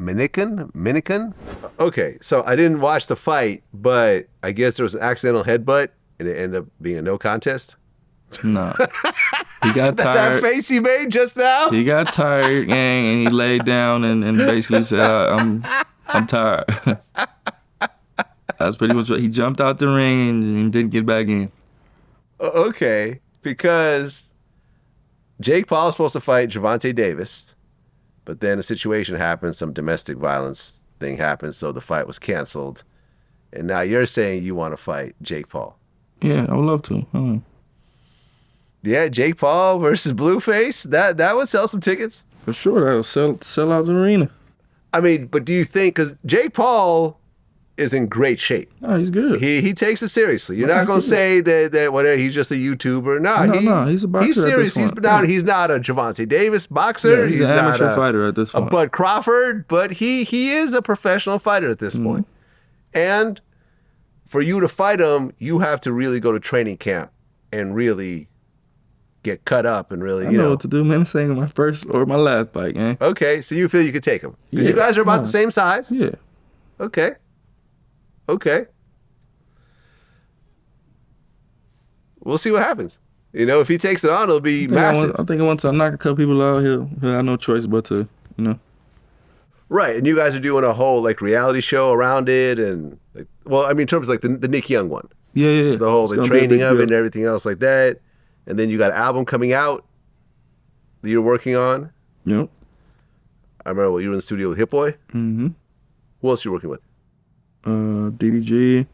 Minican? Okay, so I didn't watch the fight, but I guess there was an accidental headbutt and it ended up being a no contest. No. He got That tired. face he made just now? He got tired, gang, and he laid down and basically said, I'm tired. That's pretty much what he jumped out the ring and didn't get back in. Okay, because Jake Paul was supposed to fight Gervonta Davis, but then a situation happened, some domestic violence thing happened, so the fight was canceled. And now you're saying you want to fight Jake Paul. Yeah, I would love to. Yeah, Jake Paul versus Blueface, that would sell some tickets. For sure, that'll sell out the arena. I mean, but do you think, because Jake Paul is in great shape. Oh, he's good. He takes it seriously. You're not going to say that whatever, he's just a YouTuber. No, he's a boxer. He's serious. At this point. He's not a Gervonta Davis boxer. Yeah, he's not an amateur fighter at this point. A Bud Crawford, but he is a professional fighter at this point. And for you to fight him, you have to really go to training camp and really get cut up and really, I know what to do, man. This ain't my first or my last fight, man. Okay, so you feel you could take him. Because Yeah, you guys are about the same size. Yeah. Okay. We'll see what happens. You know, if he takes it on, it'll be massive. I think once I knock a couple people out, he'll have no choice but to, Right, and you guys are doing a whole like reality show around it, and like, well, I mean, in terms of like the Nick Young one. Yeah. The whole It's the gonna be a training big of it deal. and everything else like that. And then you got an album coming out that you're working on. Yep. I remember you were in the studio with Hit Boy. Mm-hmm. Who else you working with? DDG,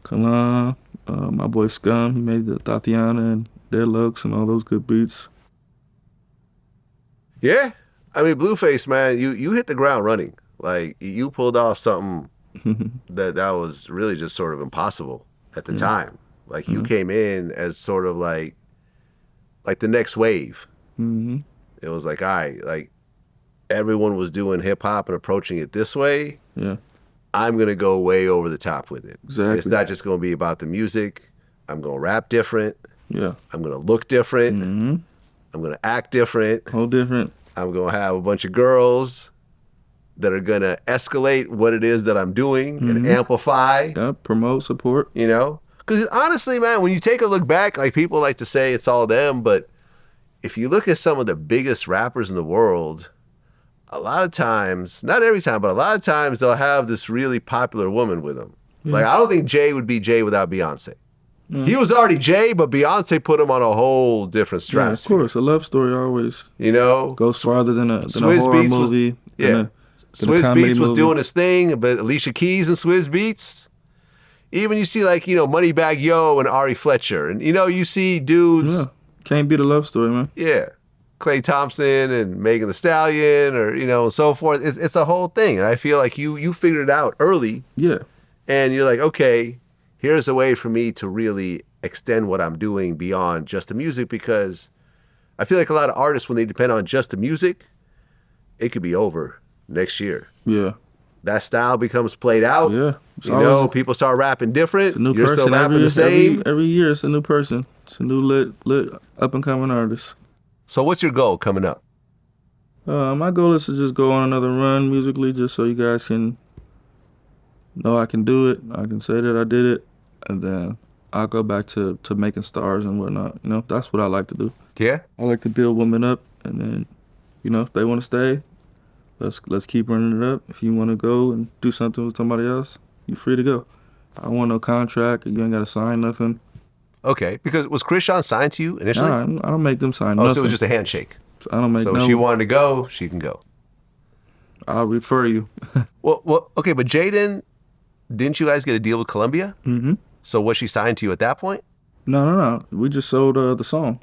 Kalan, my boy Scum. He made the Thotiana and Deadlocs and all those good beats. Yeah, I mean, Blueface, man, you hit the ground running. Like you pulled off something that was really just sort of impossible at the time. Like you came in as sort of like the next wave. Mm-hmm. It was like, all right, like everyone was doing hip hop and approaching it this way. Yeah. I'm gonna go way over the top with it. Exactly. It's not just gonna be about the music. I'm gonna rap different. Yeah. I'm gonna look different. Mm-hmm. I'm gonna act different. Whole different. I'm gonna have a bunch of girls that are gonna escalate what it is that I'm doing and amplify. Yeah. Promote, support. You know, because honestly, man, when you take a look back, like people like to say it's all them, but if you look at some of the biggest rappers in the world, a lot of times, not every time, but a lot of times they'll have this really popular woman with them. Yeah. Like, I don't think Jay would be Jay without Beyonce. He was already Jay, but Beyonce put him on a whole different stratosphere. Yeah, of course. A love story always, goes farther than a Swizz horror Beatz movie. Swizz Beatz was doing his thing, but Alicia Keys and Swizz Beatz. Even you see like, Moneybagg Yo and Ari Fletcher. And, you see dudes. Yeah. Can't beat a love story, man. Yeah. Klay Thompson and Megan Thee Stallion or, and so forth. It's a whole thing. And I feel like you figured it out early. Yeah. And you're like, okay, here's a way for me to really extend what I'm doing beyond just the music, because I feel like a lot of artists, when they depend on just the music, it could be over next year. Yeah. That style becomes played out. Yeah. People start rapping different. It's a new You're person still rapping the same. Every year it's a new person. It's a new lit up and coming artist. So what's your goal coming up? My goal is to just go on another run musically, just so you guys can know I can do it. I can say that I did it, and then I'll go back to making stars and whatnot. That's what I like to do. Yeah. I like to build women up, and then, if they want to stay, let's keep running it up. If you want to go and do something with somebody else, you free to go. I don't want no contract. You ain't got to sign nothing. Okay, because was Krishan signed to you initially? Nah, I don't make them sign nothing. So it was just a handshake. I don't make So if she wanted to go, she can go. I'll refer you. Well, okay, but Jaden, didn't you guys get a deal with Columbia? Mm-hmm. So was she signed to you at that point? No. We just sold the song.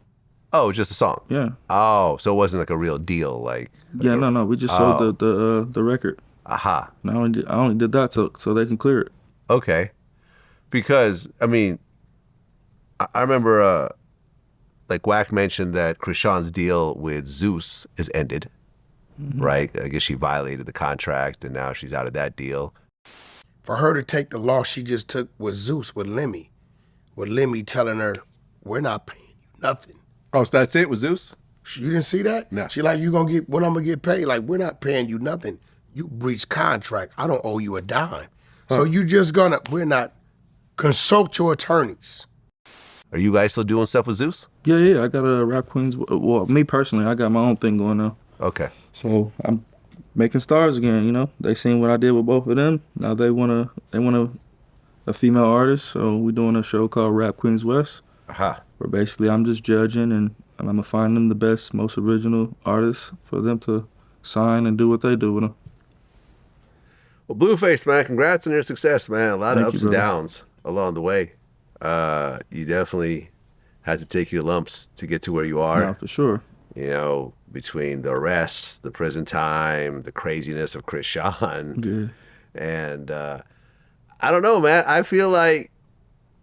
Oh, just a song? Yeah. Oh, so it wasn't like a real deal, like... Yeah, no. We just sold the record. Aha. And I only did that so they can clear it. Okay. Because, I mean, I remember, like Wack mentioned that Krishan's deal with Zeus is ended, right? I guess she violated the contract and now she's out of that deal. For her to take the loss she just took with Zeus, with Lemmy telling her, we're not paying you nothing. Oh, so that's it with Zeus? You didn't see that? No. She like, when I'm gonna get paid? Like, we're not paying you nothing. You breached contract. I don't owe you a dime. So you just we're not, consult your attorneys. Are you guys still doing stuff with Zeus? Yeah. I got a Rap Queens. Well, me personally, I got my own thing going on. Okay. So I'm making stars again. You know, they seen what I did with both of them. Now they want a female artist. So we're doing a show called Rap Queens West. Aha. Where basically I'm just judging and I'm gonna find them the best, most original artists for them to sign and do what they do with them. Well, Blueface, man, congrats on your success, man. A lot of Thank ups you, and brother. downs along the way. You definitely had to take your lumps to get to where you are. No, for sure. You know, between the arrests, the prison time, the craziness of Krishan. Yeah. And I don't know, man. I feel like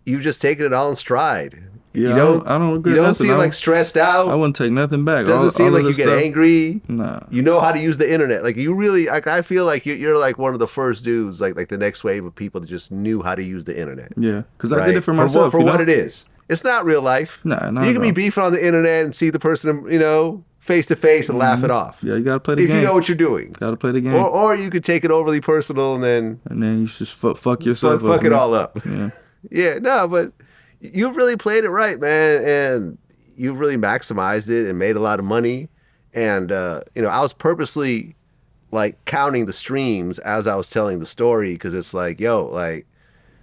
you've just taken it all in stride. Yeah, I don't regret You don't nothing. seem like stressed out. I wouldn't take nothing back. Doesn't seem like you get angry. Nah. You know how to use the internet. Like you really, like I feel like you're like one of the first dudes, like the next wave of people that just knew how to use the internet. Yeah, because I did it for myself. For what it is. It's not real life. Nah, you can be beefing on the internet and see the person, you know, face to face and laugh it off. Yeah, you gotta play the game. If you know what you're doing. Gotta play the game. Or you could take it overly personal and then you just fuck yourself up. Fuck it all up. Yeah. Yeah, no, but you've really played it right, man, and you've really maximized it and made a lot of money. And you know, I was purposely like counting the streams as I was telling the story because it's like, yo, like,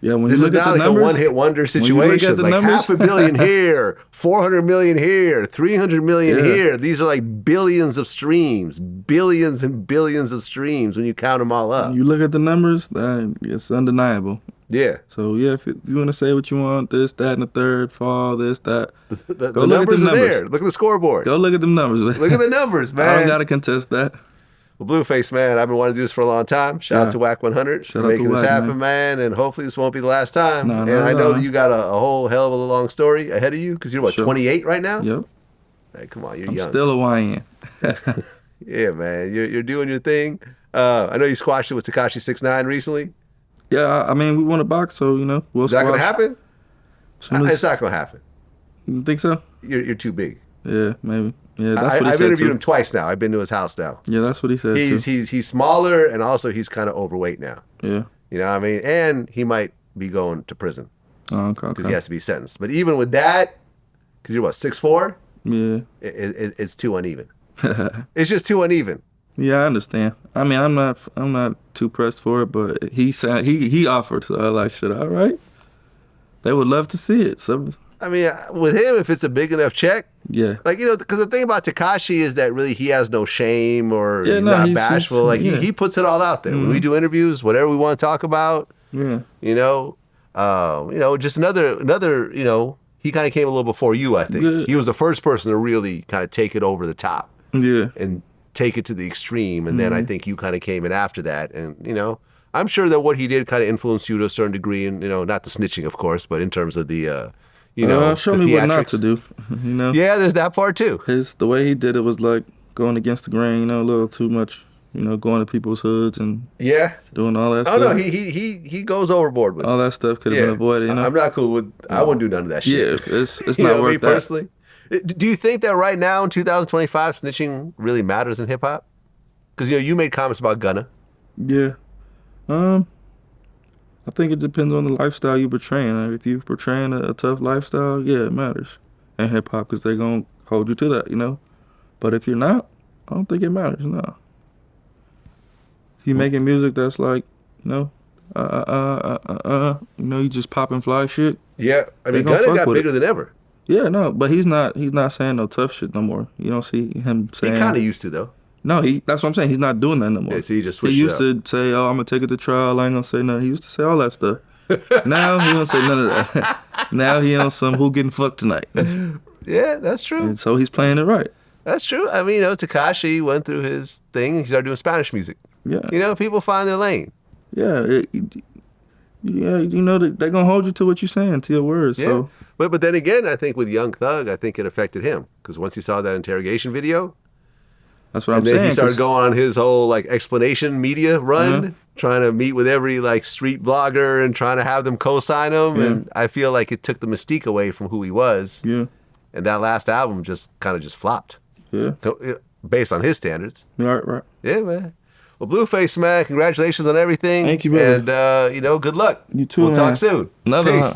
yeah, when this you is look at not the like numbers, a one-hit wonder situation. Like numbers, $500 million here, 400 million here, 300 million here. These are like billions of streams, billions and billions of streams when you count them all up. When you look at the numbers, it's undeniable. Yeah. So yeah, if you want to say what you want, this, that, and the third, fall, this, that, the numbers are there. Look at the scoreboard. Go look at them numbers. Man. Look at the numbers, man. I don't gotta contest that. Well, Blueface, man, I've been wanting to do this for a long time. Shout out to Wack 100 for making this happen, man. And hopefully this won't be the last time. No, and I know that you got a whole hell of a long story ahead of you because you're, 28 right now? Yep. Hey, come on, you're I'm young. still a YN. Yeah, man, you're doing your thing. I know you squashed it with Tekashi 6ix9ine recently. Yeah, I mean, we want to box, so, you know, we'll Is that going to happen? It's not going to happen. You think so? You're too big. Yeah, maybe. Yeah, that's what he said, I've interviewed too. him twice now. I've been to his house now. Yeah, that's what he said, too. He's smaller, and also he's kind of overweight now. Yeah. You know what I mean? And he might be going to prison. Oh, okay. Because he has to be sentenced. But even with that, because you're what, 6'4"? Yeah. It's too uneven. It's just too uneven. Yeah, I understand. I mean, I'm not too pressed for it, but he said he offered, so I like, shit, all right. They would love to see it. So I mean, with him, if it's a big enough check, yeah. Like, you know, because the thing about Tekashi is that really he has no shame or he's not bashful. Like he puts it all out there. When we do interviews, whatever we want to talk about, you know, just another, you know, he kind of came a little before you, I think. Yeah. He was the first person to really kind of take it over the top. Yeah. And take it to the extreme. And then I think you kind of came in after that. And, you know, I'm sure that what he did kind of influenced you to a certain degree. And, you know, not the snitching, of course, but in terms of the, you know, show me what not to do, you know? Yeah, there's that part too. The way he did it was like going against the grain, you know, a little too much, you know, going to people's hoods and doing all that stuff. Oh, no, he goes overboard with all that stuff could have been avoided, you know? I'm not cool with, I wouldn't do none of that shit. Yeah, it's not worth that. Personally. Do you think that right now in 2025, snitching really matters in hip hop? Because, you know, you made comments about Gunna. Yeah. I think it depends on the lifestyle you're portraying. Like if you're portraying a tough lifestyle, yeah, it matters in hip hop because they're going to hold you to that, you know? But if you're not, I don't think it matters, no. If you're making music that's like, you know, You know, he just popping fly shit. Yeah, I mean, gonna Gunna fuck got with bigger than ever. Yeah, no, but he's not saying no tough shit no more. You don't see him saying. He kind of used to though. No, that's what I'm saying. He's not doing that no more. Yeah, so he just switched He used it up. to say, "Oh, I'm gonna take it to trial. I ain't gonna say nothing." He used to say all that stuff. Now he don't say none of that. Now he on some who getting fucked tonight. Yeah, that's true. And so he's playing it right. That's true. I mean, you know, Tekashi went through his thing. He started doing Spanish music. Yeah. You know, people find their lane. Yeah. Yeah, you know, they're going to hold you to what you're saying, to your words. Yeah. So. But then again, I think with Young Thug, I think it affected him. Because once he saw that interrogation video, that's what I'm saying. And then he started 'cause going on his whole like explanation media run, trying to meet with every like street blogger and trying to have them co-sign him. Yeah. And I feel like it took the mystique away from who he was. Yeah. And that last album just kind of just flopped. Yeah. Based on his standards. Right. Yeah, man. Well, Blueface, man, congratulations on everything. Thank you, brother. And, you know, good luck. You too, We'll man. talk soon. Another Peace. one.